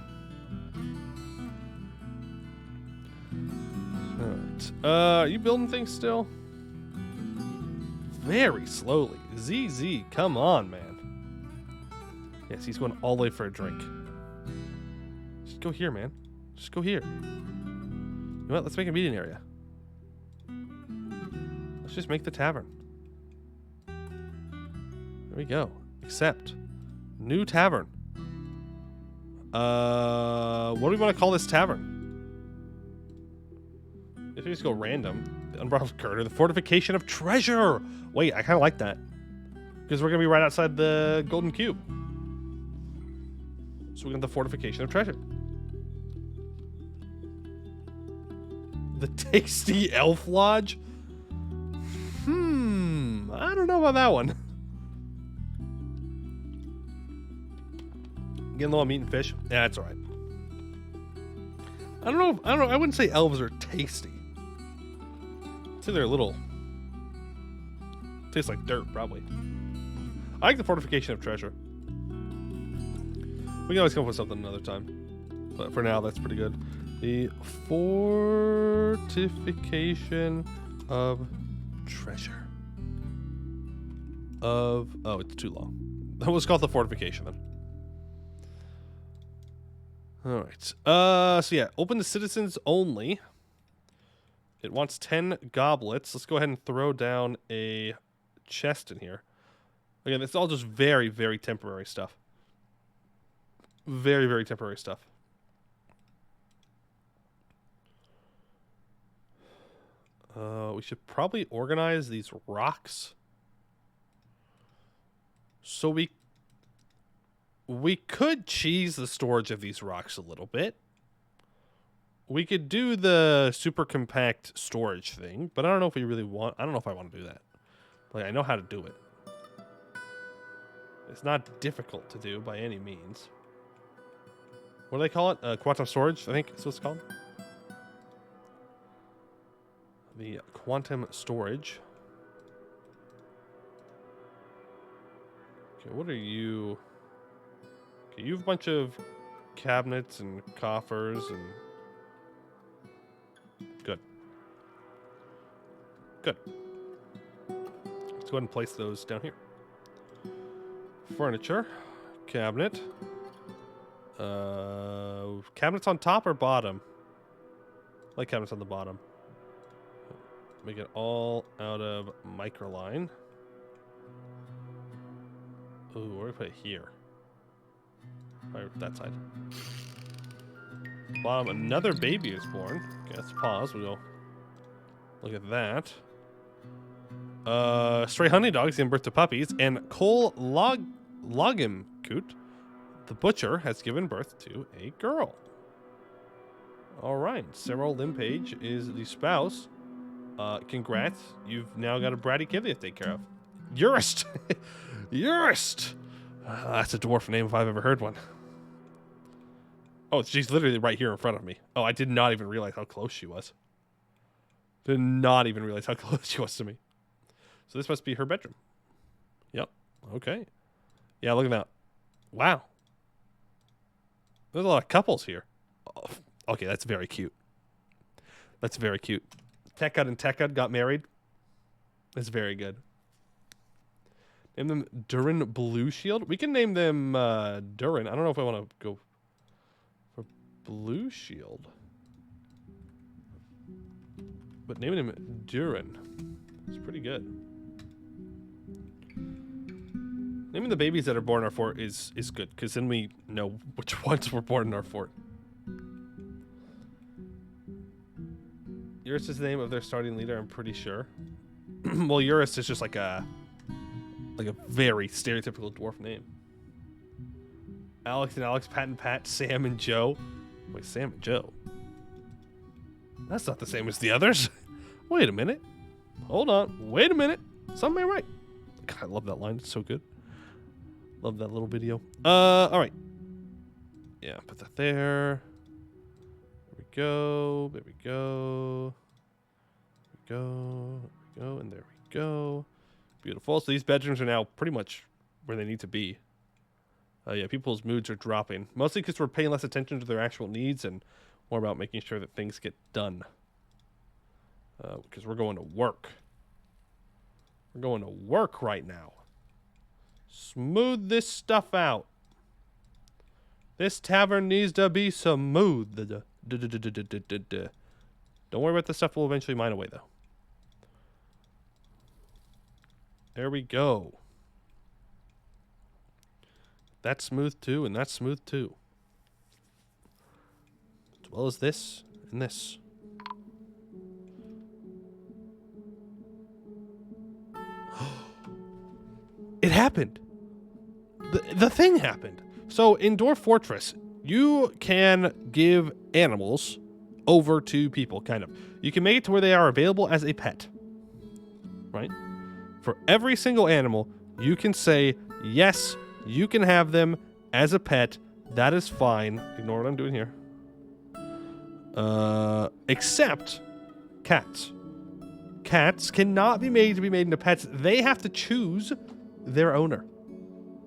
Alright. Are you building things still? Very slowly. ZZ, come on, man. Yes, he's going all the way for a drink. Just go here, man. Just go here. You know what? Let's make a meeting area. Let's just make the tavern. There we go. Accept. New tavern. What do we want to call this tavern? If we just go random. The Unbridled Girder. The Fortification of Treasure. Wait, I kind of like that. Because we're going to be right outside the Golden Cube. So we got the Fortification of Treasure. The tasty elf lodge? I don't know about that one. Getting low on meat and fish? Yeah, that's alright. I don't know. I wouldn't say elves are tasty. I'd say they're a little... Tastes like dirt, probably. I like the fortification of treasure. We can always come up with something another time. But for now, that's pretty good. The fortification of treasure. Oh, it's too long. Let's call it the fortification then. Alright. So yeah, open to citizens only. It wants 10 goblets. Let's go ahead and throw down a chest in here. Again, it's all just very, very temporary stuff. Very, very temporary stuff. We should probably organize these rocks. So we could cheese the storage of these rocks a little bit. We could do the super compact storage thing, but I don't know if we really want... I don't know if I want to do that. Like, I know how to do it. It's not difficult to do by any means. What do they call it? Quantum storage, I think is what it's called. The quantum storage. Okay, what are you... Okay, you have a bunch of cabinets and coffers and... Good. Good. Let's go ahead and place those down here. Furniture. Cabinet. Cabinets on top or bottom? I like cabinets on the bottom. Make it all out of microline. Ooh, where do we put it here? Right, that side. Bottom, another baby is born. Okay, let's pause. We'll go look at that. Stray honey dogs giving birth to puppies, and Cole Logimcoot, the butcher, has given birth to a girl. All right, Cyril Limpage is the spouse. Congrats, you've now got a bratty kid they have to take care of. Urist! Urist! That's a dwarf name if I've ever heard one. Oh, she's literally right here in front of me. Oh, I did not even realize how close she was. Did not even realize how close she was to me. So this must be her bedroom. Yep. Okay. Yeah, look at that. Wow. There's a lot of couples here. Oh, okay, that's very cute. That's very cute. Tekud and Tekud got married. That's very good. Name them Durin Blue Shield. We can name them Durin. I don't know if I want to go for Blue Shield. But naming him Durin is pretty good. Naming the babies that are born in our fort is good, because then we know which ones were born in our fort. Eurus is the name of their starting leader, I'm pretty sure. Well, Eurus is just like a very stereotypical dwarf name. Alex and Alex, Pat and Pat, Sam and Joe. Wait, Sam and Joe? That's not the same as the others. Wait a minute. Hold on. Wait a minute. Something ain't right. God, I love that line. It's so good. Love that little video. All right. Yeah, put that there. There we go. There we go. There we go. There we go. And there we go. Beautiful. So these bedrooms are now pretty much where they need to be. Yeah, people's moods are dropping. Mostly because we're paying less attention to their actual needs and more about making sure that things get done. Because we're going to work. We're going to work right now. Smooth this stuff out. This tavern needs to be smooth. Don't worry about the stuff we'll eventually mine away, though. There we go. That's smooth too, and that's smooth too. As well as this and this. It happened. The thing happened. So in Dwarf Fortress, you can give animals over to people, kind of. You can make it to where they are available as a pet. Right? For every single animal, you can say, yes, you can have them as a pet. That is fine. Ignore what I'm doing here. Except cats. Cats cannot be made to be made into pets. They have to choose their owner.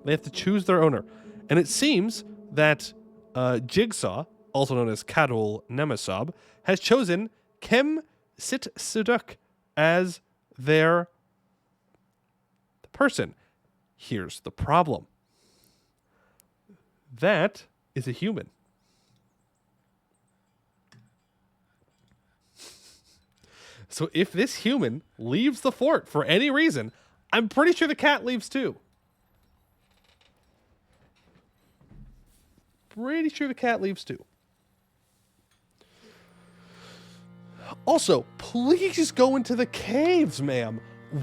They have to choose their owner. And it seems that Jigsaw, also known as Kadol Nemesob, has chosen Kem Sit Suduk as their person. Here's the problem. That is a human. So if this human leaves the fort for any reason, I'm pretty sure the cat leaves too. Pretty sure the cat leaves too. Also, please go into the caves, ma'am.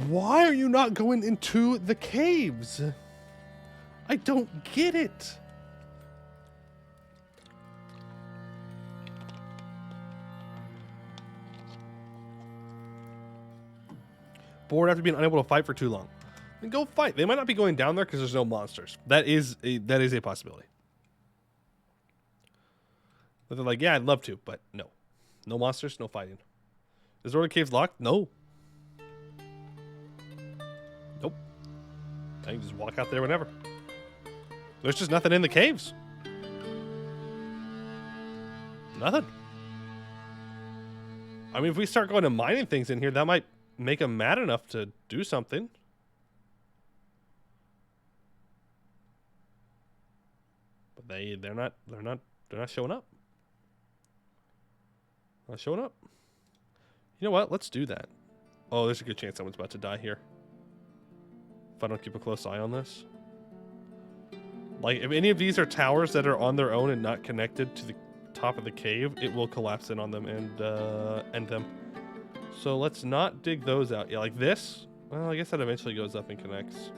Why are you not going into the caves? I don't get it. Bored after being unable to fight for too long. Then go fight. They might not be going down there because there's no monsters. That is a possibility. But they're like, yeah, I'd love to, but no. No monsters, no fighting. Is Order Caves locked? No. Nope. I can just walk out there whenever. There's just nothing in the caves. Nothing. I mean, if we start going to mining things in here, that might make them mad enough to do something. But they're not showing up. Not showing up. You know what? Let's do that. Oh, there's a good chance someone's about to die here. If I don't keep a close eye on this. Like, if any of these are towers that are on their own and not connected to the top of the cave, it will collapse in on them and end them. So let's not dig those out. Yeah, like this. Well, I guess that eventually goes up and connects.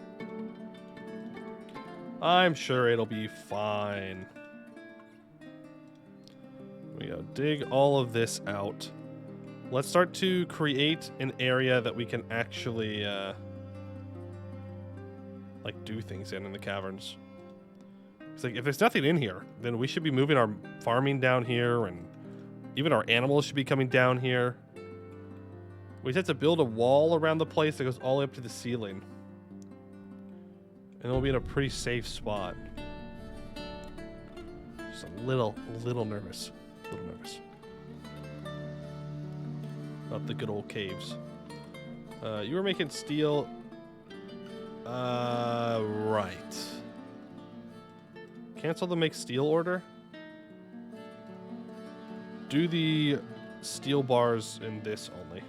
I'm sure it'll be fine. We go. Dig all of this out. Let's start to create an area that we can actually like do things in the caverns. It's like if there's nothing in here, then we should be moving our farming down here, and even our animals should be coming down here. We just have to build a wall around the place that goes all the way up to the ceiling. And we'll be in a pretty safe spot. Just a little nervous. A little nervous. About the good old caves. You were making steel. Right. Cancel the make steel order. Do the steel bars in this only.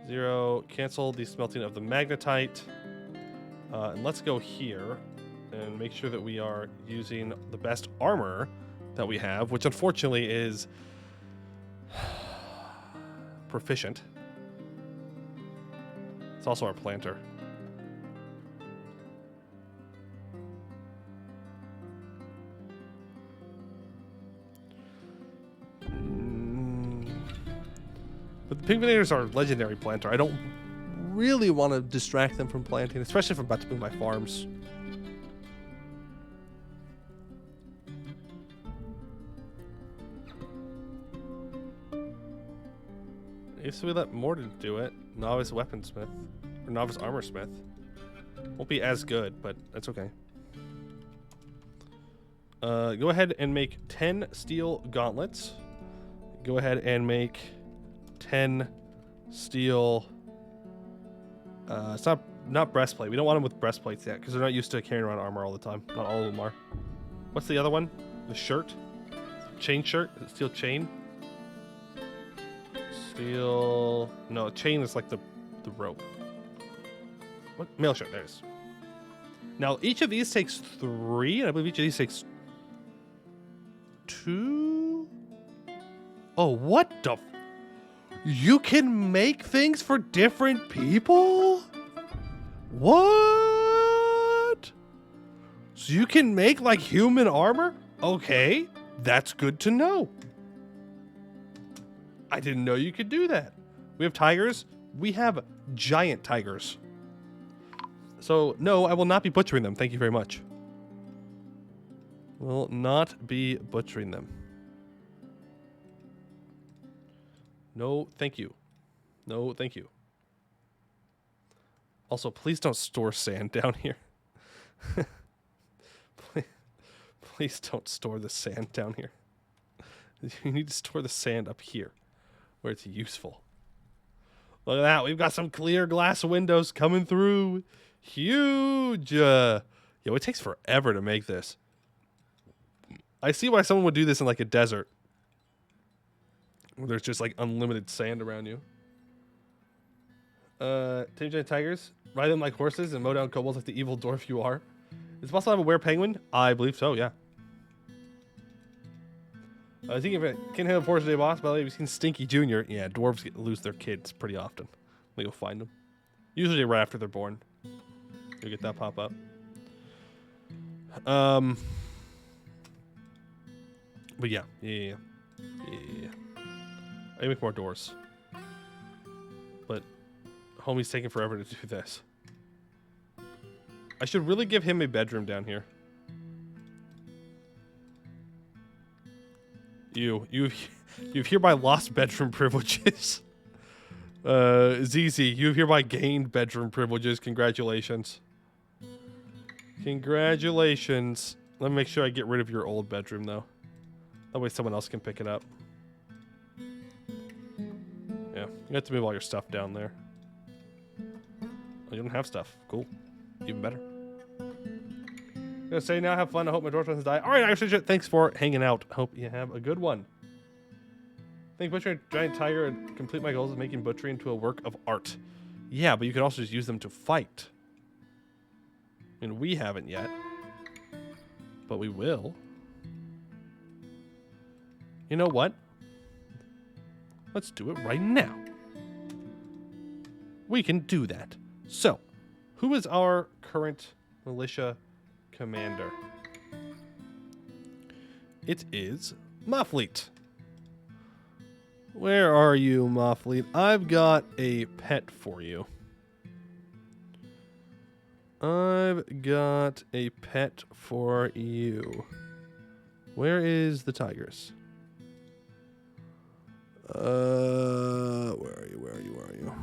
0. Cancel the smelting of the magnetite. And let's go here and make sure that we are using the best armor that we have, which unfortunately is proficient. It's also our planter. But the Pigminators are legendary planter. I don't really want to distract them from planting, especially if I'm about to move my farms. If we let Mordred do it, novice weaponsmith or novice armorsmith, won't be as good, but that's okay. Go ahead and make 10 steel gauntlets. Go ahead and make 10 steel. It's not breastplate. We don't want them with breastplates yet because they're not used to carrying around armor all the time. Not all of them are. What's the other one? The shirt? Chain shirt? Steel chain? Steel. No, chain is like the rope. What? Mail shirt. There it is. Now, each of these takes 3, and I believe each of these takes 2. Oh, what the? You can make things for different people? What? So you can make like human armor? Okay, that's good to know. I didn't know you could do that. We have tigers. We have giant tigers. So, no, I will not be butchering them. Thank you very much. Will not be butchering them. No, thank you. No, thank you. Also, please don't store sand down here. Please don't store the sand down here. You need to store the sand up here, where it's useful. Look at that. We've got some clear glass windows coming through. Huge. Yo, it takes forever to make this. I see why someone would do this in like a desert, where there's just like unlimited sand around you. Tame giant tigers. Ride them like horses and mow down kobolds like the evil dwarf you are. Is it possible to have a were-penguin? I believe so, yeah. I think if it can handle force day boss, by the way, we've seen Stinky Jr. Yeah, dwarves lose their kids pretty often. We go find them. Usually right after they're born. You'll get that pop up. But yeah. I make more doors. But homie's taking forever to do this. I should really give him a bedroom down here. You've hereby lost bedroom privileges. ZZ, you've hereby gained bedroom privileges. Congratulations. Congratulations. Let me make sure I get rid of your old bedroom, though. That way someone else can pick it up. Yeah, you have to move all your stuff down there. Oh, you don't have stuff. Cool. Even better. I'm gonna say now, have fun. I hope my dwarf doesn't die. All right, Irish Ninja, thanks for hanging out. Hope you have a good one. I think butchering a giant tiger and complete my goals of making butchery into a work of art. Yeah, but you can also just use them to fight. I mean, we haven't yet, but we will. You know what? Let's do it right now. We can do that. So, who is our current militia commander? It is Moffleet. Where are you, Moffleet? I've got a pet for you. I've got a pet for you. Where is the tigers? Where are you? Where are you? Where are you?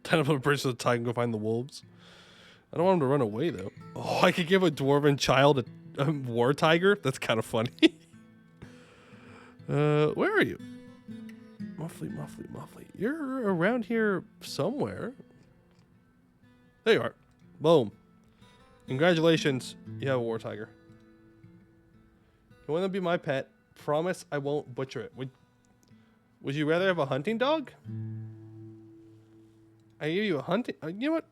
Time to put a bridge to the tiger and go find the wolves. I don't want him to run away, though. Oh, I could give a dwarven child a war tiger? That's kind of funny. Where are you? Moffleet. You're around here somewhere. There you are. Boom. Congratulations. You have a war tiger. You want to be my pet? Promise I won't butcher it. Would you rather have a hunting dog? I give you a hunting... you know what?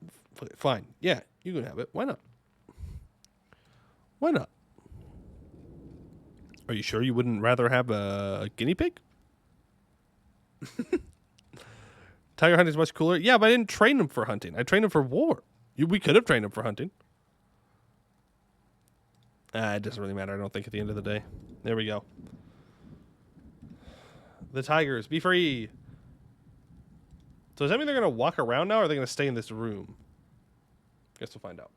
Fine. Yeah, you can have it. Why not? Why not? Are you sure you wouldn't rather have a guinea pig? Tiger hunting is much cooler. Yeah, but I didn't train him for hunting. I trained him for war. We could have trained him for hunting. It doesn't really matter, I don't think, at the end of the day. There we go. The tigers, be free. So does that mean they're going to walk around now, or are they going to stay in this room? Guess we'll find out.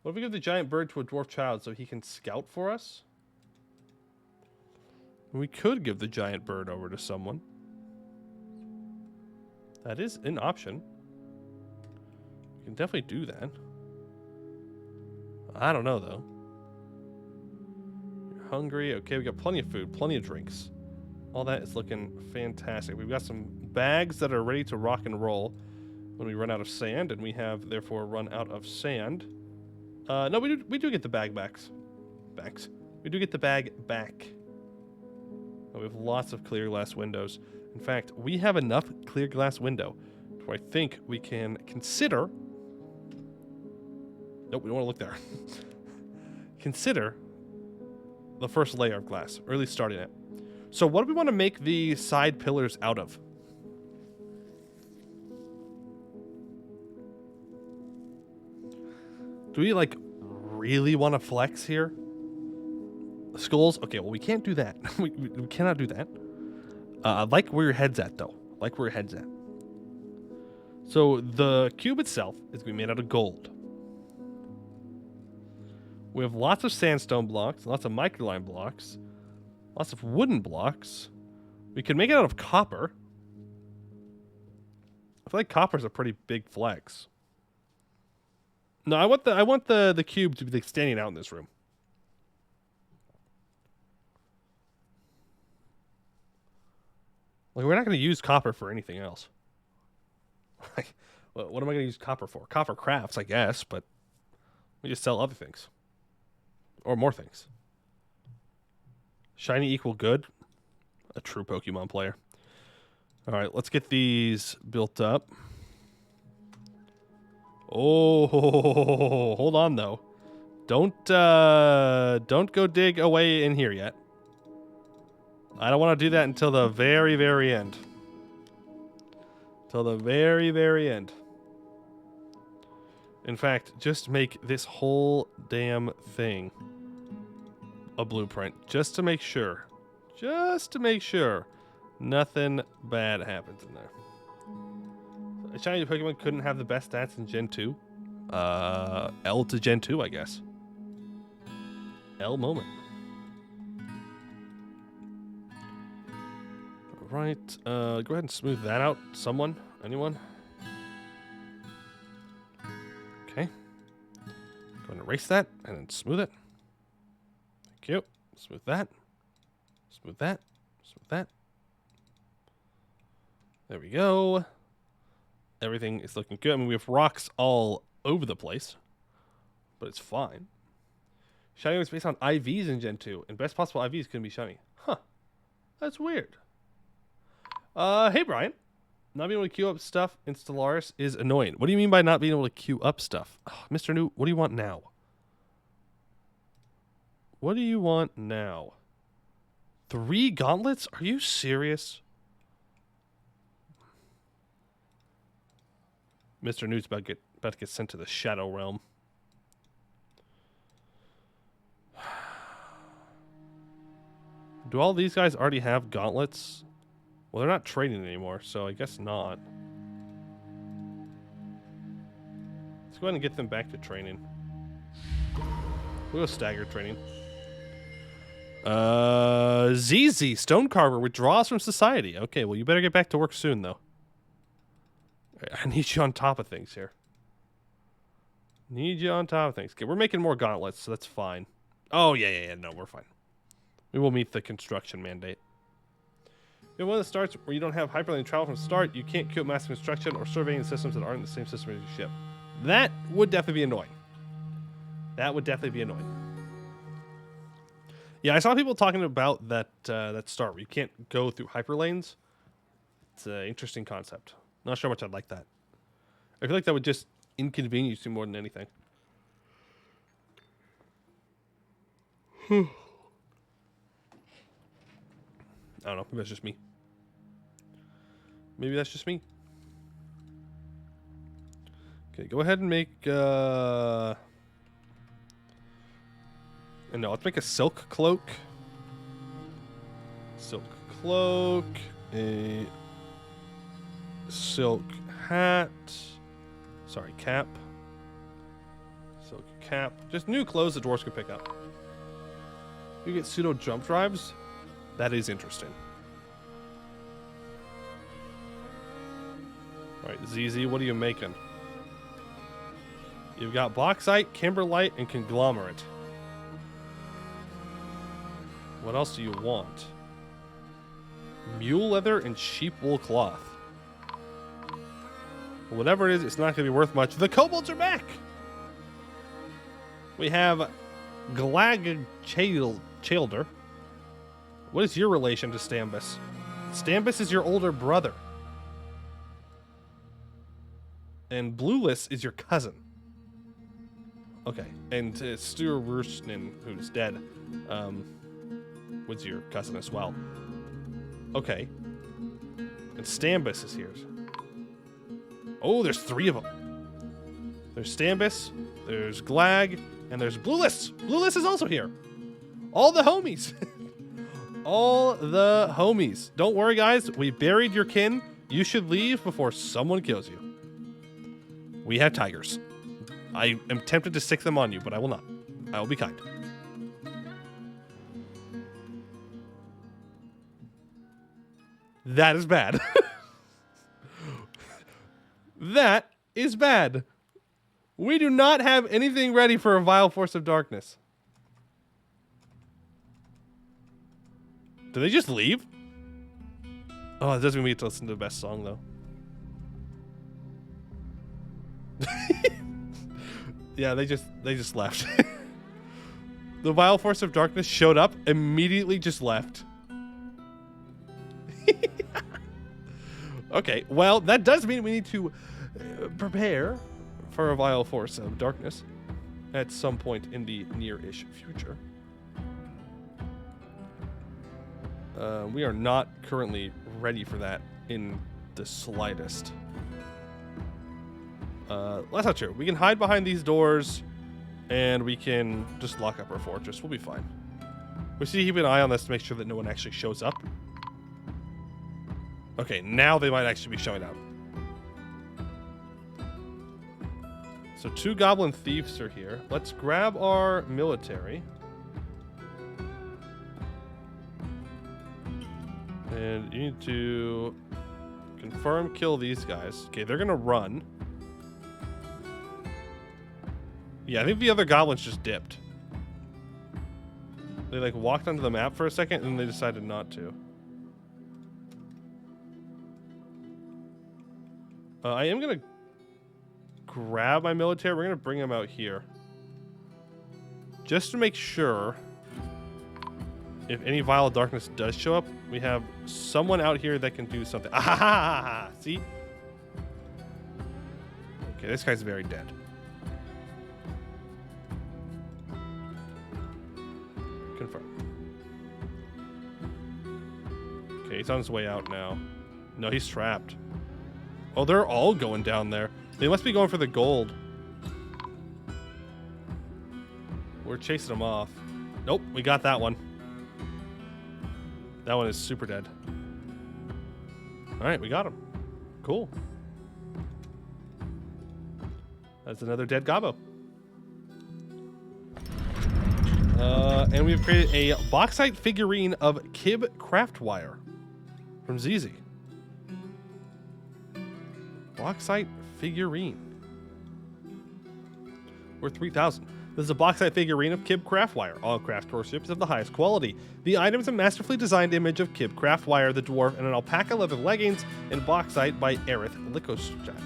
What if we give the giant bird to a dwarf child so he can scout for us? We could give the giant bird over to someone. That is an option. We can definitely do that. I don't know, though. You're hungry. Okay, we got plenty of food, plenty of drinks. All that is looking fantastic. We've got some bags that are ready to rock and roll when we run out of sand, and we have, therefore, run out of sand. No, we do get the bag backs. We do get the bag back. Oh, we have lots of clear glass windows. In fact, we have enough clear glass window to where I think we can consider... Nope, we don't want to look there. Consider the first layer of glass, or at least starting it. So what do we want to make the side pillars out of? Do we, like, really want to flex here? Skulls. Okay, well, we can't do that. we cannot do that. I like where your head's at, though. I like where your head's at. So the cube itself is going to be made out of gold. We have lots of sandstone blocks, lots of microline blocks, lots of wooden blocks. We can make it out of copper. I feel like copper's a pretty big flex. No, I want the cube to be like standing out in this room. Like, we're not going to use copper for anything else. Like, what am I going to use copper for? Copper crafts, I guess, but we just sell other things. Or more things. Shiny equal good. A true Pokemon player. All right, let's get these built up. Oh, hold on though. Don't go dig away in here yet. I don't want to do that until the very, very end. Till the very, very end. In fact, just make this whole damn thing a blueprint. Just to make sure. Just to make sure nothing bad happens in there. A shiny Pokemon couldn't have the best stats in Gen 2. L to Gen 2, I guess. L moment. Right, go ahead and smooth that out. Someone? Anyone? Okay. Go ahead and erase that and then smooth it. Thank you. Smooth that. Smooth that. Smooth that. There we go. Everything is looking good. I mean, we have rocks all over the place, but it's fine. Shiny was based on IVs in Gen 2, and best possible IVs couldn't be shiny. Huh. That's weird. Hey, Brian. Not being able to queue up stuff in Stellaris is annoying. What do you mean by not being able to queue up stuff? Oh, Mr. New, what do you want now? What do you want now? 3 gauntlets? Are you serious? Mr. New's about to get sent to the Shadow Realm. Do all these guys already have gauntlets? Well, they're not trading anymore, so I guess not. Let's go ahead and get them back to training. We'll go staggered training. ZZ, Stone Carver, withdraws from society. Okay, well, you better get back to work soon, though. I need you on top of things here. Need you on top of things. Okay, we're making more gauntlets, so that's fine. Oh, yeah. No, we're fine. We will meet the construction mandate. If one of the starts where you don't have hyperlane travel from the start, you can't queue up massive construction or surveying systems that aren't in the same system as your ship. That would definitely be annoying. That would definitely be annoying. Yeah, I saw people talking about that start where you can't go through hyperlanes. It's an interesting concept. Not sure how much I'd like that. I feel like that would just inconvenience you more than anything. I don't know. Maybe that's just me. Maybe that's just me. Okay, go ahead and make... no, let's make a silk cloak. Silk cloak. A silk hat. Sorry, cap. Silk cap. Just new clothes the dwarves can pick up. You get pseudo jump drives. That is interesting. Alright, ZZ, what are you making? You've got bauxite, kimberlite, and conglomerate. What else do you want? Mule leather and sheep wool cloth. Whatever it is, it's not going to be worth much. The kobolds are back! We have Glagchalder. What is your relation to Stambus? Stambus is your older brother. And Blueless is your cousin. Okay. And Sturwurstnin, who's dead, was your cousin as well. Okay. And Stambus is here. Oh, there's 3 of them. There's Stambus, there's Glag, and there's Blueless. Blueless is also here. All the homies. All the homies. Don't worry, guys. We buried your kin. You should leave before someone kills you. We have tigers. I am tempted to sick them on you, but I will not. I will be kind. That is bad. That is bad. We do not have anything ready for a vile force of darkness. Do they just leave? Oh, it doesn't mean we get to listen to the best song, though. Yeah, they just left. The vile force of darkness showed up, immediately just left. Okay, well, that does mean we need to prepare for a vile force of darkness at some point in the near-ish future. We are not currently ready for that in the slightest. That's not true. We can hide behind these doors, and we can just lock up our fortress. We'll be fine. We see keep an eye on this to make sure that no one actually shows up. Okay, now they might actually be showing up. So 2 goblin thieves are here. Let's grab our military. And you need to confirm kill these guys. Okay, they're gonna run. Yeah, I think the other goblins just dipped. They like walked onto the map for a second and they decided not to. I am gonna grab my military. We're gonna bring them out here. Just to make sure if any vile darkness does show up, we have someone out here that can do something. Ah, ha, ha, ha. See? Okay, this guy's very dead. Confirm. Okay, he's on his way out now. No, he's trapped. Oh, they're all going down there. They must be going for the gold. We're chasing them off. Nope, we got that one. That one is super dead. All right, we got him. Cool. That's another dead gobbo. And we've created a bauxite figurine of Kib Craftwire from ZZ. Bauxite figurine. Worth 3,000. This is a bauxite figurine of Kib Craftwire. All craft workshop is of the highest quality. The item is a masterfully designed image of Kib Craftwire, the dwarf, and an alpaca leather leggings in bauxite by Aerith Likostrat.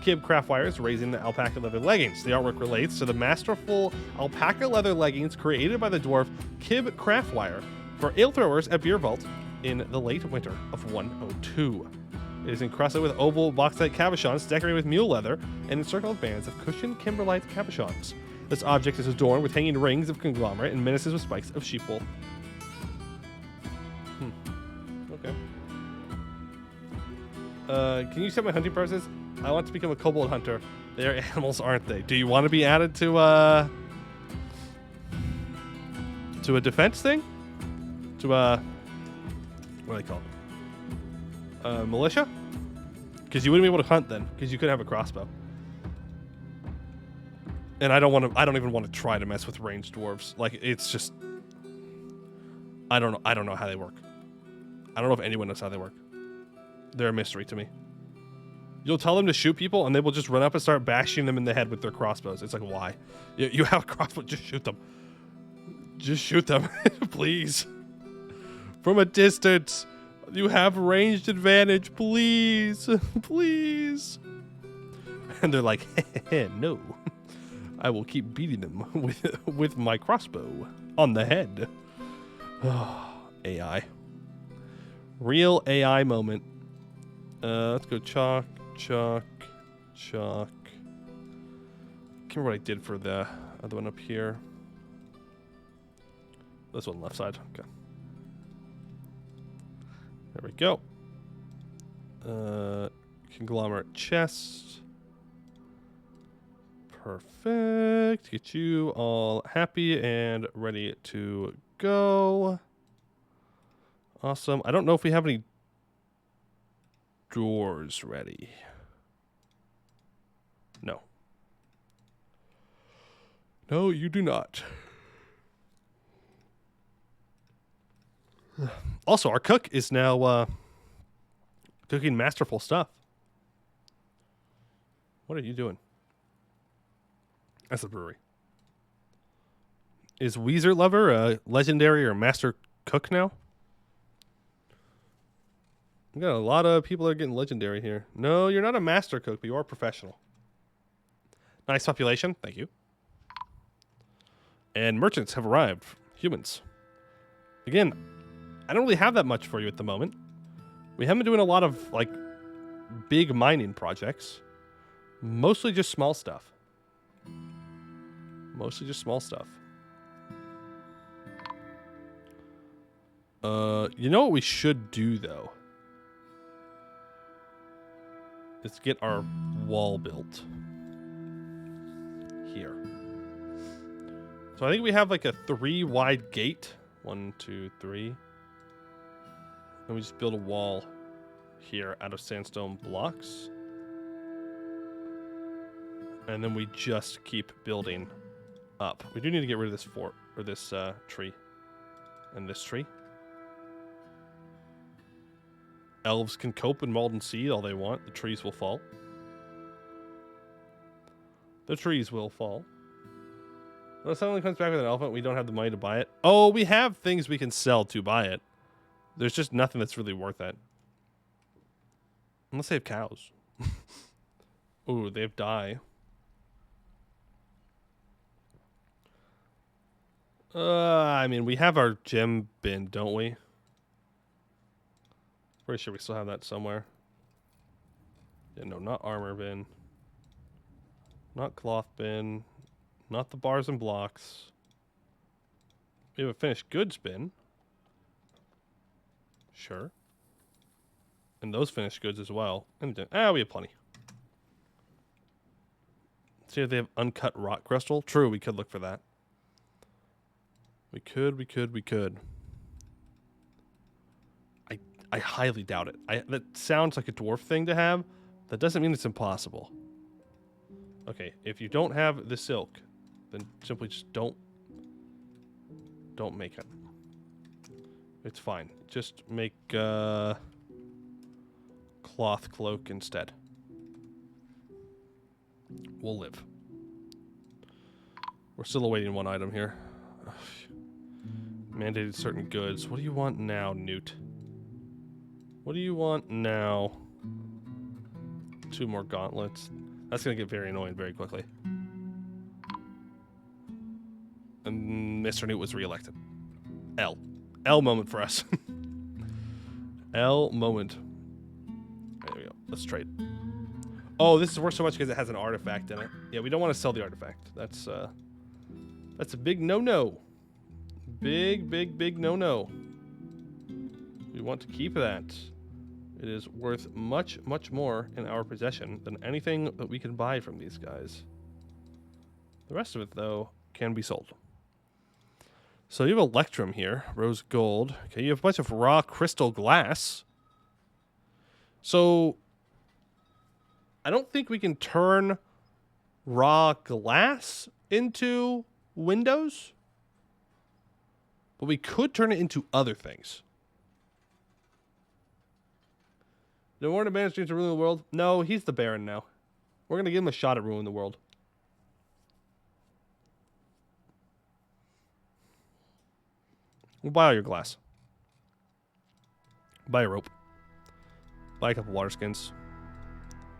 Kib Craftwire is raising the alpaca leather leggings. The artwork relates to the masterful alpaca leather leggings created by the dwarf Kib Craftwire for ale throwers at Beervault in the late winter of 102. It is encrusted with oval bauxite cabochons decorated with mule leather and encircled with bands of cushioned kimberlite cabochons. This object is adorned with hanging rings of conglomerate and menaces with spikes of sheep wool. Okay. Can you set my hunting process? I want to become a kobold hunter. They are animals, aren't they? Do you want to be added to a defense thing? To what are they called? Militia? Because you wouldn't be able to hunt then, because you couldn't have a crossbow. And I don't even want to try to mess with ranged dwarves. Like, it's just, I don't know how they work. I don't know if anyone knows how they work. They're a mystery to me. You'll tell them to shoot people and they will just run up and start bashing them in the head with their crossbows. It's like, why? You have a crossbow, just shoot them. Just shoot them, please. From a distance. You have ranged advantage, please. Please. And they're like, no. I will keep beating them with my crossbow on the head. Oh, AI. Real AI moment. Let's go chalk, chalk, chalk. Can't remember what I did for the other one up here. This one left side. Okay. There we go. Conglomerate chest. Perfect. Get you all happy and ready to go. Awesome. I don't know if we have any doors ready. No. No, you do not. Also, our cook is now cooking masterful stuff. What are you doing? That's the brewery. Is Weezer Lover a legendary or master cook now? We got a lot of people that are getting legendary here. No, you're not a master cook, but you are a professional. Nice population. Thank you. And merchants have arrived. Humans. Again, I don't really have that much for you at the moment. We haven't been doing a lot of, like, big mining projects. Mostly just small stuff. Mostly just small stuff. You know what we should do, though? Is get our wall built. Here. So I think we have like a 3-wide gate. 1, 2, 3. And we just build a wall here out of sandstone blocks. And then we just keep building up. We do need to get rid of this fort, or this tree. And this tree. Elves can cope in Malden Sea all they want. The trees will fall. The trees will fall. When someone comes back with an elephant, we don't have the money to buy it. Oh, we have things we can sell to buy it. There's just nothing that's really worth it. Unless they have cows. Ooh, they have dye. I mean, we have our gem bin, don't we? Pretty sure we still have that somewhere. Yeah, no, not armor bin. Not cloth bin. Not the bars and blocks. We have a finished goods bin. Sure. And those finished goods as well. And we have plenty. See if they have uncut rock crystal. True, we could look for that. We could. I highly doubt it. That sounds like a dwarf thing to have. That doesn't mean it's impossible. Okay, if you don't have the silk, then simply just don't make it. It's fine. Just make cloth cloak instead. We'll live. We're still awaiting one item here. Ugh. Mandated certain goods. What do you want now, Newt? What do you want now? 2 more gauntlets. That's going to get very annoying very quickly. And Mr. Newt was reelected. L moment for us. L moment. There we go. Let's trade. Oh, this is worth so much because it has an artifact in it. Yeah, we don't want to sell the artifact. That's a big no-no. Big no-no. We want to keep that. It is worth much more in our possession than anything that we can buy from these guys. The rest of it, though, can be sold. So you have Electrum here, rose gold. Okay, you have a bunch of raw crystal glass. So I don't think we can turn raw glass into windows, but we could turn it into other things. No more advanced dreams to ruin the world. No, he's the Baron now. We're going to give him a shot at ruining the world. We'll buy all your glass. Buy a rope. Buy a couple water skins.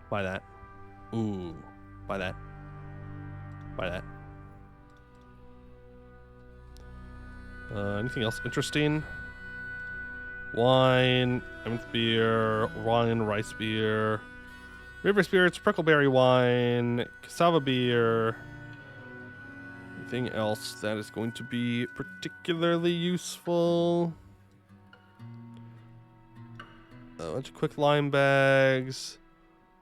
Buy that. Ooh. Buy that. Buy that. Anything else interesting? Wine, Emmenth beer, wine, rice beer, river spirits, prickleberry wine, cassava beer. Anything else that is going to be particularly useful? A bunch of quick lime bags,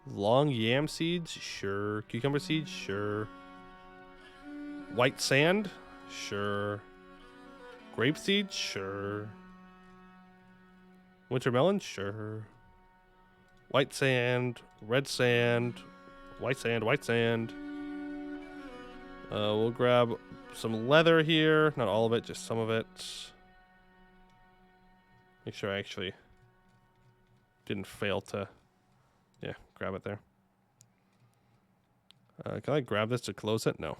long yam seeds, sure. Cucumber seeds, sure. White sand, sure. Grapeseed? Sure. Wintermelon? Sure. White sand, red sand, white sand, white sand. We'll grab some leather here. Not all of it, just some of it. Make sure I actually didn't fail to, yeah, grab it there. Can I grab this to close it? No.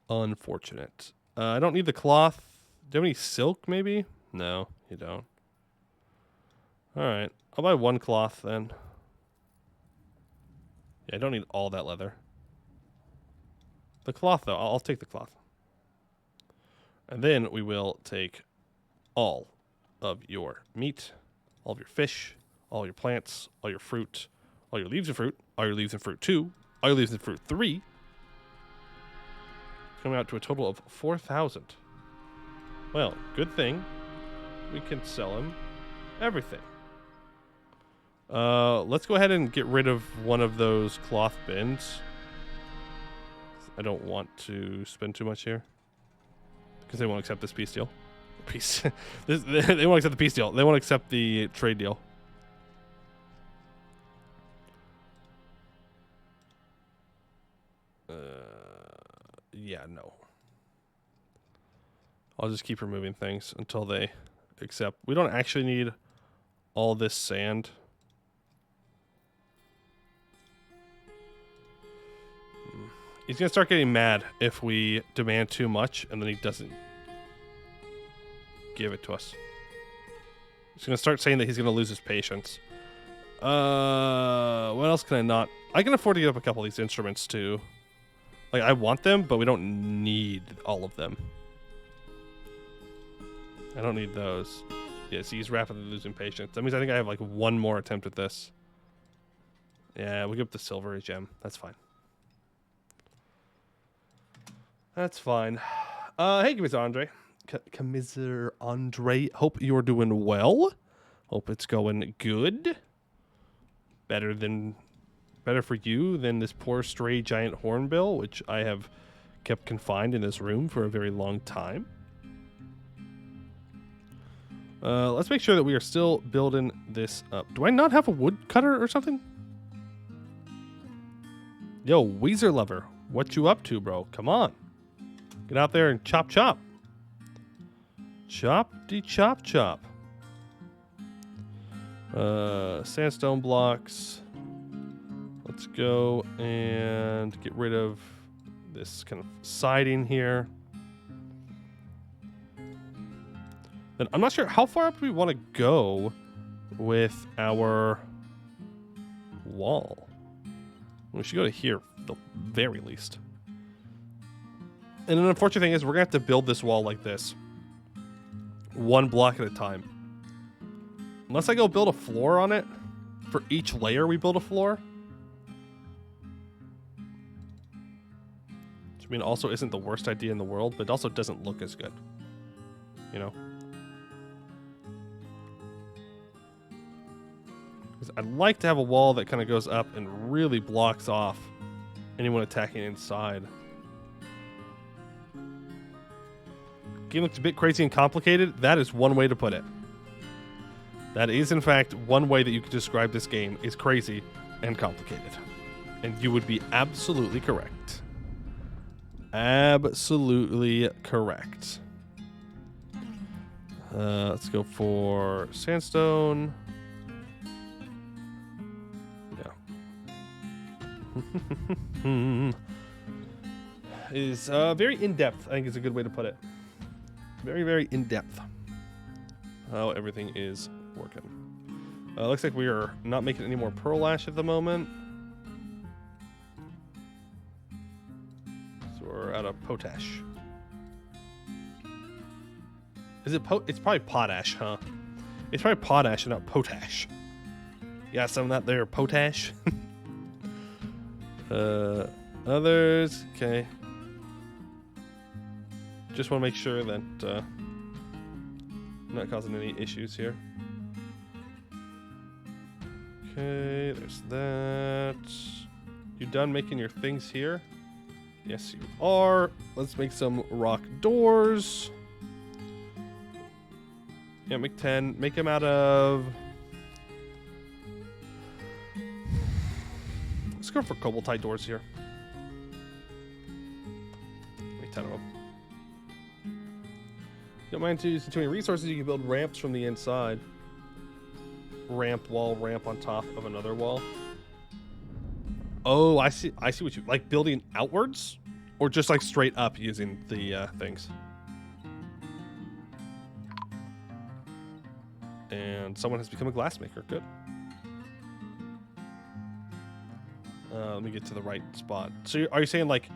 Unfortunate. I don't need the cloth. Do you have any silk, maybe? No, you don't. Alright. I'll buy one cloth, then. Yeah, I don't need all that leather. The cloth, though. I'll take the cloth. And then we will take all of your meat, all of your fish, all your plants, all your fruit, all your leaves of fruit, all your leaves of fruit 2, all your leaves of fruit 3. Coming out to a total of 4,000. Well, good thing we can sell him everything. Let's go ahead and get rid of one of those cloth bins. I don't want to spend too much here because they won't accept this peace deal. They won't accept the peace deal. They won't accept the trade deal. Yeah, no. I'll just keep removing things until they accept. We don't actually need all this sand. He's going to start getting mad if we demand too much and then he doesn't give it to us. He's going to start saying that he's going to lose his patience. What else can I not? I can afford to get up a couple of these instruments too. Like, I want them, but we don't need all of them. I don't need those. Yeah, see, he's rapidly losing patience. That means I think I have like one more attempt at this. Yeah, we'll give up the silvery gem. That's fine. That's fine. Hey, Commissioner Andre. Commissioner Andre. Hope you're doing well. Hope it's going good. Better for you than this poor stray giant hornbill, which I have kept confined in this room for a very long time. Let's make sure that we are still building this up. Do I not have a woodcutter or something? Yo, Weezer Lover, what you up to, bro? Come on. Get out there and chop chop. Chop-de-chop chop. Sandstone blocks. Let's go and get rid of this kind of siding here. Then I'm not sure how far up we want to go with our wall. We should go to here, the very least. And an unfortunate thing is we're going to have to build this wall like this. One block at a time. Unless I go build a floor on it, for each layer we build a floor. Which, I mean, also isn't the worst idea in the world, but it also doesn't look as good. You know? Because I'd like to have a wall that kind of goes up and really blocks off anyone attacking inside. Game looks a bit crazy and complicated. That is one way to put it. That is, in fact, one way that you could describe this game is crazy and complicated. And you would be absolutely correct. Absolutely correct. Let's go for sandstone. Yeah. Is very in-depth, I think is a good way to put it. Very, very in-depth. How everything is working. Looks like we are not making any more pearl ash at the moment. So we're out of potash. Is it it's probably potash, huh? It's probably potash and not potash. You got some of that there, potash? Others, okay. Just want to make sure that I'm not causing any issues here. Okay, there's that. You done making your things here? Yes, you are. Let's make some rock doors. Yeah, make 10. Make him out of... Let's go for cobalt-type doors here. Make 10 of them. You don't mind using too many resources, you can build ramps from the inside. Ramp, wall, ramp on top of another wall. Oh, I see what you... Like building outwards? Or just like straight up using the things? And someone has become a glassmaker. Good. Let me get to the right spot. So are you saying like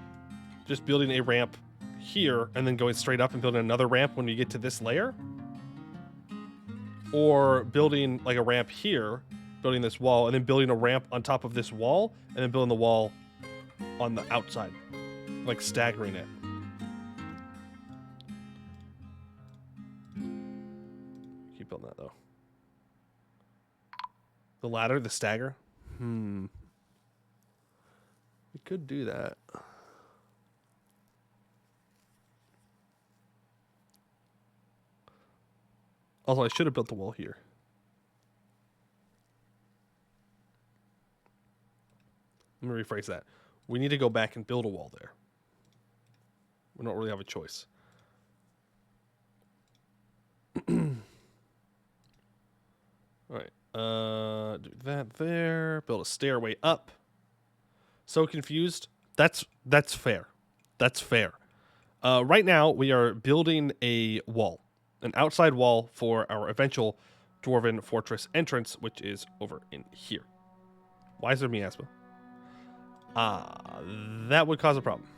just building a ramp here and then going straight up and building another ramp when you get to this layer? Or building like a ramp here, building this wall, and then building a ramp on top of this wall, and then building the wall on the outside, like staggering it. Keep building that though. The ladder, the stagger. We could do that. Also, I should have built the wall here. Let me rephrase that. We need to go back and build a wall there. We don't really have a choice. All right. Do that there. Build a stairway up. So confused. That's fair. That's fair. Right now, we are building a wall. An outside wall for our eventual Dwarven fortress entrance, which is over in here. Why is there miasma? That would cause a problem.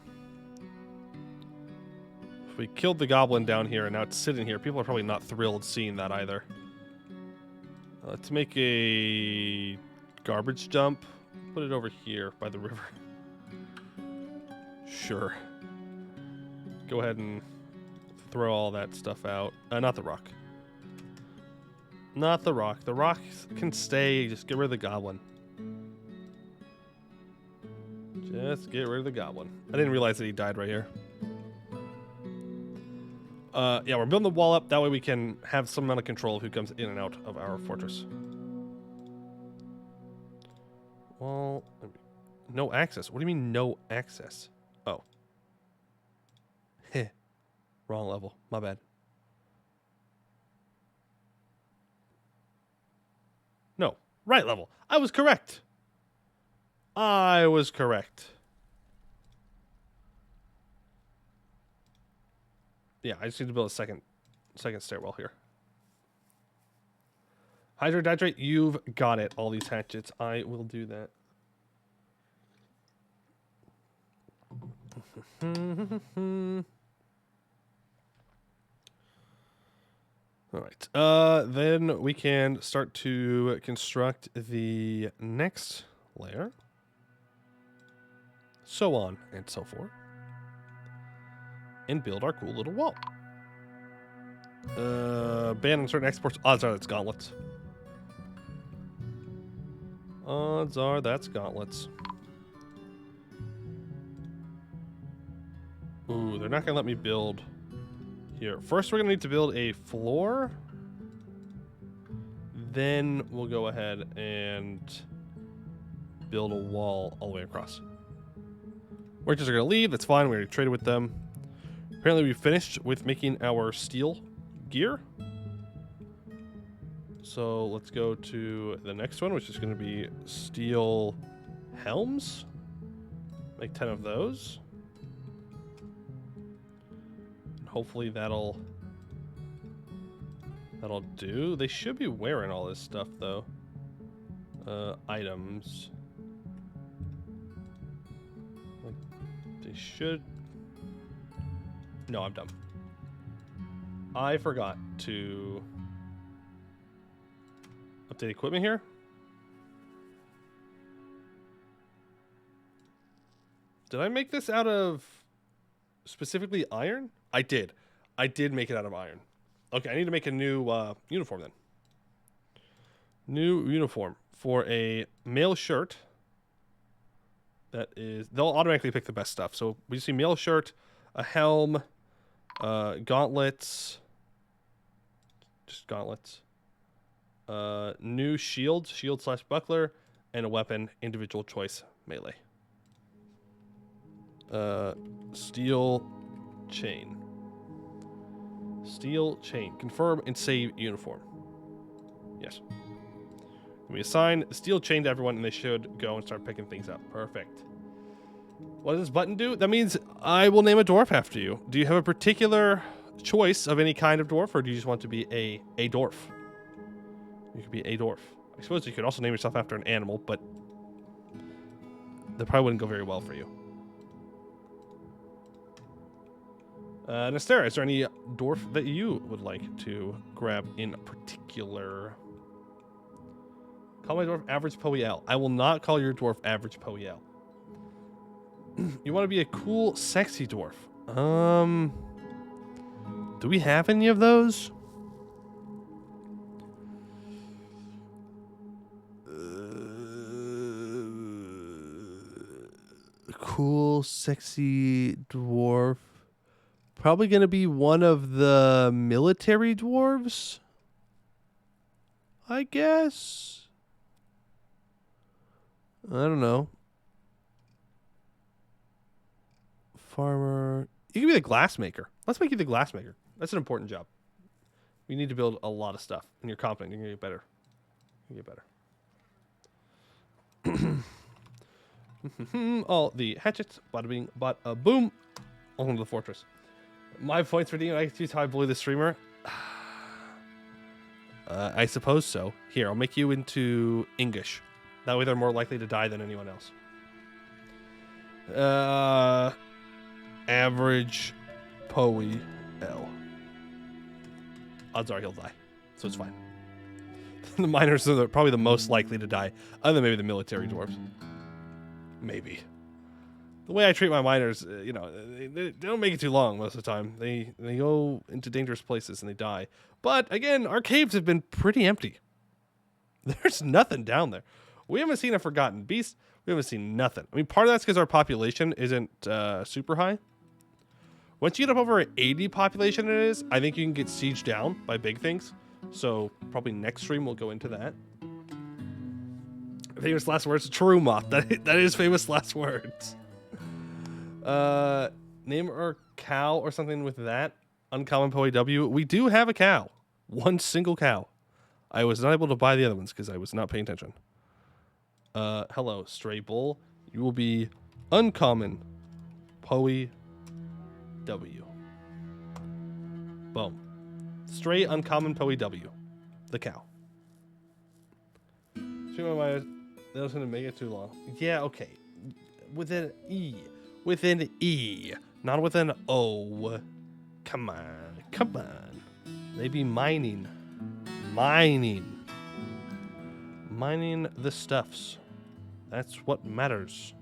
If we killed the goblin down here and now it's sitting here, people are probably not thrilled seeing that either. Let's make a garbage dump. Put it over here by the river. Sure. Go ahead and throw all that stuff out. Not the rock. Not the rock. The rock can stay. Just get rid of the goblin. Just get rid of the goblin. I didn't realize that he died right here. Yeah, we're building the wall up. That way we can have some amount of control of who comes in and out of our fortress. Well, no access. What do you mean no access? Oh. Heh. Wrong level. My bad. No. Right level. I was correct. I was correct. Yeah, I just need to build a second stairwell here. Hydrate, you've got it. All these hatchets. I will do that. All right. Then we can start to construct the next layer. So on and so forth. And build our cool little wall. Ban on certain exports. Odds are that's gauntlets. Odds are that's gauntlets. Ooh, they're not going to let me build here. First, we're going to need to build a floor. Then we'll go ahead and build a wall all the way across. Merchants are going to leave. That's fine. We already traded with them. Apparently, we finished with making our steel gear. So let's go to the next one, which is going to be steel helms. Make 10 of those. Hopefully that'll do. They should be wearing all this stuff though. Items. Like they should. No, I'm dumb. I forgot to update equipment here. Did I make this out of specifically iron? I did. I did make it out of iron. Okay, I need to make a new uniform then. New uniform for a male shirt. That is, they'll automatically pick the best stuff. So we see male shirt, a helm, gauntlets. just gauntlets. New shield / buckler, and a weapon, individual choice, melee. Steel chain. Steel chain. Confirm and save uniform. Yes. We assign the steel chain to everyone, and they should go and start picking things up. Perfect. What does this button do? That means I will name a dwarf after you. Do you have a particular choice of any kind of dwarf, or do you just want to be a dwarf? You could be a dwarf. I suppose you could also name yourself after an animal, but that probably wouldn't go very well for you. Nastera, is there any dwarf that you would like to grab in particular? Call my dwarf average Poel. I will not call your dwarf average Poel. You want to be a cool, sexy dwarf. Do we have any of those? Cool, sexy dwarf. Probably going to be one of the military dwarves, I guess. I don't know. Farmer. You can be the glassmaker. Let's make you the glassmaker. That's an important job. You need to build a lot of stuff, and you're confident you're going to get better. You get better. All the hatchets, bada bing, bada boom. Welcome to the fortress. My points for redeemed. I can see how I bully the streamer. I suppose so. Here, I'll make you into English. That way they're more likely to die than anyone else. Average Poe L. Odds are he'll die, so it's fine. The miners are probably the most likely to die, other than maybe the military dwarves. Maybe. The way I treat my miners, they don't make it too long most of the time. They go into dangerous places and they die. But again, our caves have been pretty empty. There's nothing down there. We haven't seen a forgotten beast. We haven't seen nothing. I mean, part of that's because our population isn't super high. Once you get up over 80 population it is, I think you can get sieged down by big things. So probably next stream we'll go into that. Famous last words, true moth. That is famous last words. Name our cow or something with that. Uncommon POW. We do have a cow. One single cow. I was not able to buy the other ones because I was not paying attention. Hello, stray bull. You will be uncommon POW. Boom. Stray uncommon POW. The cow. That was going to make it too long. Yeah, okay. With an E. With an E. Not with an O. Come on. Come on. They be mining. Mining the stuffs. That's what matters.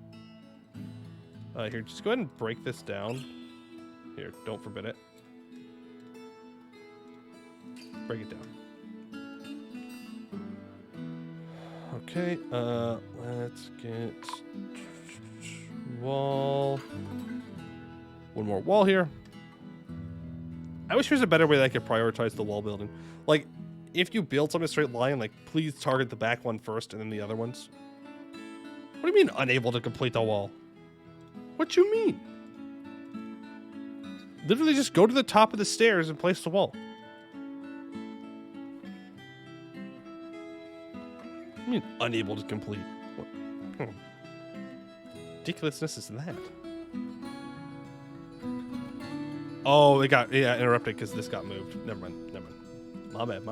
Here, just go ahead and break this down. Here, don't forbid it. Break it down. Okay, let's get wall. One more wall here. I wish there was a better way that I could prioritize the wall building. Like, if you build something straight line, like, please target the back one first and then the other ones. What do you mean, unable to complete the wall? What you mean? Literally just go to the top of the stairs and place the wall. What do you mean, unable to complete? What ridiculousness is that? Oh, it got interrupted because this got moved. Never mind. My bad.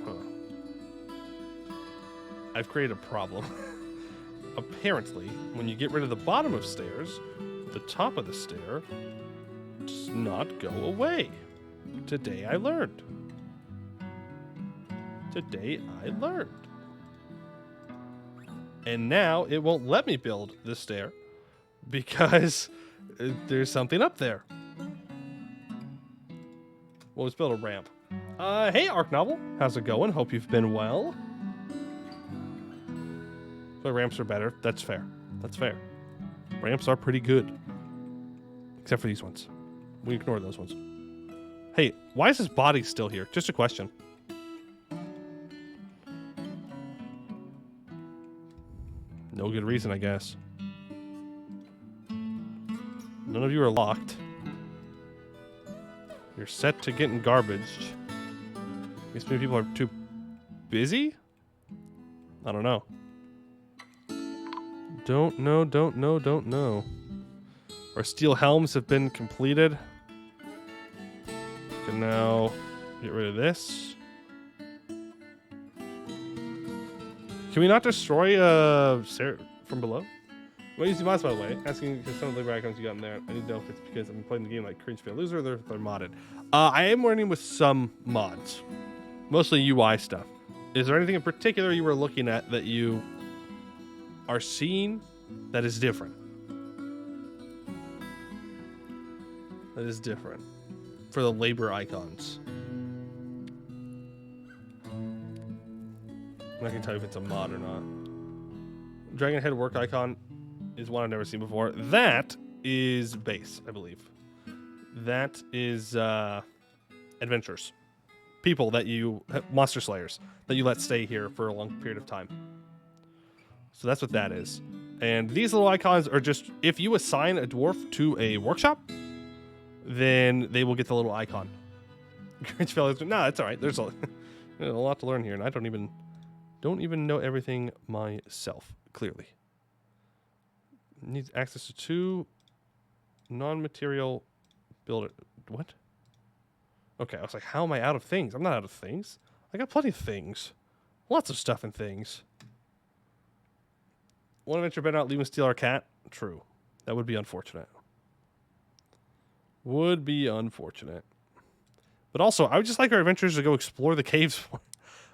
Huh. I've created a problem. Apparently, when you get rid of the bottom of stairs, the top of the stair does not go away. Today I learned. And now it won't let me build the stair because there's something up there. Well, let's build a ramp. Hey, Arc Novel. How's it going? Hope you've been well. So ramps are better. That's fair. Ramps are pretty good. Except for these ones. We ignore those ones. Hey, why is his body still here? Just a question. No good reason, I guess. None of you are locked. You're set to getting garbaged. Guess maybe people are too busy? I don't know. Don't know. Our steel helms have been completed. Can now get rid of this. Can we not destroy from below? What is the mods, by the way? Asking because some of the labor icons you got in there. I need to know if it's because I'm playing the game like cringe fail loser or if they're modded. I am running with some mods. Mostly UI stuff. Is there anything in particular you were looking at that you are seeing that is different? That is different for the labor icons. I can tell you if it's a mod or not. Dragon head work icon is one I've never seen before. That is base, I believe. That is adventurers. People that you... monster slayers that you let stay here for a long period of time. So that's what that is. And these little icons are just... if you assign a dwarf to a workshop, then they will get the little icon. Cringe fellows... no, that's alright. There's a lot to learn here, and I don't even know everything myself, clearly. Needs access to 2 non-material builder... what? Okay, I was like, how am I out of things? I'm not out of things. I got plenty of things. Lots of stuff and things. One adventure better not leave and steal our cat? True. That would be unfortunate. Would be unfortunate. But also, I would just like our adventurers to go explore the caves.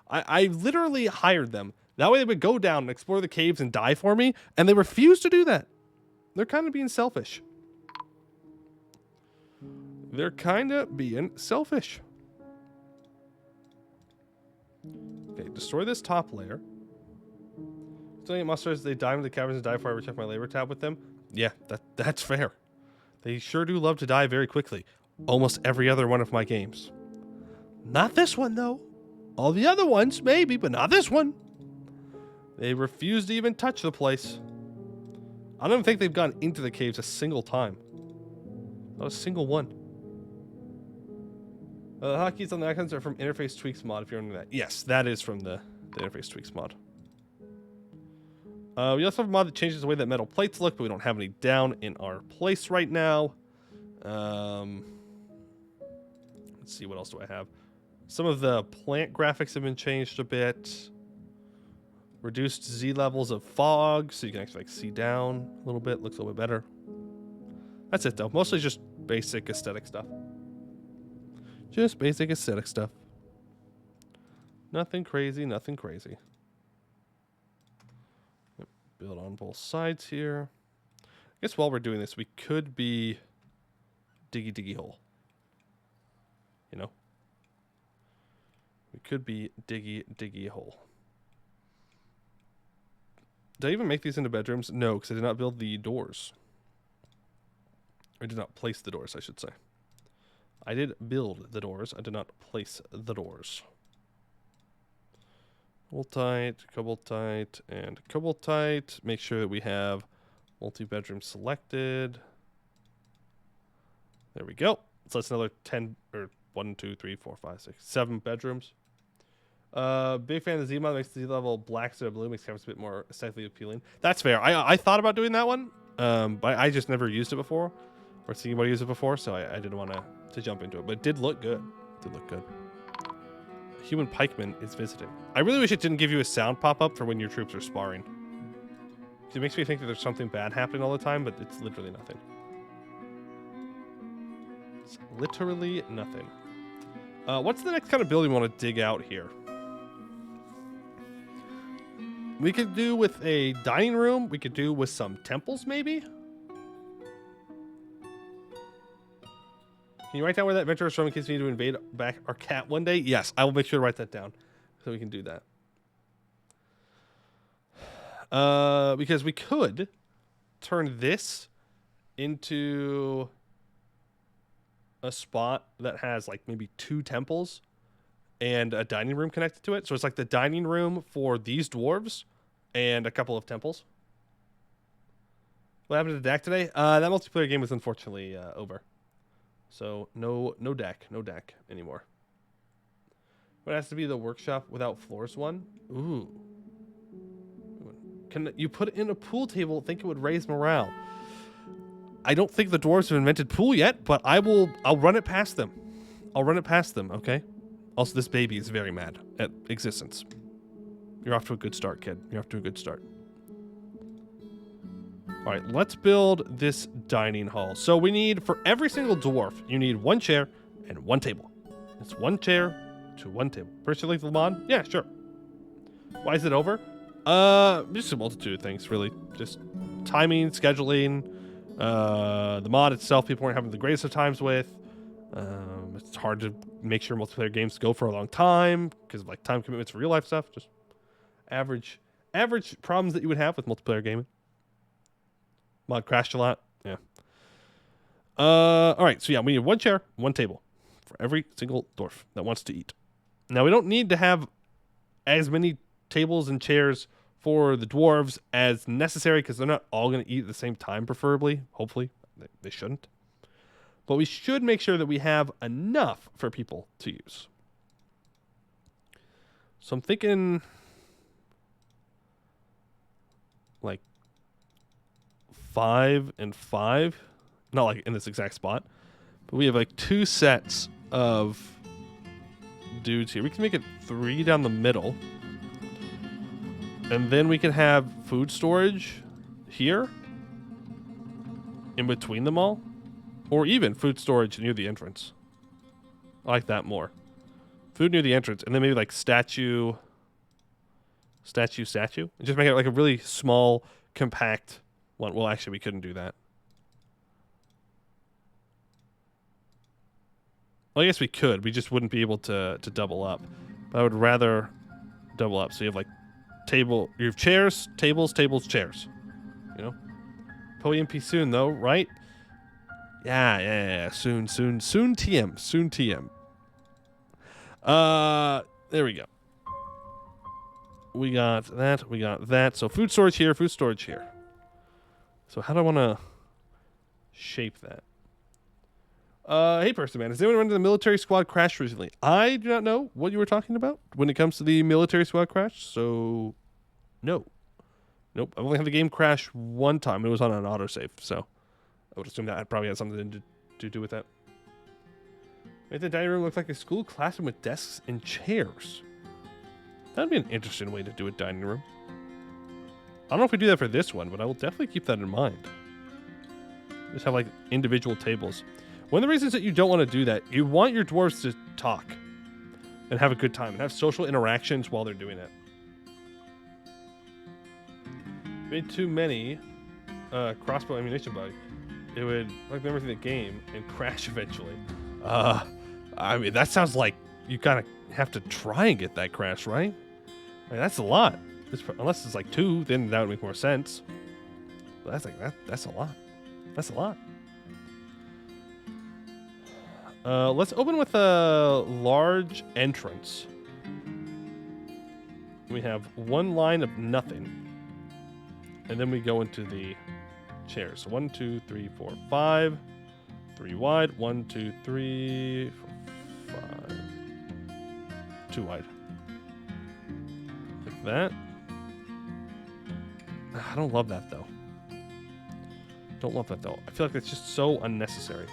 I literally hired them. That way they would go down and explore the caves and die for me, and they refuse to do that. They're kind of being selfish. They're kind of being selfish. Okay, destroy this top layer. Still get monsters, they dive into the caverns and die before I ever check my labor tab with them. Yeah, that's fair. They sure do love to die very quickly. Almost every other one of my games. Not this one, though. All the other ones, maybe, but not this one. They refuse to even touch the place. I don't even think they've gone into the caves a single time. Not a single one. The hotkeys on the icons are from Interface Tweaks mod, if you're into that. Yes, that is from the Interface Tweaks mod. We also have a mod that changes the way that metal plates look, but we don't have any down in our place right now. Let's see, what else do I have? Some of the plant graphics have been changed a bit. Reduced Z levels of fog, so you can actually see down a little bit. Looks a little bit better. That's it, though. Mostly just basic aesthetic stuff. Just basic aesthetic stuff. Nothing crazy, nothing crazy. Yep, build on both sides here. I guess while we're doing this, we could be diggy hole. You know? We could be diggy hole. Did I even make these into bedrooms? No, because I did not build the doors. I did not place the doors, I should say. I did build the doors. I did not place the doors. Cobaltite, and cobaltite. Make sure that we have multi-bedroom selected. There we go. So that's another 10, or 1, 2, 3, 4, 5, 6, 7 bedrooms. Big fan of the Z mod. Makes the Z level black instead of blue. Makes canvas a bit more aesthetically appealing. That's fair. I thought about doing that one, but I just never used it before, or seen anybody use it before, so I didn't want to jump into it. But it did look good. It did look good. Human pikeman is visiting. I really wish it didn't give you a sound pop up for when your troops are sparring. It makes me think that there's something bad happening all the time, but it's literally nothing. It's literally nothing. What's the next kind of building we want to dig out here? We could do with a dining room. We could do with some temples, maybe? Can you write down where that adventure is from in case we need to invade back our cat one day? Yes, I will make sure to write that down so we can do that. Because we could turn this into a spot that has like maybe 2 temples and a dining room connected to it. So it's like the dining room for these dwarves and a couple of temples. What happened to the deck today? That multiplayer game was unfortunately over. So no deck anymore. But it has to be the workshop without floors one. Ooh. Can you put in a pool table? Think it would raise morale. I don't think the dwarves have invented pool yet, but I'll run it past them. I'll run it past them, okay? Also, this baby is very mad at existence. You're off to a good start, kid. You're off to a good start. All right, let's build this dining hall. So we need, for every single dwarf, you need 1 chair and 1 table. It's 1 chair to 1 table. First, you like the mod? Yeah, sure. Why is it over? Just a multitude of things, really. Just timing, scheduling, the mod itself people weren't having the greatest of times with. It's hard to make sure multiplayer games go for a long time because of like time commitments for real life stuff. Just average problems that you would have with multiplayer gaming. Mod crashed a lot. Yeah. All right. So yeah, we need 1 chair, 1 table for every single dwarf that wants to eat. Now we don't need to have as many tables and chairs for the dwarves as necessary because they're not all going to eat at the same time, preferably. Hopefully, they shouldn't. But we should make sure that we have enough for people to use. So I'm thinking like 5 and 5. Not like in this exact spot. But we have like 2 sets of dudes here. We can make it 3 down the middle. And then we can have food storage here in between them all. Or even food storage near the entrance. I like that more. Food near the entrance. And then maybe like statue. And just make it like a really small, compact one. Well, actually, we couldn't do that. Well, I guess we could. We just wouldn't be able to double up. But I would rather double up. So you have like you have chairs, tables, chairs. You know? PoEMP soon though, right? Yeah. Soon TM. There we go. We got that. So food storage here. So how do I want to shape that? Hey, person man, has anyone run into the military squad crash recently? I do not know what you were talking about when it comes to the military squad crash, so no. Nope, I've only had the game crash 1 time. It was on an autosave, so I would assume that probably had something to do with that. Make the dining room look like a school classroom with desks and chairs. That'd be an interesting way to do a dining room. I don't know if we do that for this one, but I will definitely keep that in mind. Just have like individual tables. One of the reasons that you don't want to do that, you want your dwarves to talk and have a good time and have social interactions while they're doing it. Made too many crossbow ammunition bug, it would like memory the game and crash eventually. I mean, that sounds like you kind of have to try and get that crash, right? I mean, that's a lot. Unless it's like 2, then that would make more sense. But that's like that's a lot. That's a lot. Let's open with a large entrance. We have 1 line of nothing. And then we go into the chairs. So 1, 2, 3, 4, 5. 3 wide. 1, 2, 3, 4, 5. 2 wide. Like that. I don't love that though. I feel like it's just so unnecessary.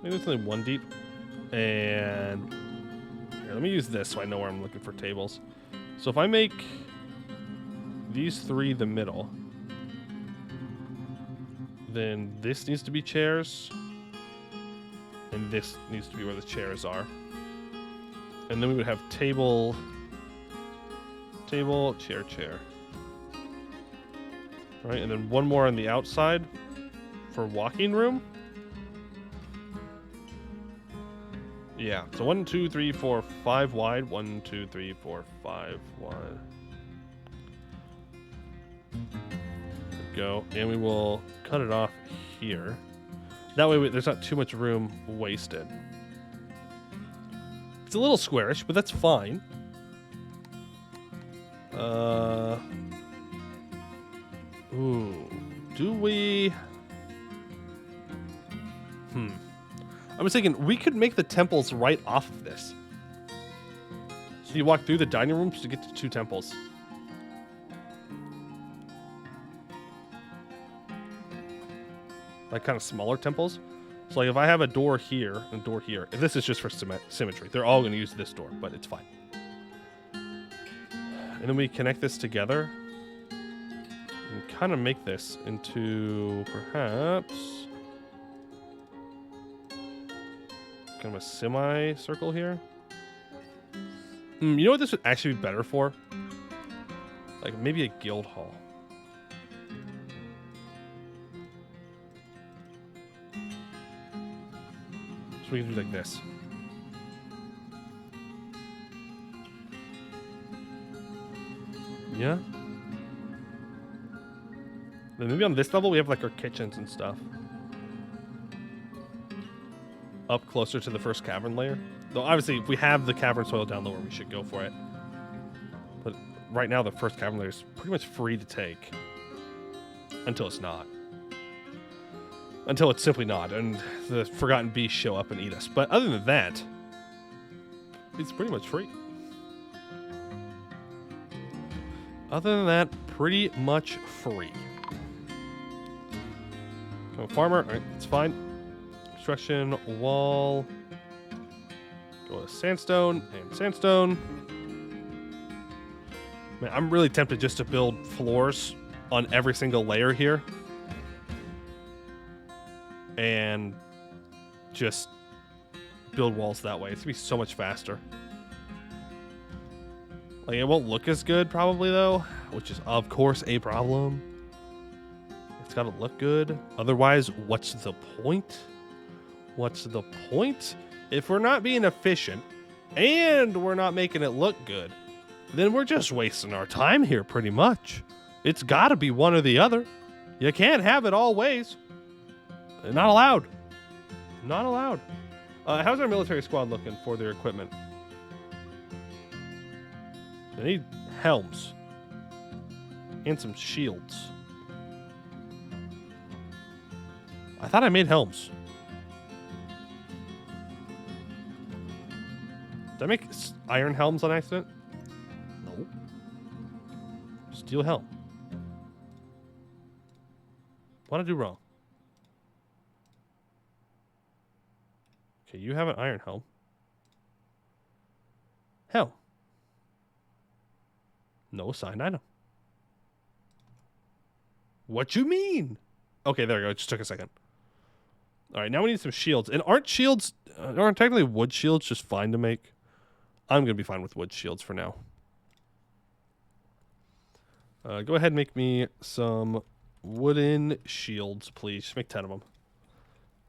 Maybe it's only 1 deep. And here, let me use this so I know where I'm looking for tables. So if I make these 3 the middle, then this needs to be chairs, and this needs to be where the chairs are. And then we would have table, chair. All right, and then 1 more on the outside for walking room. Yeah. So 1, 2, 3, 4, 5 wide. 1, 2, 3, 4, 5 wide. There we go. And we will cut it off here. That way there's not too much room wasted. It's a little squarish, but that's fine. Ooh. Do we... I was thinking we could make the temples right off of this. So you walk through the dining rooms to get to 2 temples. Like kind of smaller temples. So like if I have a door here and a door here, if this is just for symmetry, they're all going to use this door, but it's fine. And then we connect this together and kind of make this into perhaps kind of a semi-circle here. You know what this would actually be better for? Like maybe a guild hall. So we can do like this. Yeah. Then maybe on this level we have like our kitchens and stuff. Up closer to the first cavern layer. Though obviously if we have the cavern soil down lower, we should go for it. But right now the first cavern layer is pretty much free to take. Until it's not. Until it's simply not, and the forgotten beasts show up and eat us. But other than that, it's pretty much free. Other than that, pretty much free. Go farmer, alright, it's fine. Construction, wall. Go to sandstone and sandstone. Man, I'm really tempted just to build floors on every single layer here. And just build walls that way. It's gonna be so much faster. Like, it won't look as good probably though, which is of course a problem. It's gotta look good. Otherwise, what's the point? What's the point? If we're not being efficient and we're not making it look good, then we're just wasting our time here pretty much. It's gotta be one or the other. You can't have it all ways. Not allowed. Not allowed. How's our military squad looking for their equipment? They need helms. And some shields. I thought I made helms. Did I make iron helms on accident? No. Steel helm. What did I do wrong? Okay, you have an iron helm. Helm. No assigned item. What you mean? Okay, there we go. It just took a second. All right, now we need some shields. And aren't shields, aren't technically wood shields just fine to make? I'm going to be fine with wood shields for now. Go ahead and make me some wooden shields, please. Just make 10 of them.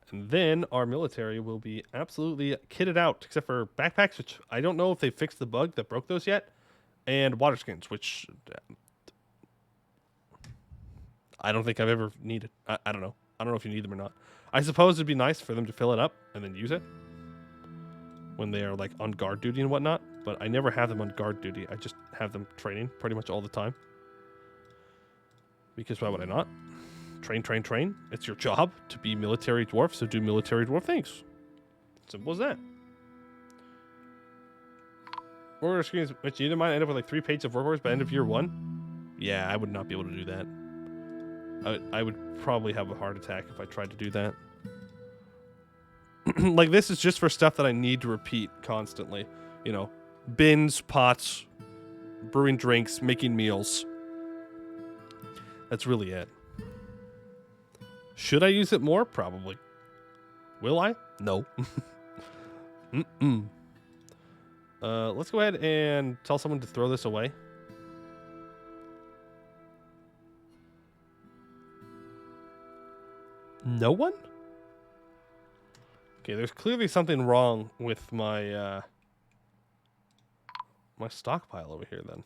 And then our military will be absolutely kitted out, except for backpacks, which I don't know if they fixed the bug that broke those yet, and water skins, which I don't think I've ever needed. I don't know. I don't know if you need them or not. I suppose it'd be nice for them to fill it up and then use it when they are like on guard duty and whatnot, but I never have them on guard duty. I just have them training pretty much all the time. Because why would I not? Train, train, train. It's your job to be military dwarf, so do military dwarf things. Simple as that. Order screens, which you might end up with like 3 pages of work orders by end of year 1. Yeah, I would not be able to do that. I would probably have a heart attack if I tried to do that. Like, this is just for stuff that I need to repeat constantly. You know, bins, pots, brewing drinks, making meals. That's really it. Should I use it more? Probably. Will I? No. Let's go ahead and tell someone to throw this away. No one? Okay, there's clearly something wrong with my my stockpile over here then.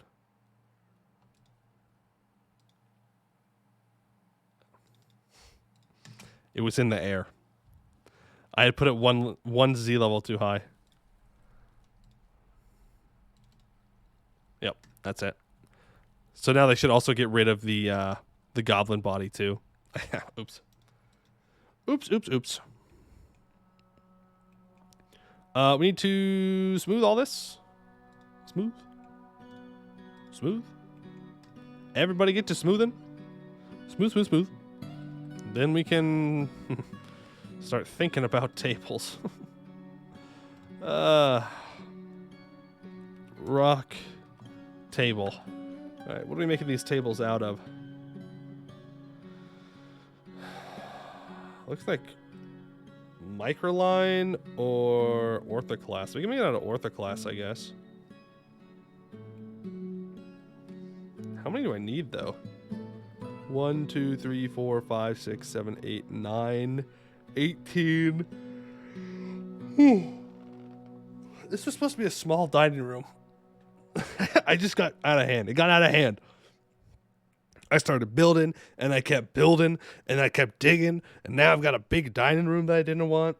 It was in the air. I had put it one Z level too high. Yep, that's it. So now they should also get rid of the goblin body too. Oops. Oops. We need to smooth all this. Smooth. Everybody get to smoothing. Smooth. Then we can start thinking about tables. Rock table. All right, what are we making these tables out of? Looks like microline or orthoclast. We can make it out of orthoclast, I guess. How many do I need, though? 1, 2, 3, 4, 5, 6, 7, 8, 9, 18. This was supposed to be a small dining room. I just got out of hand. It got out of hand. I started building, and I kept building, and I kept digging, and now I've got a big dining room that I didn't want.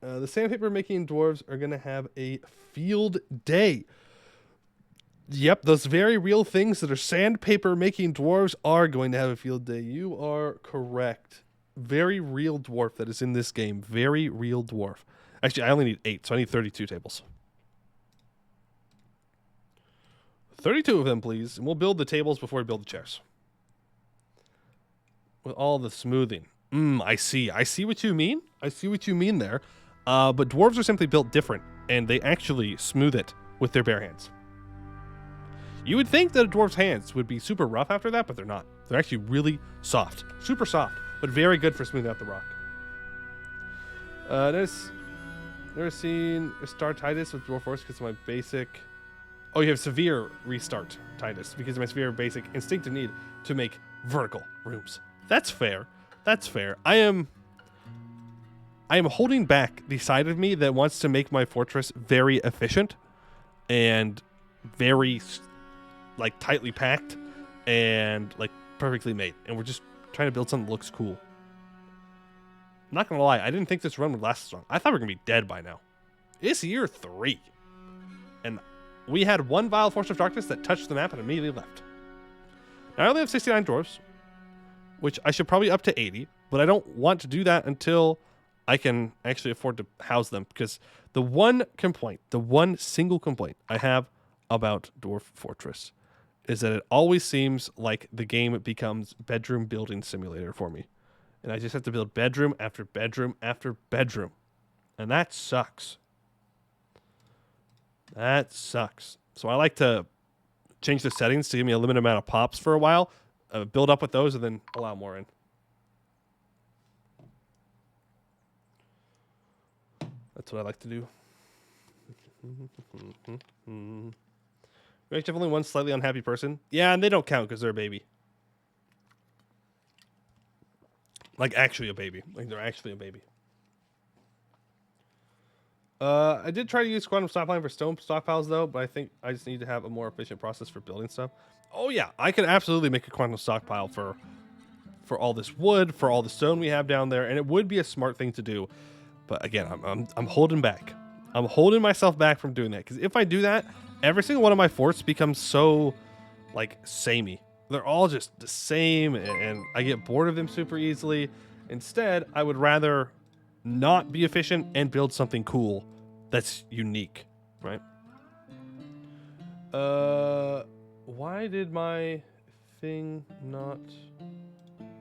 The sandpaper making dwarves are going to have a field day. Yep, those very real things that are sandpaper making dwarves are going to have a field day. You are correct. Very real dwarf that is in this game. Very real dwarf. Actually, I only need 8, so I need 32 tables. 32 of them, please. And we'll build the tables before we build the chairs. With all the smoothing. I see. I see what you mean. I see what you mean there. But dwarves are simply built different, and they actually smooth it with their bare hands. You would think that a dwarf's hands would be super rough after that, but they're not. They're actually really soft. Super soft, but very good for smoothing out the rock. Never seen restartitis with dwarf force because of my basic... Oh, you have severe restartitis because of my severe basic instinctive need to make vertical rooms. That's fair. That's fair. I am holding back the side of me that wants to make my fortress very efficient and very like tightly packed and like perfectly made. And we're just trying to build something that looks cool. I'm not gonna lie, I didn't think this run would last as long. I thought we were gonna be dead by now. It's year 3. And we had one vile force of darkness that touched the map and immediately left. Now I only have 69 dwarves, which I should probably up to 80, but I don't want to do that until I can actually afford to house them, because the one single complaint I have about Dwarf Fortress is that it always seems like the game becomes bedroom building simulator for me. And I just have to build bedroom after bedroom after bedroom. And that sucks. That sucks. So I like to change the settings to give me a limited amount of pops for a while, build up with those, and then allow more in. That's what I like to do. We actually have only one slightly unhappy person. Yeah, and they don't count because they're a baby. Like, actually a baby. Like, they're actually a baby. I did try to use quantum stockpiling for stone stockpiles, though, but I think I just need to have a more efficient process for building stuff. Oh, yeah. I could absolutely make a quantum stockpile for all this wood, for all the stone we have down there, and it would be a smart thing to do. But, again, I'm holding back. I'm holding myself back from doing that, because if I do that, every single one of my forts becomes so, like, samey. They're all just the same, and I get bored of them super easily. Instead, I would rather not be efficient and build something cool that's unique, right? Why did my thing not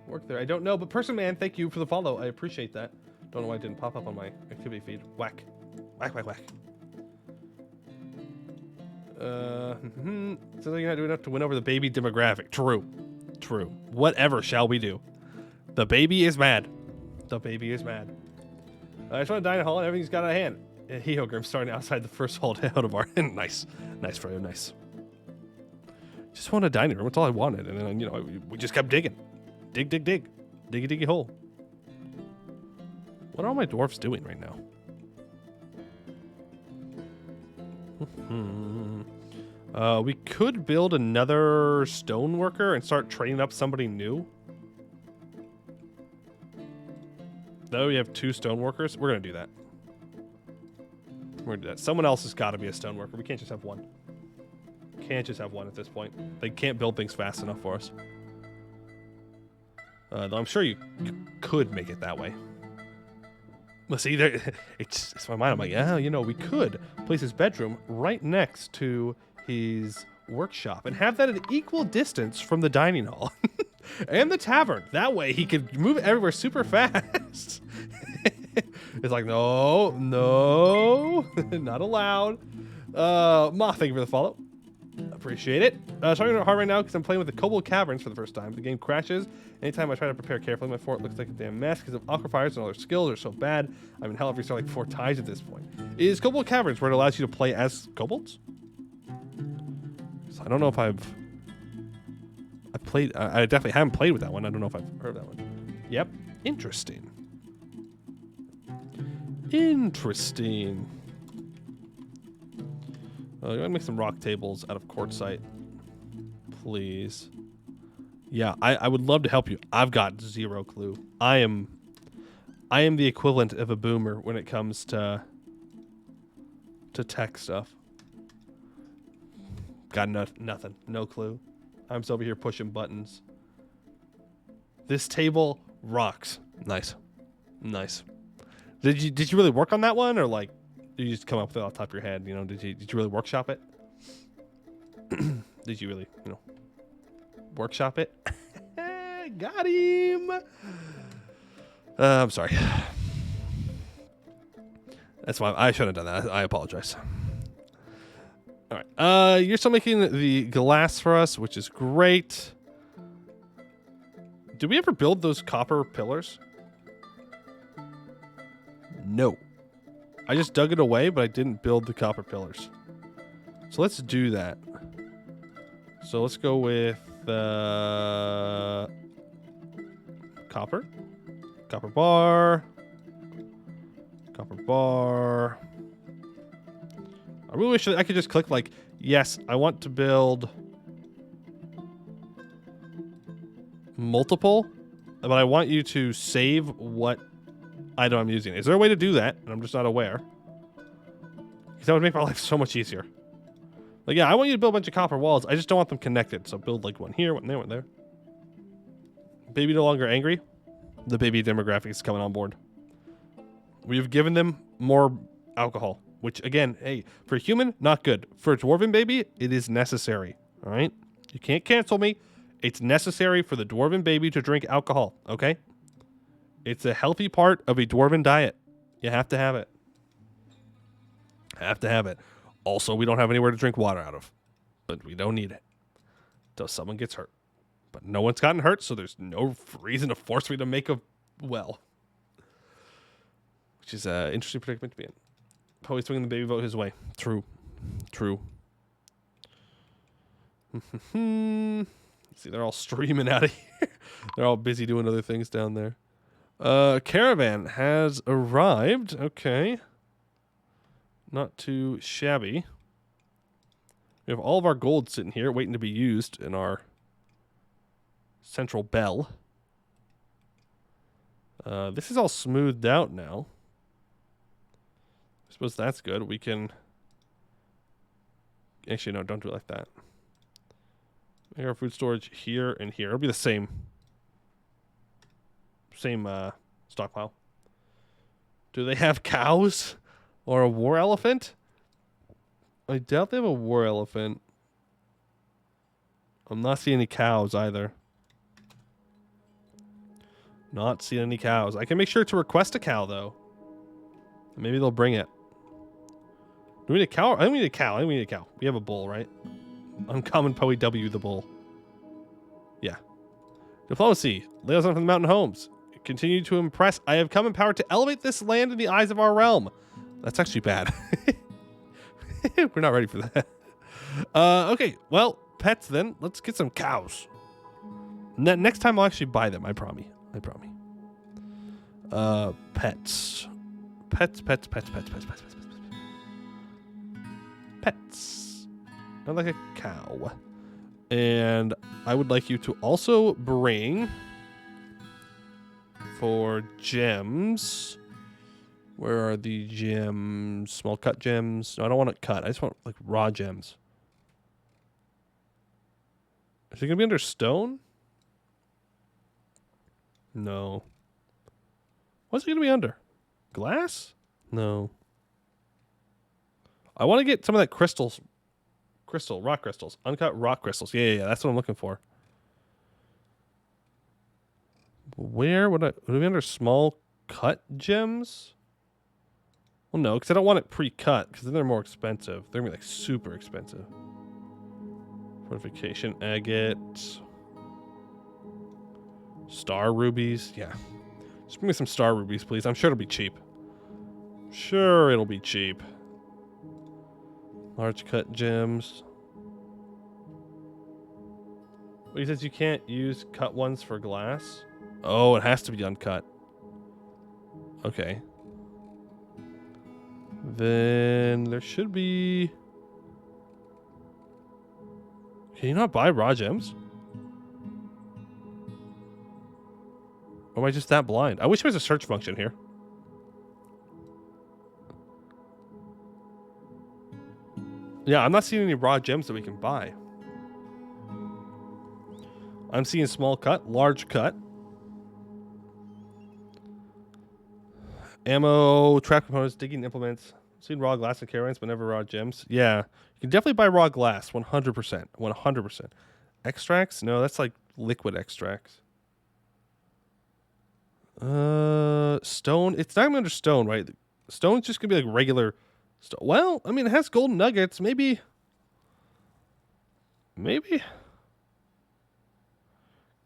work there? I don't know, but Person Man, thank you for the follow. I appreciate that. Don't know why it didn't pop up on my activity feed. Whack. Whack, whack, whack. Sounds like you're not doing enough to win over the baby demographic. True. True. Whatever shall we do? The baby is mad. The baby is mad. I just want to dine in hall and everything's got out of hand. Heogrim starting outside the first hall out of our... Nice. Nice, Frodo. Nice. Just want a dining room. That's all I wanted. And then, you know, we just kept digging. Dig, dig, dig. Diggy, diggy hole. What are all my dwarfs doing right now? We could build another stoneworker and start training up somebody new. Now we have 2 stoneworkers. We're going to do that. We're going to do that. Someone else has got to be a stoneworker. We can't just have one. Can't just have one at this point. They can't build things fast enough for us. Though I'm sure you could make it that way. Well, see, there, it's my mind. I'm like, yeah, you know, we could place his bedroom right next to his workshop and have that at equal distance from the dining hall and the tavern. That way he could move everywhere super fast. It's like, no, not allowed. Ma, thank you for the follow. Appreciate it. Starting to hard right now because I'm playing with the Kobold Caverns for the first time. The game crashes. Anytime I try to prepare carefully, my fort looks like a damn mess because of aquifers and all their skills are so bad. I'm in hell if we start like 4 times at this point. Is Kobold Caverns where it allows you to play as kobolds? So I don't know if I definitely haven't played with that one. I don't know if I've heard of that one. Yep. Interesting. Interesting. I'm gonna make some rock tables out of quartzite, please. Yeah, I would love to help you. I've got 0 clue. I am the equivalent of a boomer when it comes to tech stuff. Got nothing. No clue. I'm still over here pushing buttons. This table rocks. Nice. Did you really work on that one, or like did you just come up with it off the top of your head? You know, did you really workshop it? Did you really, you know, workshop it? Got him. I'm sorry. That's why I shouldn't have done that. I apologize. All right. You're still making the glass for us, which is great. Did we ever build those copper pillars? No. I just dug it away, but I didn't build the copper pillars. So let's do that. So let's go with copper. Copper bar. Copper bar. I really wish I could just click like, yes, I want to build multiple, but I want you to save what item I'm using. Is there a way to do that? And I'm just not aware. Because that would make my life so much easier. Like, yeah, I want you to build a bunch of copper walls. I just don't want them connected. So build like one here, one there, one there. Baby no longer angry. The baby demographic is coming on board. We've given them more alcohol, which again, hey, for a human, not good. For a dwarven baby, it is necessary. All right? You can't cancel me. It's necessary for the dwarven baby to drink alcohol, okay? It's a healthy part of a dwarven diet. You have to have it. Have to have it. Also, we don't have anywhere to drink water out of. But we don't need it. Until someone gets hurt. But no one's gotten hurt, so there's no reason to force me to make a well. Which is an interesting predicament to be in. Always swinging the baby vote his way. True. See, they're all streaming out of here. They're all busy doing other things down there. Caravan has arrived. Okay. Not too shabby. We have all of our gold sitting here waiting to be used in our central bell. This is all smoothed out now. I suppose that's good. We can... Actually, no, don't do it like that. Make our food storage here and here. It'll be the same stockpile. Do they have cows or a war elephant? I doubt they have a war elephant. I'm not seeing any cows either. Not seeing any cows. I can make sure to request a cow though. Maybe they'll bring it. Do we need a cow? I think we need a cow. I think we need a cow. We have a bull, right? Uncommon Poe W the bull. Yeah. Diplomacy. Lay us on from the mountain homes. Continue to impress. I have come in power to elevate this land in the eyes of our realm. That's actually bad. We're not ready for that. Okay. Well, pets then. Let's get some cows. Next time I'll actually buy them. I promise. Pets. Pets. Not like a cow. And I would like you to also bring for gems. Where are the gems? Small cut gems. No, I don't want it cut. I just want like raw gems. Is it gonna be under stone? No. What's it gonna be under? Glass? No. I want to get some of that rock crystals. Uncut rock crystals. Yeah. That's what I'm looking for. Where would it be under small cut gems? Well, no, because I don't want it pre-cut, because then they're more expensive. They're going to be, like, super expensive. Fortification agate. Star rubies. Yeah. Just bring me some star rubies, please. I'm sure it'll be cheap. Sure, it'll be cheap. Large cut gems. Well, he says you can't use cut ones for glass. Oh, it has to be uncut. Okay. Then there should be... Can you not buy raw gems? Or am I just that blind? I wish there was a search function here. Yeah, I'm not seeing any raw gems that we can buy. I'm seeing small cut, large cut. Ammo, trap components, digging implements. I'm seeing raw glass and caravans, but never raw gems. Yeah, you can definitely buy raw glass, 100%. 100%. Extracts? No, that's like liquid extracts. Stone. It's not even under stone, right? Stone's just gonna be like regular stone. Well, I mean, it has golden nuggets. Maybe.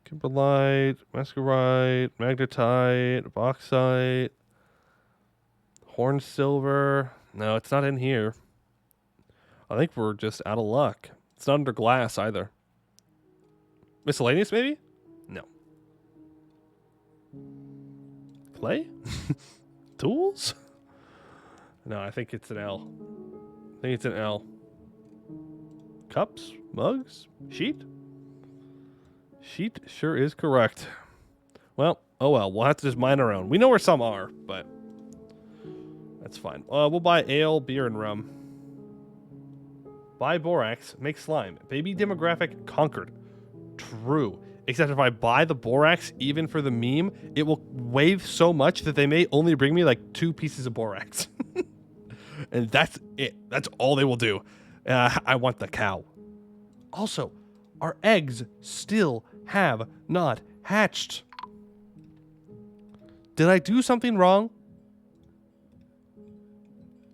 Kimberlite, mascarite, magnetite, bauxite, horn silver. No, it's not in here. I think we're just out of luck. It's not under glass either. Miscellaneous, maybe? No. Clay? Tools? No, I think it's an L. I think it's an L. Cups? Mugs? Sheet? Sheet sure is correct. Well, oh well. We'll have to just mine our own. We know where some are, but that's fine. We'll buy ale, beer, and rum. Buy borax, make slime. Baby demographic conquered. True. Except if I buy the borax, even for the meme, it will weigh so much that they may only bring me like 2 pieces of borax. And that's it. That's all they will do. I want the cow. Also, our eggs still have not hatched. Did I do something wrong?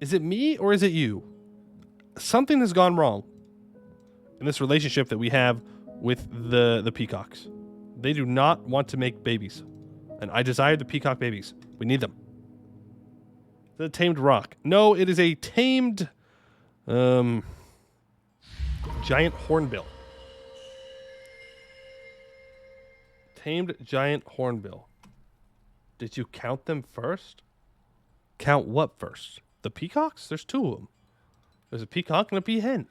Is it me or is it you? Something has gone wrong in this relationship that we have with the peacocks. They do not want to make babies. And I desire the peacock babies. We need them. Is it a tamed rock? No, it is a tamed giant hornbill. Tamed giant hornbill. Did you count them first? Count what first? The peacocks? There's 2 of them. There's a peacock and a peahen.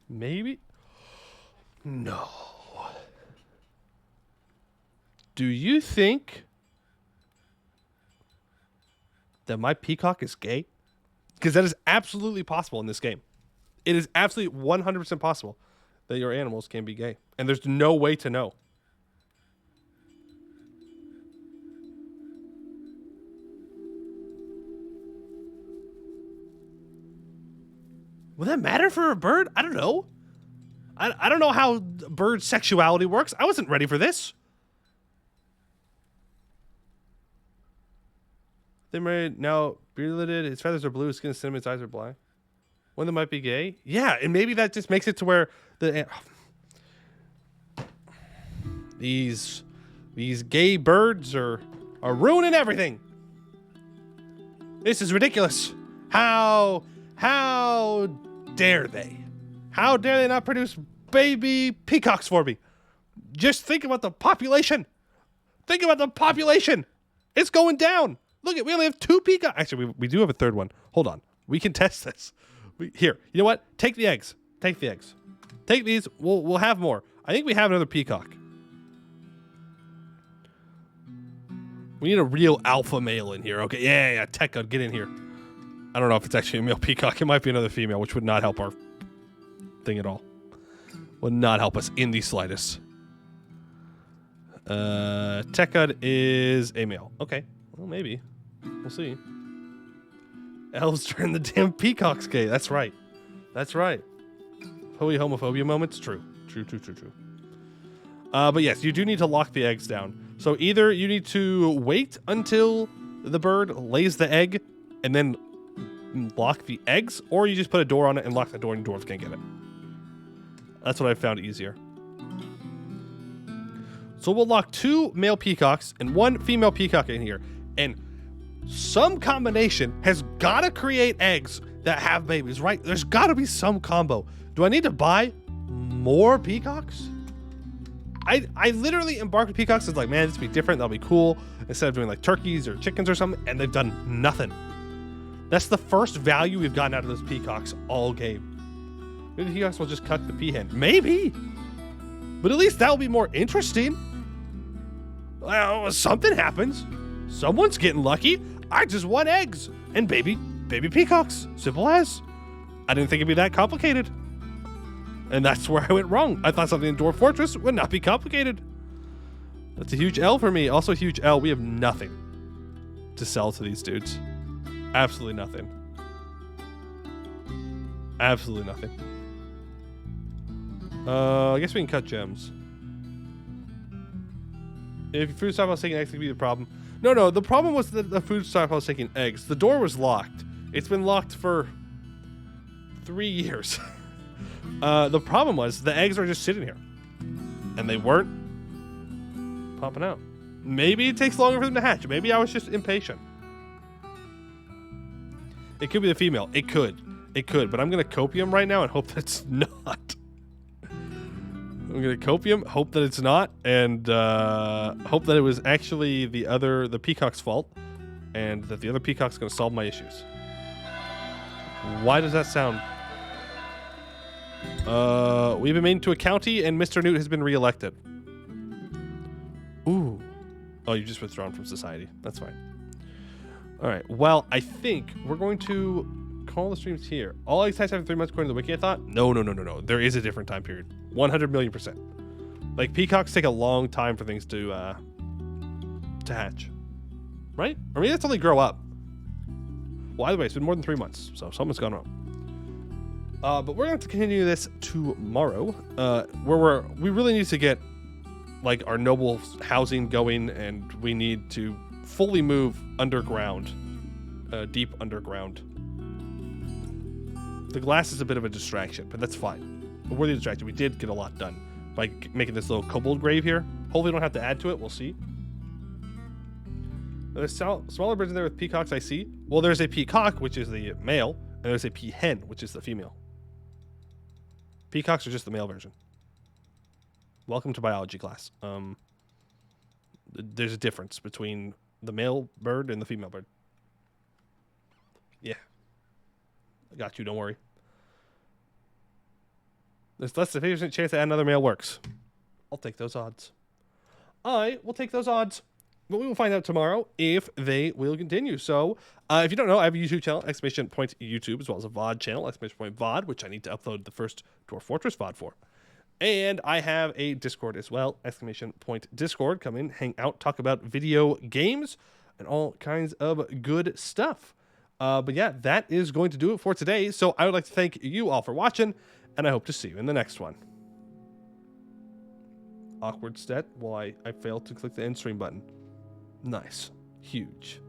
Maybe? No. Do you think that my peacock is gay? Because that is absolutely possible in this game. It is absolutely 100% possible that your animals can be gay. And there's no way to know. Would that matter for a bird? I don't know. I don't know how bird sexuality works. I wasn't ready for this. They married, now bearded, his feathers are blue, his skin is cinnamon, his eyes are black. One that might be gay? Yeah, and maybe that just makes it to where the these gay birds are ruining everything. This is ridiculous. How dare they? How dare they not produce baby peacocks for me? Just think about the population Think about the population. It's going down. Look, we only have 2 peacocks. Actually, we do have a 3rd one. Hold on. We can test this. Here, you know what? Take the eggs. Take the eggs. Take these. We'll have more. I think we have another peacock. We need a real alpha male in here. Okay, yeah. Tekka, get in here. I don't know if it's actually a male peacock. It might be another female, which would not help our thing at all. Would not help us in the slightest. Tekka is a male. Okay, well, maybe. We'll see. Elves turn the damn peacocks gay. That's right. That's right. Homophobia moments? True. True. But yes, you do need to lock the eggs down. So either you need to wait until the bird lays the egg and then lock the eggs, or you just put a door on it and lock the door and dwarves can't get it. That's what I found easier. So we'll lock 2 male peacocks and 1 female peacock in here. And some combination has got to create eggs that have babies, right? There's got to be some combo. Do I need to buy more peacocks? I literally embarked with peacocks. It's like, man, this would be different. That'll be cool. Instead of doing like turkeys or chickens or something, and they've done nothing. That's the first value we've gotten out of those peacocks all game. Maybe the peacocks will just cut the peahen. Maybe. But at least that'll be more interesting. Well, something happens. Someone's getting lucky. I just want eggs and baby peacocks. Simple as. I didn't think it'd be that complicated. And that's where I went wrong. I thought something in Dwarf Fortress would not be complicated. That's a huge L for me. Also a huge L. We have nothing to sell to these dudes. Absolutely nothing. Absolutely nothing. I guess we can cut gems. If your food stockpile was taking eggs, it could be the problem. No. The problem was that the food stockpile was taking eggs. The door was locked. It's been locked for 3 years. The problem was the eggs are just sitting here. And they weren't popping out. Maybe it takes longer for them to hatch. Maybe I was just impatient. It could be the female. It could. But I'm going to copium right now and hope that it's not. I'm going to copium, hope that it's not, and hope that it was actually the peacock's fault, and that the other peacock's going to solve my issues. Why does that sound? We've been made into a county, and Mr. Newt has been reelected. Ooh. Oh, you just withdrawn from society. That's fine. All right. Well, I think we're going to call the streams here. All eggs hatch after 3 months according to the wiki, I thought? No. There is a different time period. 100 million%. Like, peacocks take a long time for things to hatch. Right? Or maybe that's only grow up. Well, either way, it's been more than 3 months, so something's gone wrong. But we're going to continue this tomorrow, where we really need to get like our noble housing going, and we need to fully move underground, deep underground. The glass is a bit of a distraction, but that's fine. A worthy distraction. We did get a lot done by making this little kobold grave here. Hopefully we don't have to add to it. We'll see. There's smaller birds in there with peacocks, I see. Well, there's a peacock, which is the male, and there's a peahen, which is the female. Peacocks are just the male version. Welcome to biology class. There's a difference between the male bird and the female bird. Yeah. I got you, don't worry. There's less than 50% chance that another male works. I'll take those odds. I will take those odds. But we will find out tomorrow if they will continue. So, if you don't know, I have a YouTube channel, !YouTube, as well as a VOD channel, !VOD, which I need to upload the first Dwarf Fortress VOD for. And I have a Discord as well, !Discord. Come in, hang out, talk about video games, and all kinds of good stuff. But yeah, that is going to do it for today. So I would like to thank you all for watching, and I hope to see you in the next one. Awkward stat. Well, I failed to click the end stream button. Nice. Huge.